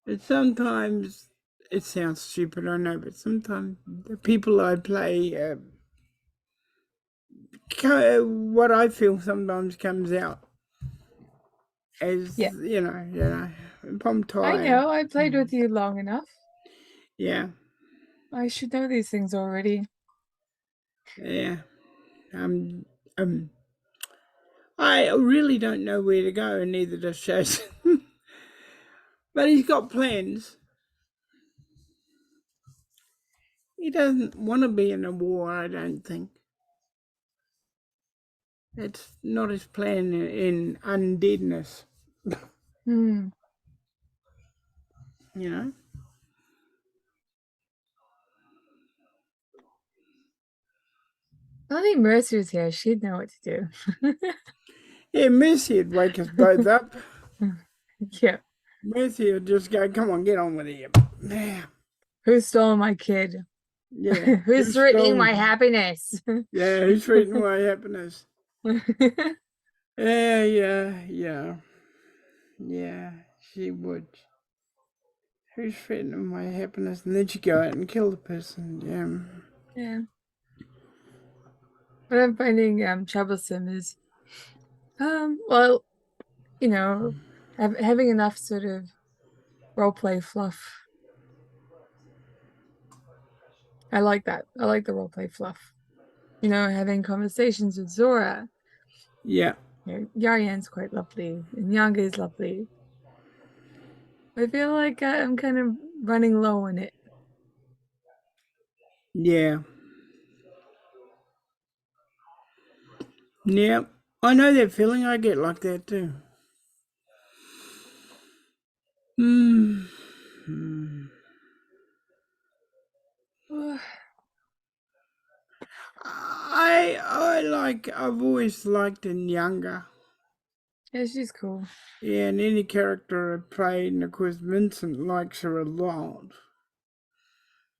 But sometimes, it sounds stupid, I know, but sometimes the people I play, what I feel sometimes comes out as, you know, if I'm tired. I know, I played with you long enough. Yeah. I should know these things already. Yeah. I really don't know where to go, and neither does Chase. But he's got plans. He doesn't want to be in a war, I don't think. It's not his plan in undeadness. You know? I think Mercy was here. She'd know what to do. Yeah, Mercy would wake us both up. Yeah. Mercy would just go, come on, get on with it. Yeah. Who stole my kid? Yeah. Who's threatening my happiness? Yeah, who's threatening my happiness? Yeah. Yeah, she would. Who's threatening my happiness? And then she'd go out and kill the person. Yeah. What I'm finding troublesome is, well, you know, having enough sort of roleplay fluff. I like that. I like the roleplay fluff. You know, having conversations with Zora. Yeah. Yarian's quite lovely, and Yanga is lovely. I feel like I'm kind of running low on it. Yeah. Yeah. I know that feeling. I get like that too. I've always liked in Younger. Yeah, she's cool. Yeah, and any character I played, and of course Vincent likes her a lot.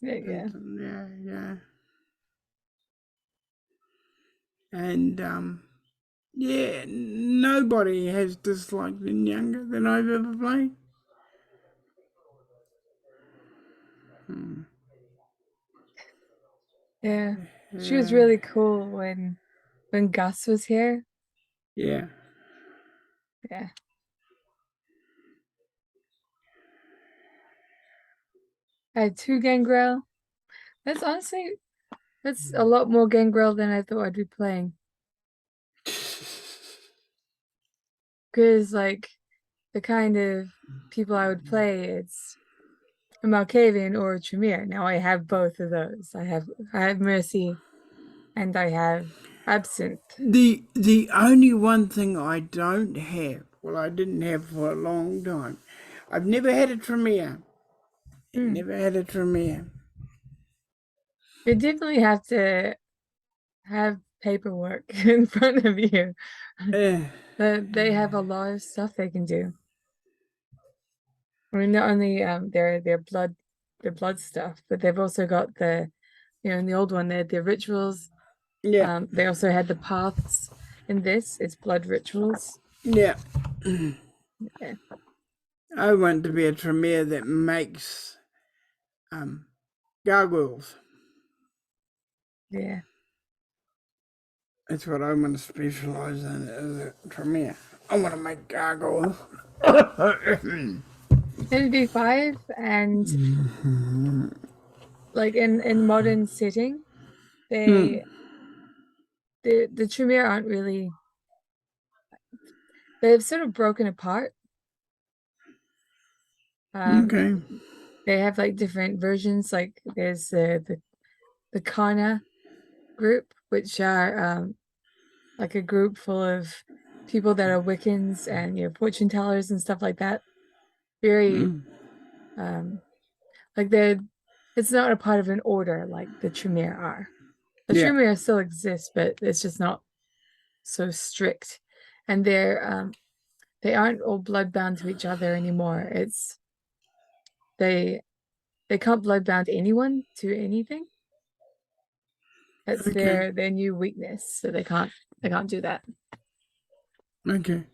Yeah. Yeah. And yeah, nobody has disliked been younger than I've ever played. Yeah. She was really cool when Gus was here. Yeah. Yeah. I had 2 Gangrel. That's a lot more Gangrel than I thought I'd be playing. Because like the kind of people I would play, it's a Malkavian or a Tremere. Now I have both of those. I have Mercy and I have Absinthe. The only one thing I don't have, well, I didn't have for a long time. I've never had a Tremere. Never had a Tremere. You definitely have to have paperwork in front of you. But they have a lot of stuff they can do. I mean, not only their blood stuff, but they've also got in the old one they had their rituals. Yeah. They also had the paths. In this, it's blood rituals. Yeah. Yeah. I want to be a Tremere that makes gargoyles. Yeah. That's what I want to specialise in as a Tremere. I want to make gargoyles. In V5 and like in modern setting, the Tremere aren't really, they've sort of broken apart. Okay. They have like different versions. Like there's the Kana group, which are like a group full of people that are Wiccans and fortune tellers and stuff like that. Very like it's not a part of an order like the Tremere are. The Yeah. Tremere still exists, but it's just not so strict. And they aren't all bloodbound to each other anymore. It's they can't bloodbound anyone to anything. That's Okay. their new weakness. So they can't do that. Okay.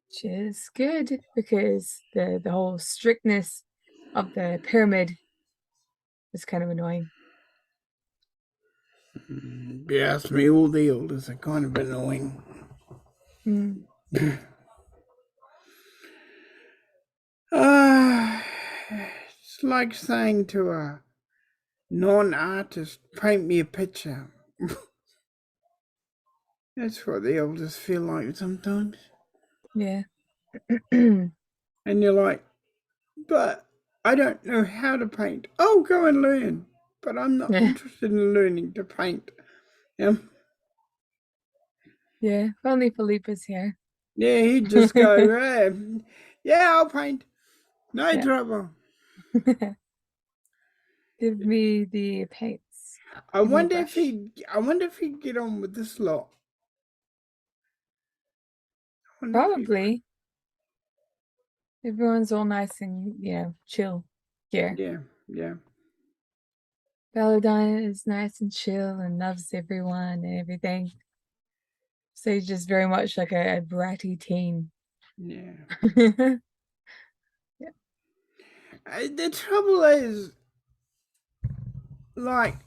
Which is good because the whole strictness of the pyramid is kind of annoying. If you ask me, all the elders are kind of annoying. It's like saying to a non-artist, paint me a picture. That's what the elders feel like sometimes. Yeah. And you're like, but I don't know how to paint. Oh, go and learn. But I'm not Yeah. interested in learning to paint. Yeah. Yeah. If only Felipe's here. Yeah, he'd just go, yeah, I'll paint. No Yeah. trouble. Give me the paints. I Give me a wonder if brush. he'd get on with this lot. Probably. Everyone's all nice and, chill here. Yeah, yeah. Belladonna is nice and chill and loves everyone and everything. So he's just very much like a bratty teen. Yeah. Yeah. The trouble is, like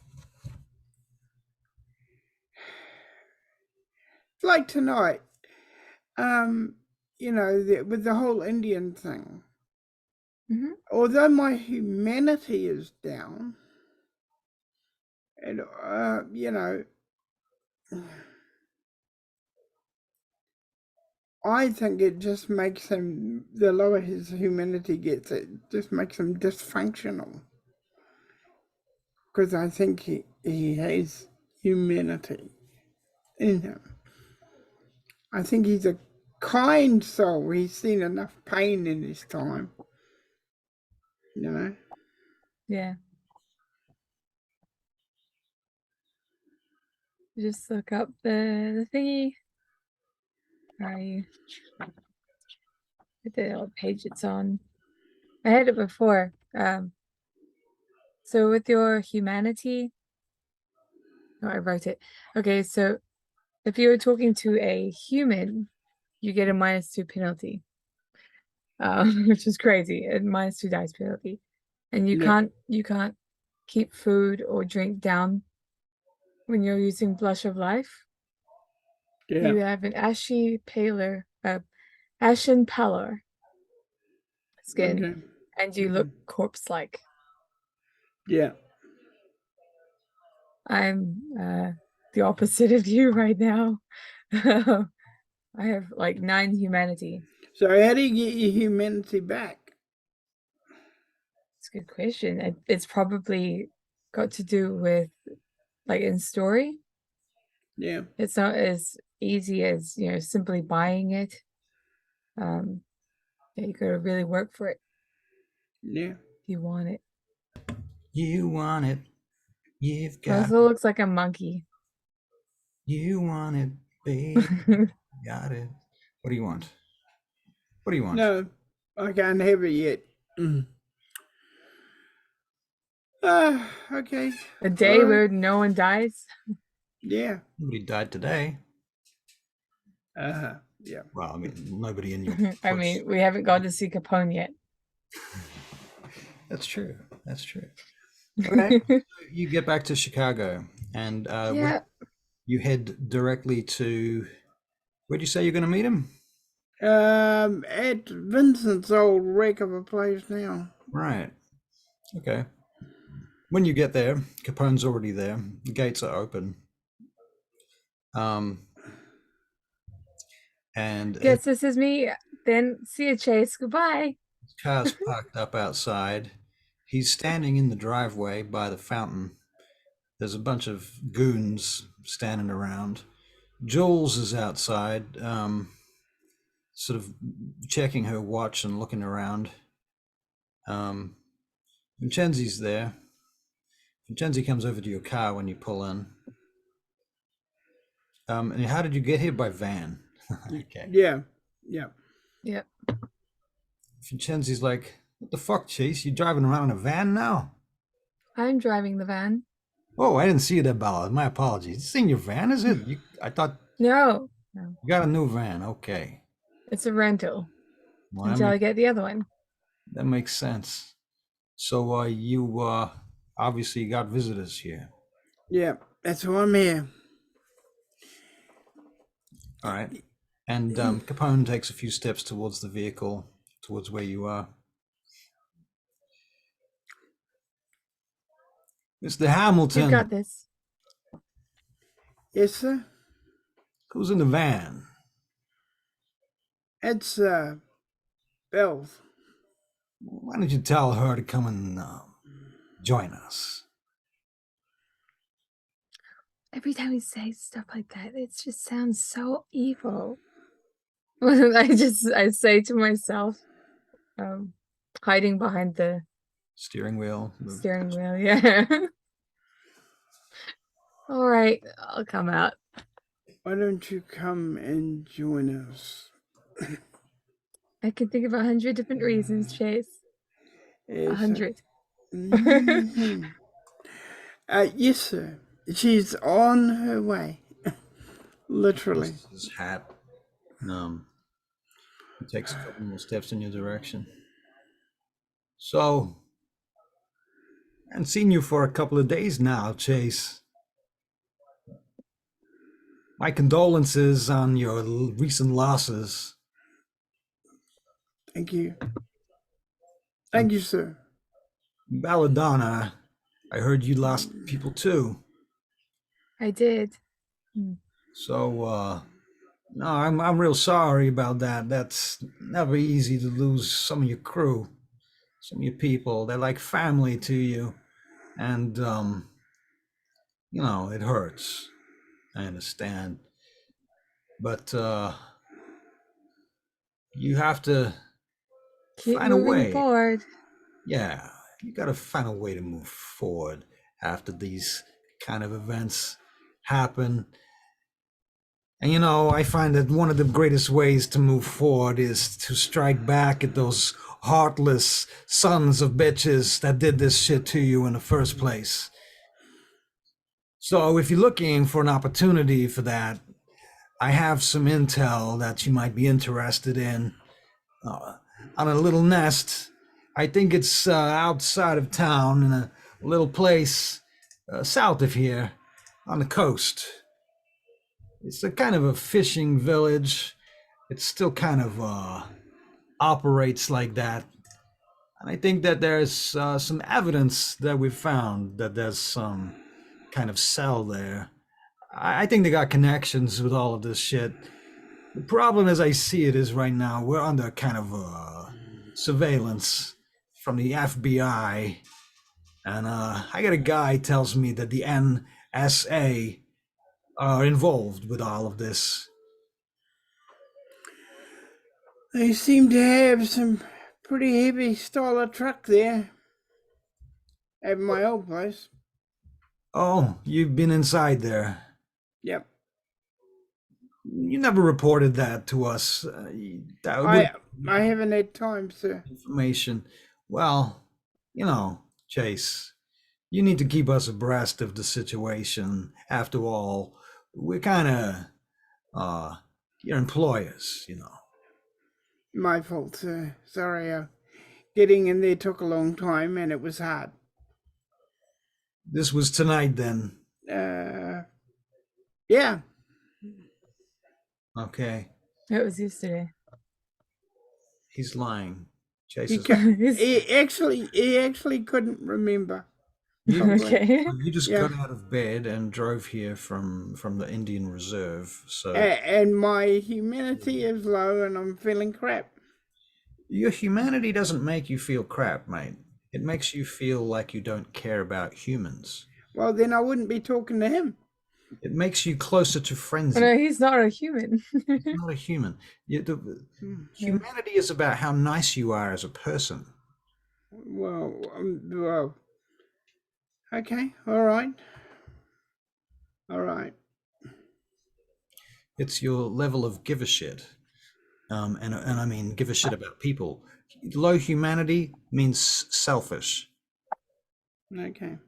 tonight, with the whole Indian thing, although my humanity is down, and I think it just makes him, the lower his humanity gets, it just makes him dysfunctional. Because I think he has humanity in him. I think he's a kind soul. He's seen enough pain in his time. Yeah. Just look up the thingy. Where are you? The page it's on. I had it before. So with your humanity, oh, I wrote it. Okay, so if you're talking to a human, you get a -2 penalty, which is crazy. A -2 dice penalty, and you Yep. can't keep food or drink down when you're using Blush of Life. Yeah. You have an ashen pallor skin, Okay. and you look corpse-like. Yeah. I'm the opposite of you right now. I have like 9 humanity. So how do you get your humanity back? It's a good question. It's probably got to do with like in story. Yeah. It's not as easy as, simply buying it. Yeah, you gotta really work for it Yeah. if you want it. You want it. You've It got also looks like a monkey. You want it, babe. Got it. What do you want? What do you want? No, I can't have it yet. Okay. A day All right. where no one dies. Yeah. Nobody died today. Yeah. Well, I mean, nobody in your I mean, we haven't gone to see Capone yet. That's true. That's true. Okay. You get back to Chicago, and Yeah, you head directly to. Where'd you say you're going to meet him? At Vincent's old wreck of a place now. Right. Okay. When you get there, Capone's already there. The gates are open. And guess this is me. Then see you, Chase. Goodbye. his car's parked up outside. He's standing in the driveway by the fountain. There's a bunch of goons standing around. Jules is outside, sort of checking her watch and looking around. Vincenzi's there. Vincenzi comes over to your car when you pull in. And how did you get here? By van? Okay. Yeah. Yeah. Yep. Vincenzi's like, what the fuck, Chase? You driving around in a van now? I'm driving the van. Oh, I didn't see you there, Bella. My apologies. This ain't your van, is it? I thought No, you got a new van. Okay. it's a rental Well, until I get the other one. that makes sense. So you obviously got visitors here. Yeah. That's why I'm here. All right. And Capone takes a few steps towards the vehicle, towards where you are. Mr. Hamilton. You got this. Yes, sir. Who's in the van? It's Bells. Why don't you tell her to come and join us? Every time he says stuff like that, it just sounds so evil. I say to myself, hiding behind the Steering wheel. steering wheel. Yeah. All right, I'll come out. Why don't you come and join us? I can think of 100 different reasons, Chase. Yes, 100. Yes, sir. She's on her way. Literally. His hat. He takes a couple more steps in your direction. So, I haven't seen you for a couple of days now, Chase. My condolences on your recent losses. Thank you. Thank you, sir. Belladonna, I heard you lost people too. I did. So, no, I'm real sorry about that. That's never easy to lose some of your crew, some of your people. They're like family to you, and it hurts. I understand, but you have to Keep find a moving way. forward. Yeah, you got to find a way to move forward after these kind of events happen. And I find that one of the greatest ways to move forward is to strike back at those heartless sons of bitches that did this shit to you in the first place. So if you're looking for an opportunity for that, I have some intel that you might be interested in on a little nest. I think it's outside of town in a little place south of here on the coast. It's a kind of a fishing village. It still kind of operates like that. And I think that there's some evidence that we found that there's some kind of cell there. I think they got connections with all of this shit. The problem as I see it is right now we're under kind of surveillance from the FBI. And I got a guy tells me that the NSA are involved with all of this. They seem to have some pretty heavy style of truck there at my old place. Oh, you've been inside there. Yep. You never reported that to us. That I haven't had time, sir. information. Well, Chase, you need to keep us abreast of the situation. After all, we're kind of your employers, My fault, sir. Sorry. Getting in there took a long time and it was hard. This was tonight then. Yeah. Okay. It was yesterday. He's lying. Chase He actually couldn't remember. Okay. You just got out of bed and drove here from the Indian Reserve. So And my humanity is low and I'm feeling crap. Your humanity doesn't make you feel crap, mate. It makes you feel like you don't care about humans. Well, then I wouldn't be talking to him. It makes you closer to frenzy. No, he's not a human. He's not a human. Humanity is about how nice you are as a person. Well, okay, all right. It's your level of give a shit. And I mean give a shit about people. Low humanity means selfish. Okay.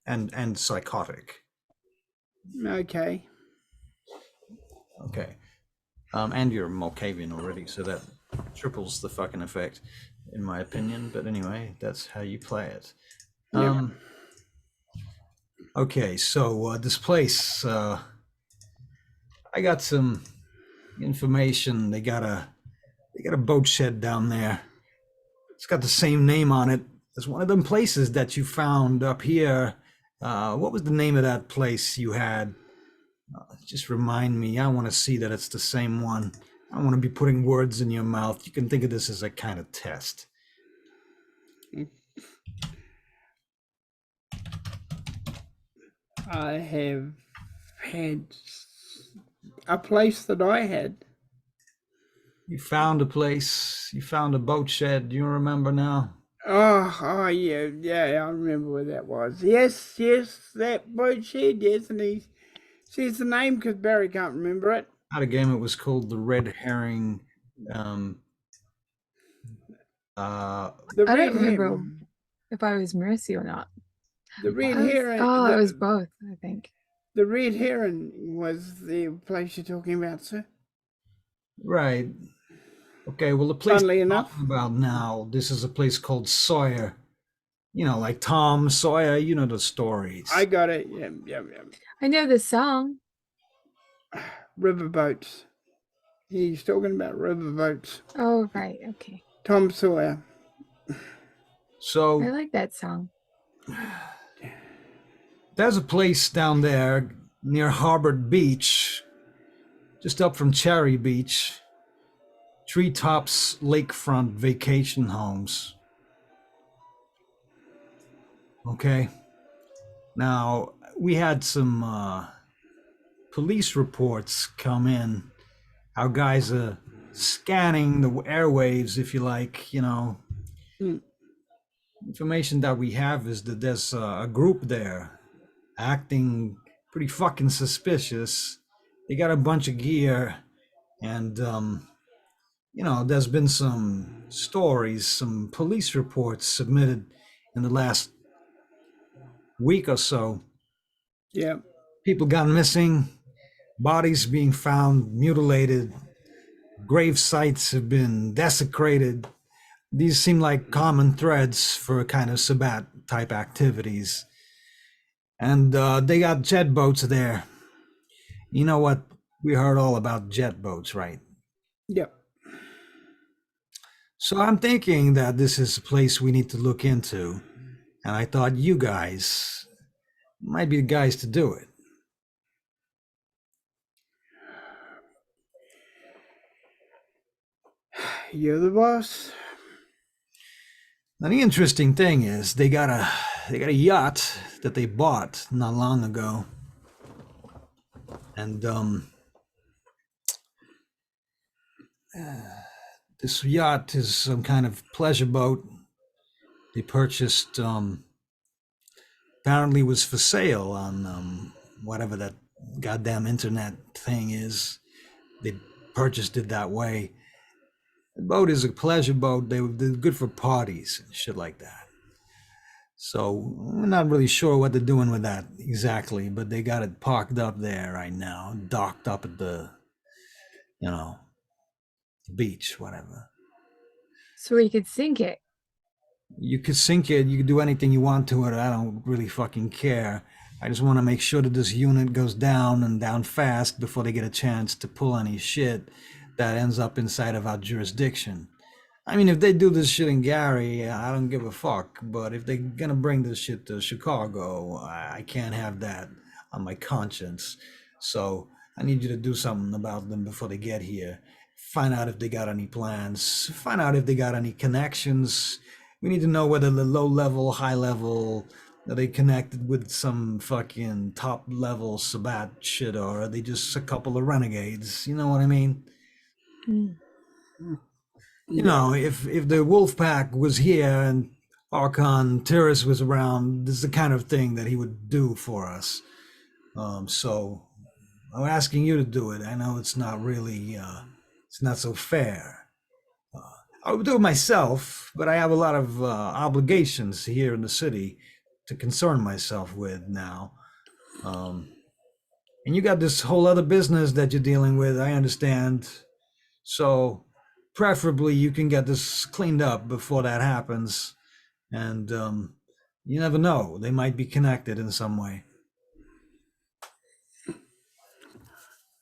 And psychotic. Okay. Okay. And you're a Malkavian already, so that triples the fucking effect, in my opinion. But anyway, that's how you play it. Okay, so this place, I got some information. They got a boat shed down there. It's got the same name on it as one of them places that you found up here. What was the name of that place you had? Just remind me. I want to see that it's the same one. I don't want to be putting words in your mouth. You can think of this as a kind of test. I have had a place that I had. You found a place. You found a boat shed. Do you remember now? Oh, yeah, I remember where that was. Yes, that boat shed, yes, and he says the name because Barry can't remember it. Out of game, it was called the Red Herring. The I red don't remember heron. if I was Mercy or not. The red heron. Oh, it was both, I think. The Red Heron was the place you're talking about, sir. Right. Okay, well, the place Funnily I'm enough. talking about now, this is a place called Sawyer. Like Tom Sawyer, the stories. I got it. Yeah. I know the song. Riverboats. He's talking about riverboats. Oh, right. Okay. Tom Sawyer. So I like that song. there's a place down there near Harvard Beach, just up from Cherry Beach. Treetops lakefront vacation homes. Okay. Now, we had some police reports come in. Our guys are scanning the airwaves, if you like, Information that we have is that there's a group there acting pretty fucking suspicious. They got a bunch of gear, and there's been some stories, some police reports submitted in the last week or so. Yeah. People gone missing, bodies being found mutilated, grave sites have been desecrated. These seem like common threads for kind of Sabbat type activities. And they got jet boats there. You know what? We heard all about jet boats, right? Yep. So I'm thinking that this is a place we need to look into. And I thought you guys might be the guys to do it. You're the boss. Now the interesting thing is they got a yacht that they bought not long ago. And this yacht is some kind of pleasure boat they purchased. Apparently was for sale on whatever that goddamn internet thing is. They purchased it that way. The boat is a pleasure boat. They're good for parties and shit like that. So we're not really sure what they're doing with that exactly, but they got it parked up there right now, docked up at the, beach, whatever. So we could sink it. You could sink it, you could do anything you want to it. I don't really fucking care. I just want to make sure that this unit goes down and down fast before they get a chance to pull any shit that ends up inside of our jurisdiction. I mean, if they do this shit in Gary, I don't give a fuck. But if they're gonna bring this shit to Chicago, I can't have that on my conscience. So I need you to do something about them before they get here. Find out if they got any plans. Find out if they got any connections. We need to know whether the low level, high level, are they connected with some fucking top level Sabbat shit, or are they just a couple of renegades? You know what I mean? Mm. You know, if the wolf pack was here and Archon Terrace was around, this is the kind of thing that he would do for us. So I'm asking you to do it. I know it's not really, it's not so fair. I would do it myself, but I have a lot of obligations here in the city to concern myself with now. And you got this whole other business that you're dealing with, I understand. So preferably you can get this cleaned up before that happens. And you never know, they might be connected in some way.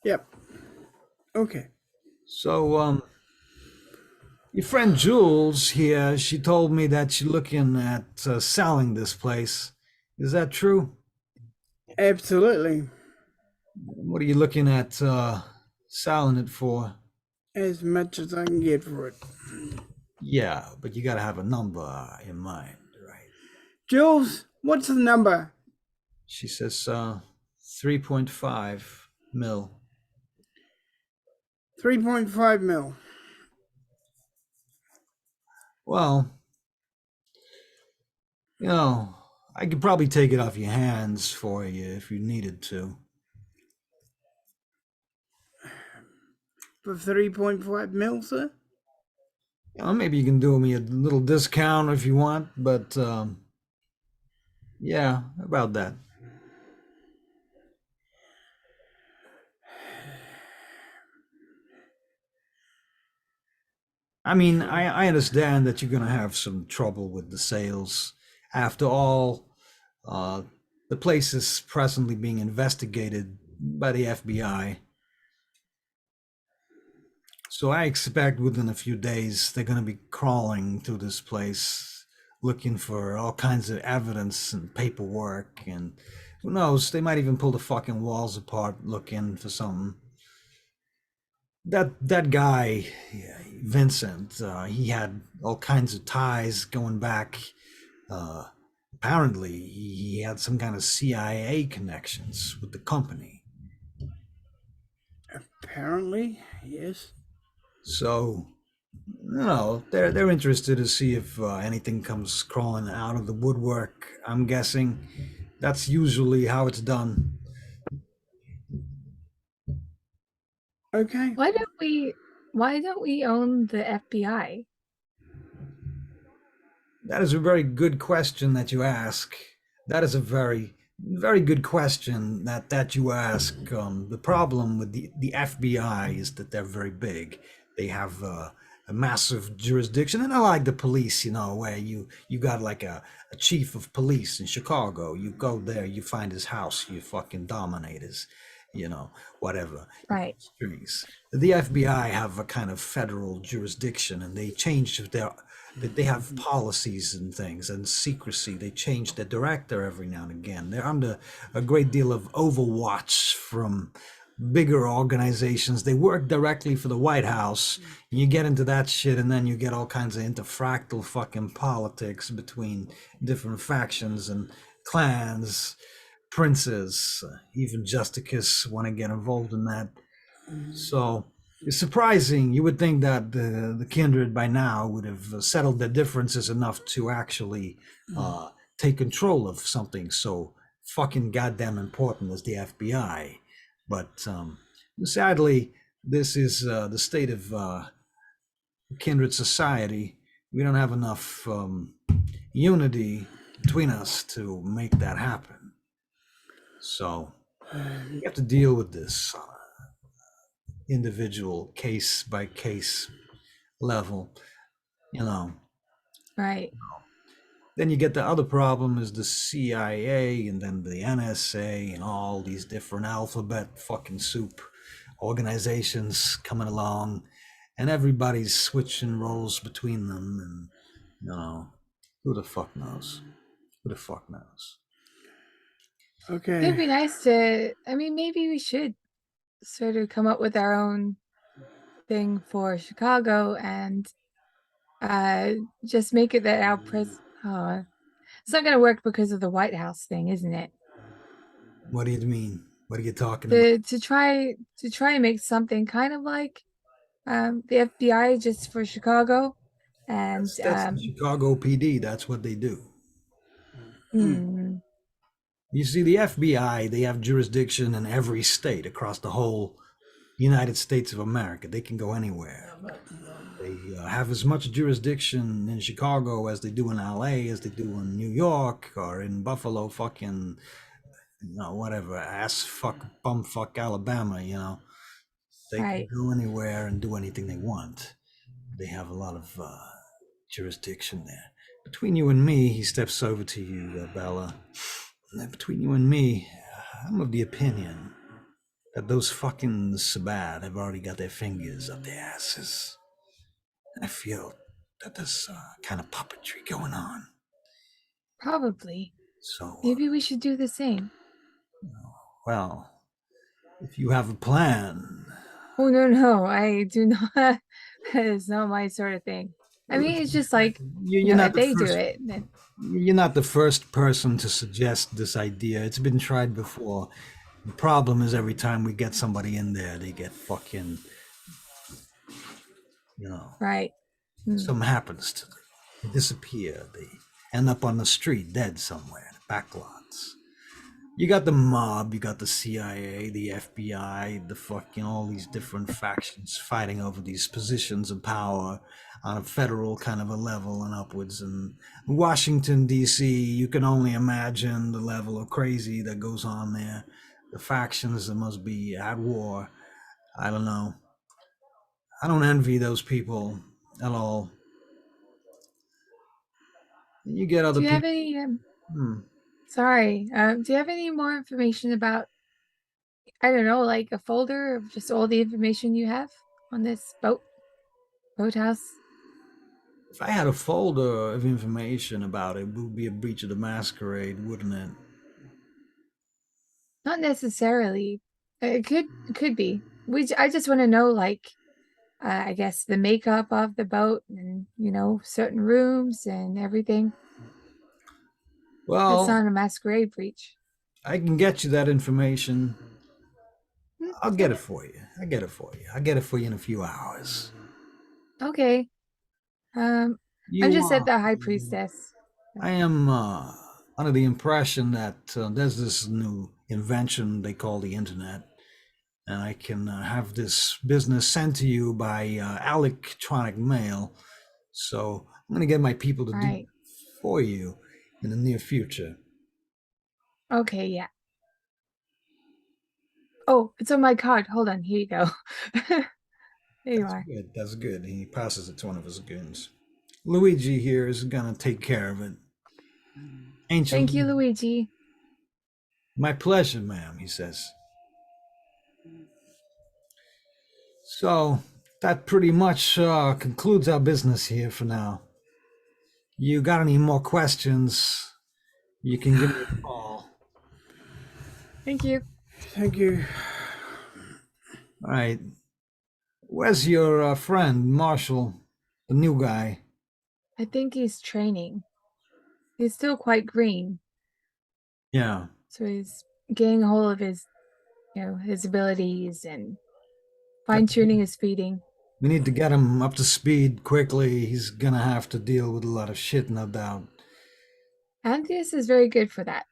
Yep. Okay. So your friend Jules here, she told me that you're looking at selling this place. Is that true? Absolutely. What are you looking at selling it for? As much as I can get for it. Yeah, but you got to have a number in mind, right? Jules, what's the number? She says 3.5 mil. 3.5 mil. Well, I could probably take it off your hands for you if you needed to. For 3.5 mil, sir? Maybe you can do me a little discount if you want, but yeah, about that. I mean, I understand that you're going to have some trouble with the sales. After all, the place is presently being investigated by the FBI. So I expect within a few days they're going to be crawling through this place, looking for all kinds of evidence and paperwork, and who knows, they might even pull the fucking walls apart looking for something. That guy, Vincent, he had all kinds of ties going back. Apparently, he had some kind of CIA connections with the company. Apparently, yes. So, they're interested to see if anything comes crawling out of the woodwork. I'm guessing that's usually how it's done. Okay. Why don't we own the FBI? That is a very good question that you ask. That is a very, very good question that you ask. The problem with the FBI is that they're very big. They have a massive jurisdiction, and I like the police. Where you got like a chief of police in Chicago. You go there, you find his house, you fucking dominate his, whatever. Right, Strings. The FBI have a kind of federal jurisdiction, and they change they have policies and things and secrecy. They change the director every now and again. They're under a great deal of overwatch from bigger organizations. They work directly for the White House. And you get into that shit, and then you get all kinds of interfractal fucking politics between different factions and clans, princes, even Justicus want to get involved in that. So it's surprising. You would think that the kindred by now would have settled their differences enough to actually take control of something so fucking goddamn important as the FBI. But sadly, this is the state of kindred society. We don't have enough unity between us to make that happen. So we have to deal with this individual case by case level, right, Then you get the other problem is the CIA and then the NSA and all these different alphabet fucking soup organizations coming along, and everybody's switching roles between them, and who the fuck knows? Who the fuck knows? Okay. it'd be nice to. I mean, maybe we should sort of come up with our own thing for Chicago and just make it that our it's not going to work because of the White House thing, isn't it? What do you mean? What are you talking about? To try and make something kind of like the FBI just for Chicago, and That's the Chicago PD. That's what they do. hmm, You see, the FBI, they have jurisdiction in every state across the whole United States of America. They can go anywhere. They have as much jurisdiction in Chicago as they do in LA, as they do in New York or in Buffalo, fucking, whatever, ass fuck, bum fuck Alabama. They can right. go anywhere and do anything they want. They have a lot of jurisdiction there. Between you and me, he steps over to you, Bella. Between you and me, I'm of the opinion that those fucking Sabbat have already got their fingers up their asses. I feel that there's kind of puppetry going on. Probably. So, Maybe we should do the same. well, if you have a plan. Oh no, I do not. That is not my sort of thing. I mean, it's just like You're not the they do first. it. Then You're not the first person to suggest this idea. It's been tried before. The problem is every time we get somebody in there, they get fucking, right. something happens to them. They disappear. They end up on the street, dead somewhere, in the backlots. You got the mob, you got the CIA, the FBI, the fucking all these different factions fighting over these positions of power on a federal kind of a level and upwards. And Washington, D.C., you can only imagine the level of crazy that goes on there. The factions that must be at war. I don't know. I don't envy those people at all. You get other Do you have people. any? Sorry. Do you have any more information about? I don't know, like a folder of just all the information you have on this boathouse. If I had a folder of information about it, it would be a breach of the Masquerade, wouldn't it? Not necessarily. It could be. I just want to know, like, I guess the makeup of the boat, and certain rooms and everything. That's Well, not a masquerade breach. I can get you that information. I'll get it for you. I get it for you. I'll get it for you in a few hours. Okay. I'm You, just at the high priestess. I am under the impression that there's this new invention they call the internet. and I can have this business sent to you by electronic mail. So I'm going to get my people to do Right. it for you in the near future. Okay, yeah. Oh, it's on my card. Hold on. Here you go. There you That's are. good. That's good. He passes it to one of his goons. Luigi here is going to take care of it. Ancient. Thank you, Luigi. My pleasure, ma'am, he says. So that pretty much concludes our business here for now. You got any more questions? You can give me a call. Thank you. Thank you. All right. Where's your friend, Marshall, the new guy? I think he's training. He's still quite green, Yeah. so he's getting a hold of his, his abilities and fine-tuning his feeding. We need to get him up to speed quickly. He's gonna have to deal with a lot of shit, no doubt. Antheus is very good for that,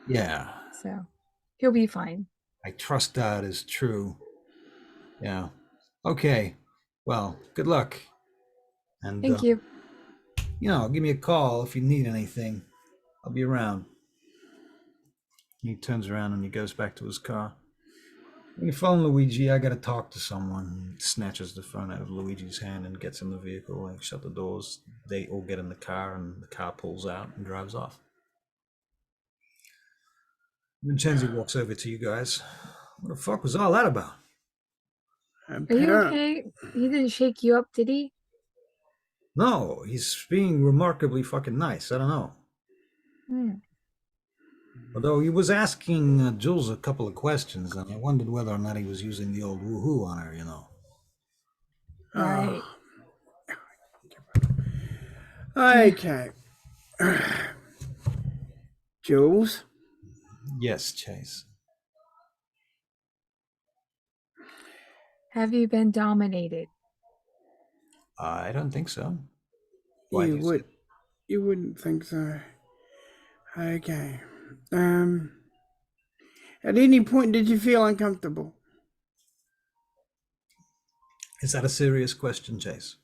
Yeah. so he'll be fine. I trust that is true. Yeah. Okay. Well, good luck. And, Thank you. give me a call if you need anything. I'll be around. He turns around and he goes back to his car. On your phone, Luigi, I gotta talk to someone. He snatches the phone out of Luigi's hand and gets in the vehicle. They shut the doors. They all get in the car and the car pulls out and drives off. Vincenzi walks over to you guys. What the fuck was all that about? Are you okay? He didn't shake you up, did he? No, he's being remarkably fucking nice. I don't know. Hmm. Although he was asking Jules a couple of questions, and I wondered whether or not he was using the old woohoo on her, Right. Okay. Jules, Yes, Chase. Have you been dominated? I don't think so. Why do you say? you wouldn't think so. Okay. At any point did you feel uncomfortable? Is that a serious question, Chase?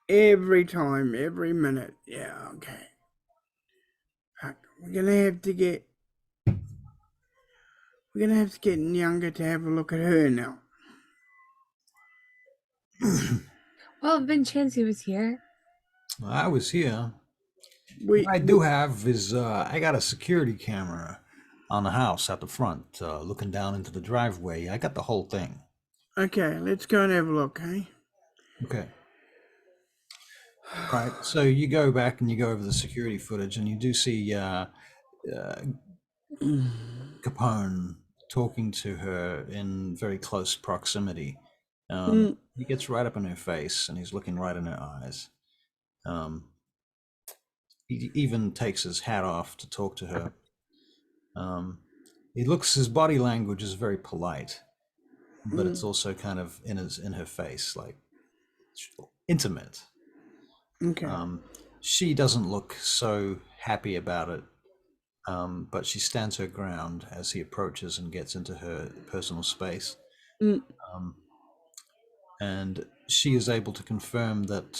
Every time, every minute. Yeah, okay. We're gonna have to get younger to have a look at her now. Well, Vincenzi was here. I was here. We What I do have is I got a security camera on the house at the front, looking down into the driveway. I got the whole thing. Okay, let's go and have a look, eh? Okay. All right. So you go back and you go over the security footage, and you do see Capone talking to her in very close proximity. He gets right up in her face, and he's looking right in her eyes. He even takes his hat off to talk to her. His body language is very polite, but it's also kind of in her face, like intimate. Okay. She doesn't look so happy about it, but she stands her ground as he approaches and gets into her personal space. And she is able to confirm that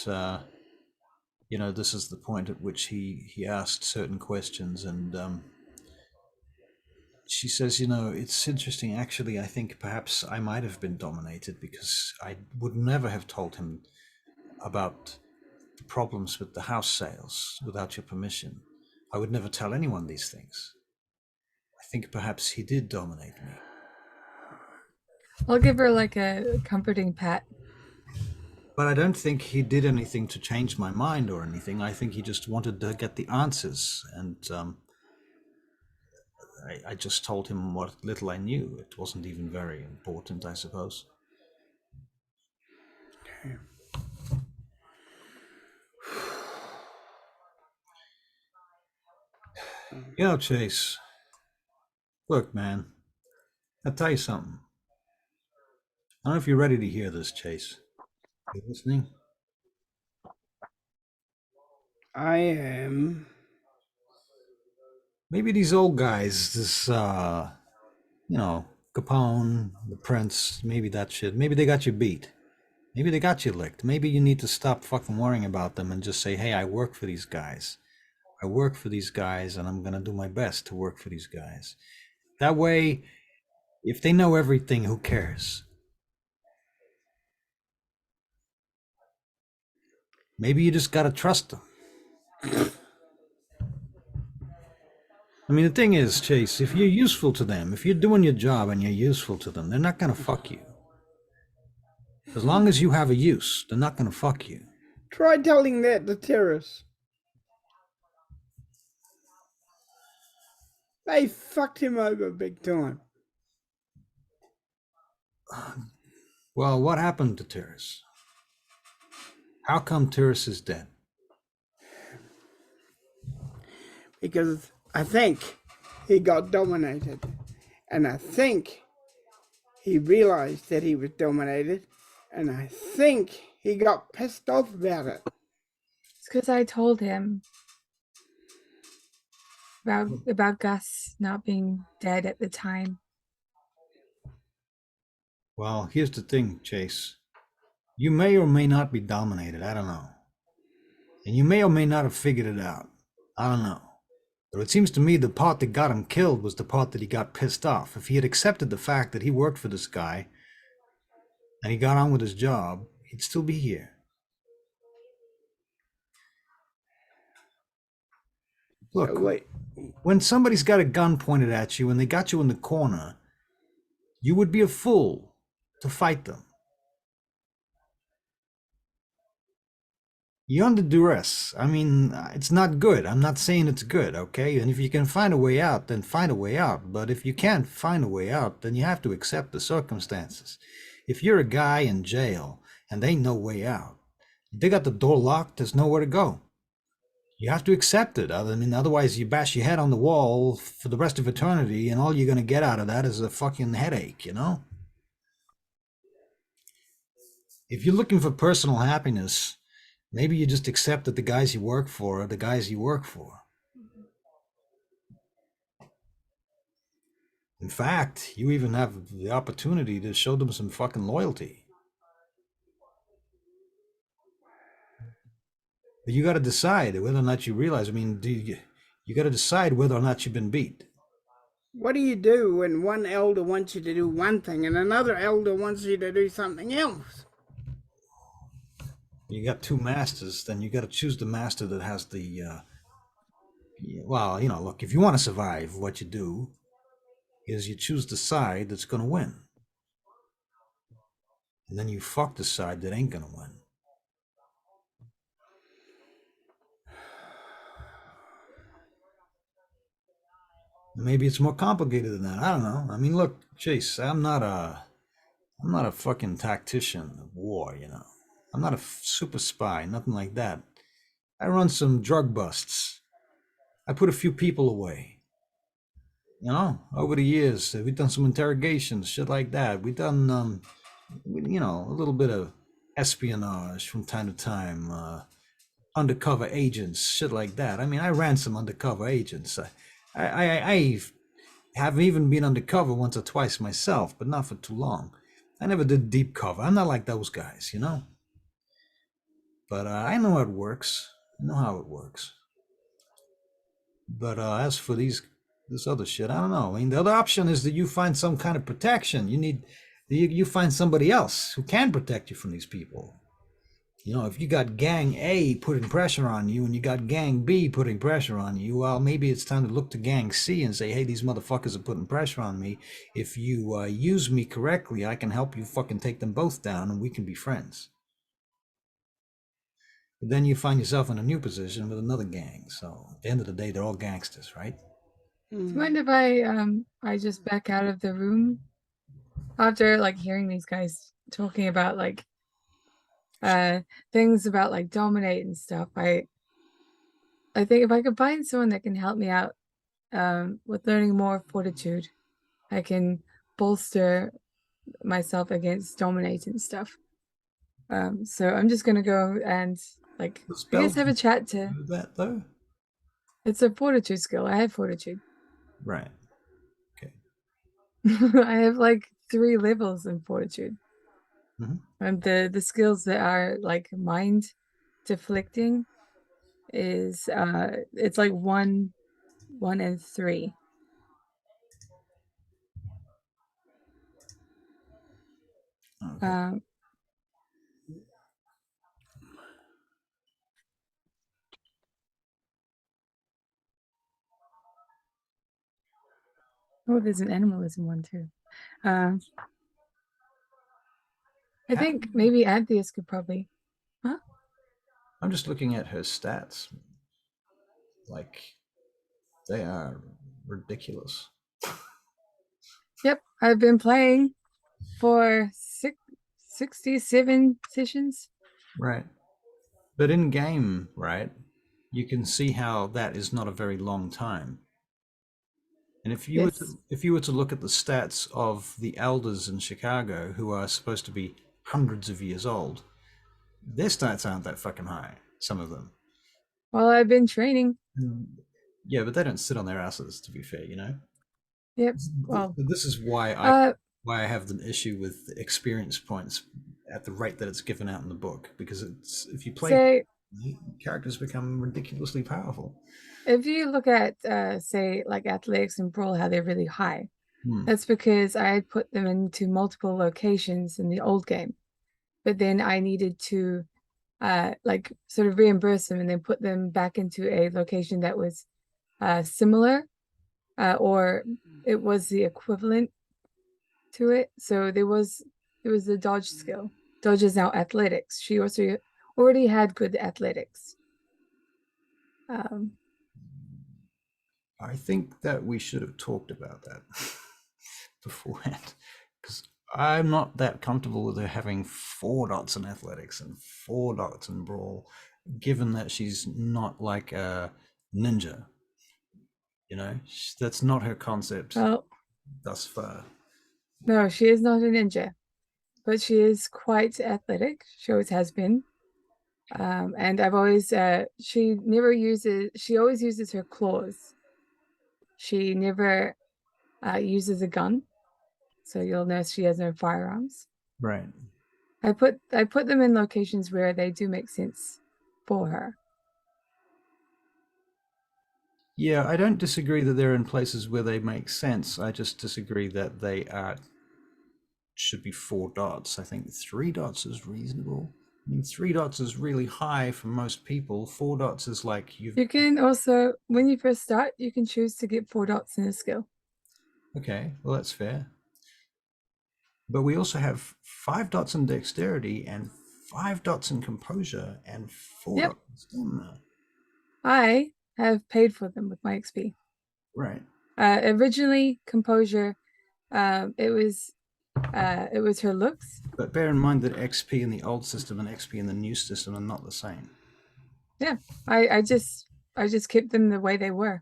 this is the point at which he asked certain questions, and she says, it's interesting. Actually, I think perhaps I might have been dominated, because I would never have told him about the problems with the house sales without your permission. I would never tell anyone these things. I think perhaps he did dominate me. I'll give her like a comforting pat. But I don't think he did anything to change my mind or anything. I think he just wanted to get the answers, and I just told him what little I knew. It wasn't even very important, I suppose. Okay. Chase, look, man, I'll tell you something. I don't know if you're ready to hear this, Chase. You listening? I am. Maybe these old guys, this, Capone, the Prince, maybe that shit. Maybe they got you beat. Maybe they got you licked. Maybe you need to stop fucking worrying about them and just say, hey, I work for these guys. I work for these guys and I'm going to do my best to work for these guys. That way, if they know everything, who cares? Maybe you just got to trust them. I mean, the thing is, Chase, if you're useful to them, if you're doing your job and you're useful to them, they're not going to fuck you. As long as you have a use, they're not going to fuck you. Try telling that to terrorists. They fucked him over big time. Well, what happened to Terrace? How come Terrace is dead? Because I think he got dominated. And I think he realized that he was dominated. And I think he got pissed off about it. It's because I told him about Gus not being dead at the time. Well, here's the thing, Chase. You may or may not be dominated, I don't know. And you may or may not have figured it out. I don't know. But it seems to me the part that got him killed was the part that he got pissed off. If he had accepted the fact that he worked for this guy and he got on with his job, he'd still be here. Look, So wait, when somebody's got a gun pointed at you and they got you in the corner, you would be a fool to fight them. You're under duress. I mean, it's not good. I'm not saying it's good, okay? And if you can find a way out, then find a way out. But if you can't find a way out, then you have to accept the circumstances. If you're a guy in jail and there ain't no way out, they got the door locked, there's nowhere to go. You have to accept it. I mean, otherwise you bash your head on the wall for the rest of eternity and all you're going to get out of that is a fucking headache, you know? If you're looking for personal happiness, maybe you just accept that the guys you work for are the guys you work for. In fact, you even have the opportunity to show them some fucking loyalty. But you got to decide whether or not you realize, I mean, you got to decide whether or not you've been beat. what do you do when one elder wants you to do one thing and another elder wants you to do something else? You got two masters, then you got to choose the master that has the, well, you know, look, if you want to survive, what you do is you choose the side that's going to win. And then you fuck the side that ain't going to win. Maybe it's more complicated than that. I don't know. I mean, look, Chase, I'm not a fucking tactician of war, you know. I'm not a super spy, nothing like that. I run some drug busts. I put a few people away. You know, over the years, we've done some interrogations, shit like that. We've done, you know, a little bit of espionage from time to time, undercover agents, shit like that. I mean, I ran some undercover agents. I have even been undercover once or twice myself, but not for too long. I never did deep cover. I'm not like those guys, you know? But I know how it works. I know how it works. But as for this other shit, I don't know. I mean, the other option is that you find some kind of protection. You find somebody else who can protect you from these people. You know, if you got Gang A putting pressure on you and you got Gang B putting pressure on you, well, maybe it's time to look to Gang C and say, hey, these motherfuckers are putting pressure on me. If you use me correctly, I can help you fucking take them both down and we can be friends. But then you find yourself in a new position with another gang. So at the end of the day, they're all gangsters, right? Do you mind if I just back out of the room after like hearing these guys talking about like things about like dominate and stuff? I think if I could find someone that can help me out with learning more fortitude, I can bolster myself against dominate and stuff. So I'm just gonna go and like I guess have a chat to Do that though? it's a fortitude skill. I have fortitude. Right. Okay. I have like 3 levels in fortitude. Mhm. And the skills that are like mind deflecting is it's like 1, 1 and 3. Okay. Um oh, there's an animalism one too. Um I How, think maybe Antheus could probably. Huh? I'm just looking at her stats. Like, they are ridiculous. Yep, I've been playing for 67 sessions. Right. But in game, right, you can see how that is not a very long time. And Yes. if you were to look at the stats of the elders in Chicago, who are supposed to be hundreds of years old, their stats aren't that fucking high. Some of them. Well, I've been training. Yeah, but they don't sit on their asses. To be fair, you know. Yep. Well, This is uh, why I have an issue with experience points at the rate that it's given out in the book, because it's if you play, say characters become ridiculously powerful. if you look at say like athletics and brawl, how they're really high. Hmm. That's because I had put them into multiple locations in the old game, but then I needed to like sort of reimburse them and then put them back into a location that was similar or it was the equivalent to it. So there was the dodge skill. Dodge is now athletics. She also already had good athletics. Um, I think that we should have talked about that beforehand, because I'm not that comfortable with her having 4 dots in athletics and 4 dots in brawl, given that she's not like a ninja. You know, that's not her concept well, thus far. no, she is not a ninja, but she is quite athletic. She always has been. And I've always she never uses she always uses her claws. She never uses a gun. So you'll notice she has no firearms. Right. I put them in locations where they do make sense for her. Yeah, I don't disagree that they're in places where they make sense. I just disagree that they are should be 4 dots. I think 3 dots is reasonable. I mean, 3 dots is really high for most people. 4 dots is like you've. You can also, when you first start, you can choose to get 4 dots in a skill. Okay, well, that's fair. But we also have 5 dots in dexterity and 5 dots in composure and 4 dots in stamina. I have paid for them with my XP. Right. Originally, composure, it was her looks. But bear in mind that XP in the old system and XP in the new system are not the same. Yeah, I just kept them the way they were.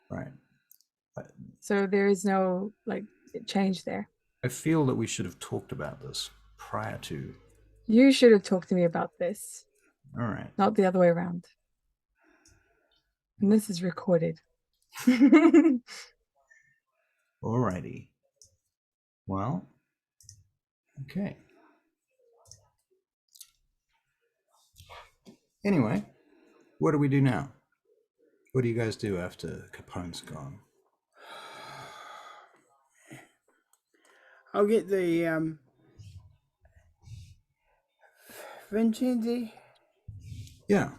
Right. So there is no like change there. I feel that we should have talked about this prior to. You should have talked to me about this, All right. not the other way around. And this is recorded. Alrighty. Well, okay. Anyway, what do we do now? What do you guys do after Capone's gone? I'll get the Vincenzi. Yeah.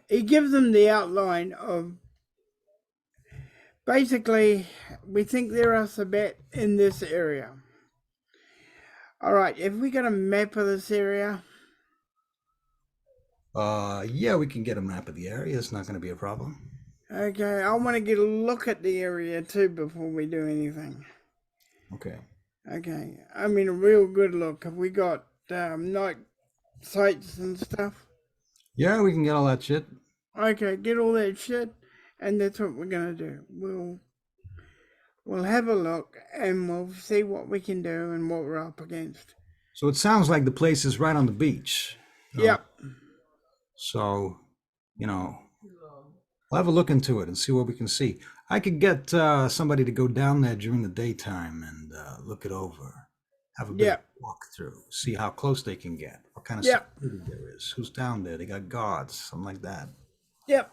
He gives them the outline of basically we think there are Sabbat in this area. All right, if we got a map of this area. Yeah, we can get a map of the area. It's not going to be a problem. Okay, I want to get a look at the area too before we do anything. Okay. Okay, I mean a real good look. Have we got night sights and stuff? Yeah, we can get all that shit. Okay, get all that shit, and that's what we're gonna do. We'll have a look and we'll see what we can do and what we're up against. So it sounds like the place is right on the beach. Yep. So, you know, we'll have a look into it and see what we can see. I could get somebody to go down there during the daytime and look it over. Have a bit of a walkthrough. See how close they can get. What kind of Yep. security there is. Who's down there? They got guards. Something like that. Yep.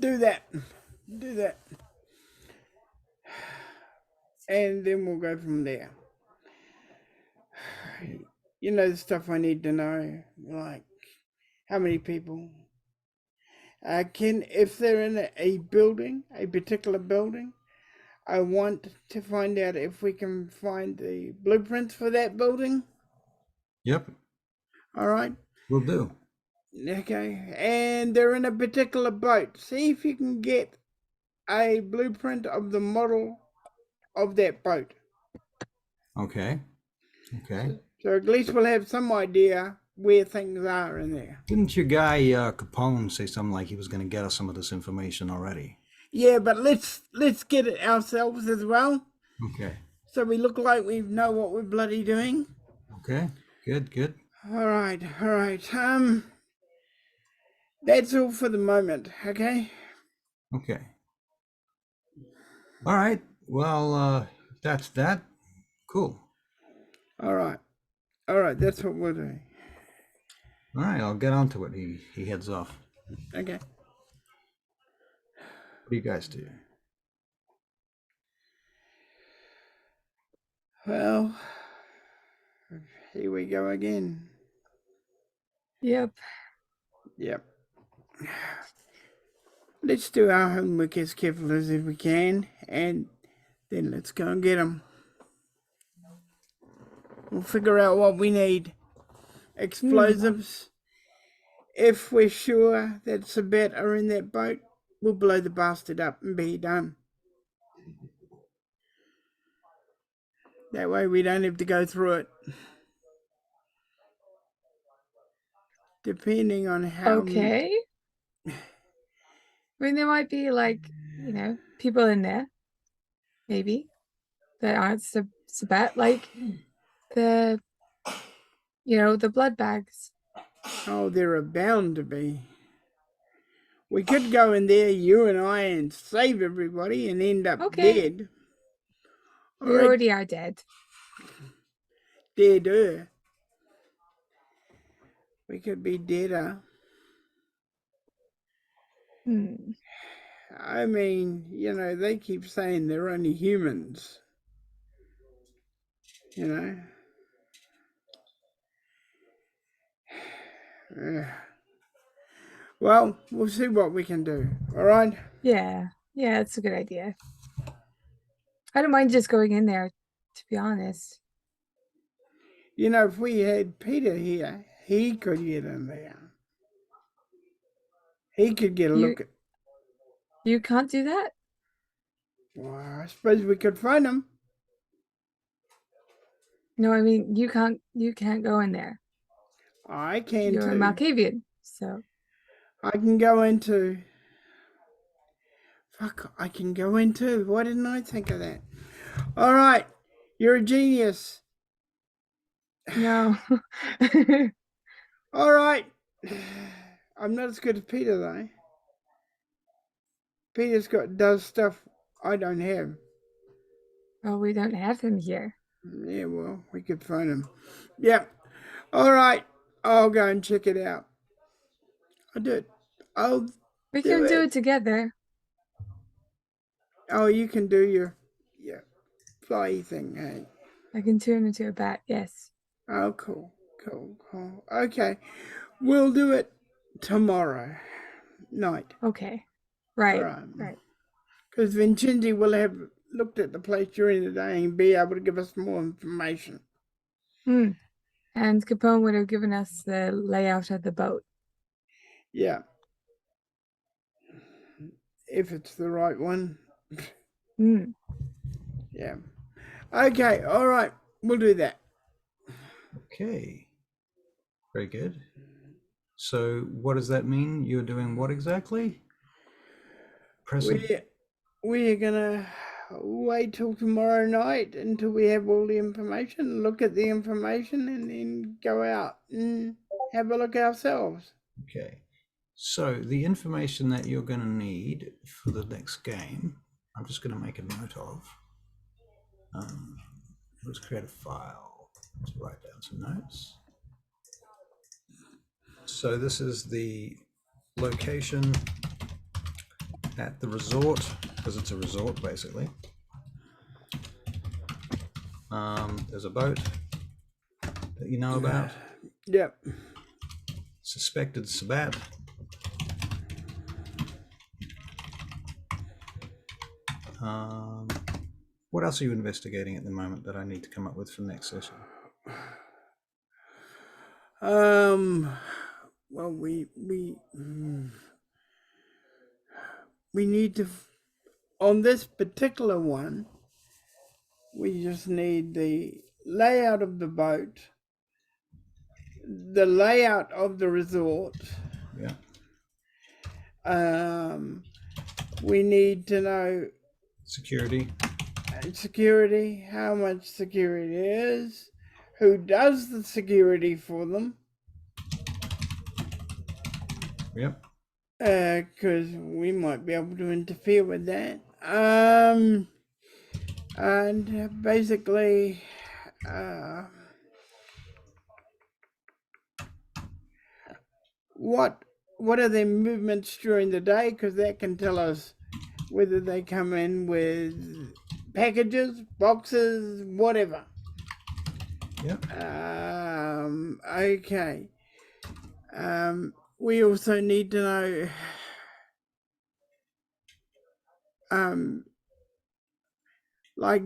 Do that. Do that. And then we'll go from there. You know the stuff I need to know, like how many people. If they're in a building, a particular building, I want to find out if we can find the blueprints for that building. Yep. All right. Will do. Okay. And they're in a particular boat. See if you can get a blueprint of the model of that boat. Okay. Okay. So at least we'll have some idea where things are in there. Didn't your guy Capone say something like he was going to get us some of this information already? Yeah, but let's get it ourselves as well. Okay. So we look like we know what we're bloody doing. Okay. Good. Good. All right. That's all for the moment. Okay. Okay. All right. Well, that's that. Cool. All right. That's what we'll do. All right. I'll get on to it. He heads off. Okay. What do you guys do? Well, here we go again. Yep. Let's do our homework as careful as we can, and then let's go and get them. We'll figure out what we need. Explosives. If we're sure that Sabet are in that boat, we'll blow the bastard up and be done. That way we don't have to go through it. Depending on how... Okay. I mean, there might be, like, people in there, maybe, that aren't Sabet, like the blood bags. Oh, there are bound to be. We could go in there, you and I, and save everybody and end up dead. We already are dead. Deader. We could be deader. I mean, they keep saying they're only humans. Well, we'll see what we can do. All right? Yeah, it's a good idea. I don't mind just going in there, to be honest. If we had Peter here, he could get in there. He could get a look at... You can't do that? Well, I suppose we could find him. No, I mean, you can't go in there. I can You're a Malkavian, so... I can go into... I can go into... Why didn't I think of that? All right. You're a genius. No. All right. I'm not as good as Peter, though. Peter's does stuff I don't have. Oh, we don't have him here. Yeah, well, we could find him. Yep. All right. I'll go and check it out. I'll do it. We can do it together. Oh, you can do your fly thing, hey? I can turn into a bat, yes. Oh, cool. Okay. We'll do it tomorrow night. Okay. Right. Because Vincenzi will have looked at the place during the day and be able to give us more information. And Capone would have given us the layout of the boat. Yeah. If it's the right one. Yeah. Okay, all right. We'll do that. Okay. Very good. So what does that mean? You're doing what exactly? We're gonna wait till tomorrow night until we have all the information, look at the information, and then go out and have a look ourselves. Okay. So the information that you're going to need for the next game I'm just going to make a note of. Let's create a file to write down some notes. So this is the location at the resort, because it's a resort basically. There's a boat that you know about. Yep. Suspected Sabat. What else are you investigating at the moment that I need to come up with for the next session? Well, we need to, on this particular one, we just need the layout of the boat, the layout of the resort. Yeah. We need to know Security. security, how much security is, who does the security for them. Yep. Because we might be able to interfere with that. And basically, what are their movements during the day? Because that can tell us whether they come in with packages, boxes, whatever. Yep. Okay. We also need to know, like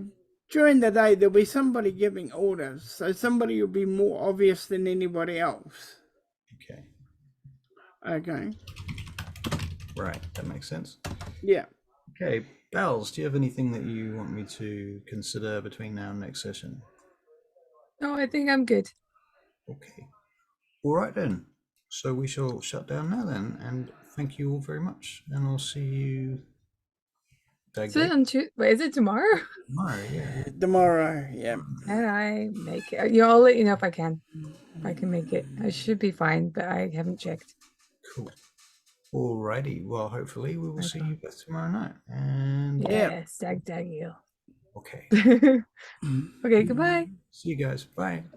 during the day, there'll be somebody giving orders, so somebody will be more obvious than anybody else. Okay. Okay. Right. That makes sense. Yeah. Okay. Bells, do you have anything that you want me to consider between now and next session? No, I think I'm good. Okay. All right then. So we shall shut down now then, and thank you all very much, and I'll see you. Is it on Wait, is it tomorrow? Tomorrow, yeah. Tomorrow, yeah. Can I make it? You know, I'll let you know if I can. If I can make it. I should be fine, but I haven't checked. Cool. Alrighty. Well, hopefully we will see you both tomorrow night. And yeah, stag you. okay. Okay, goodbye. See you guys. Bye.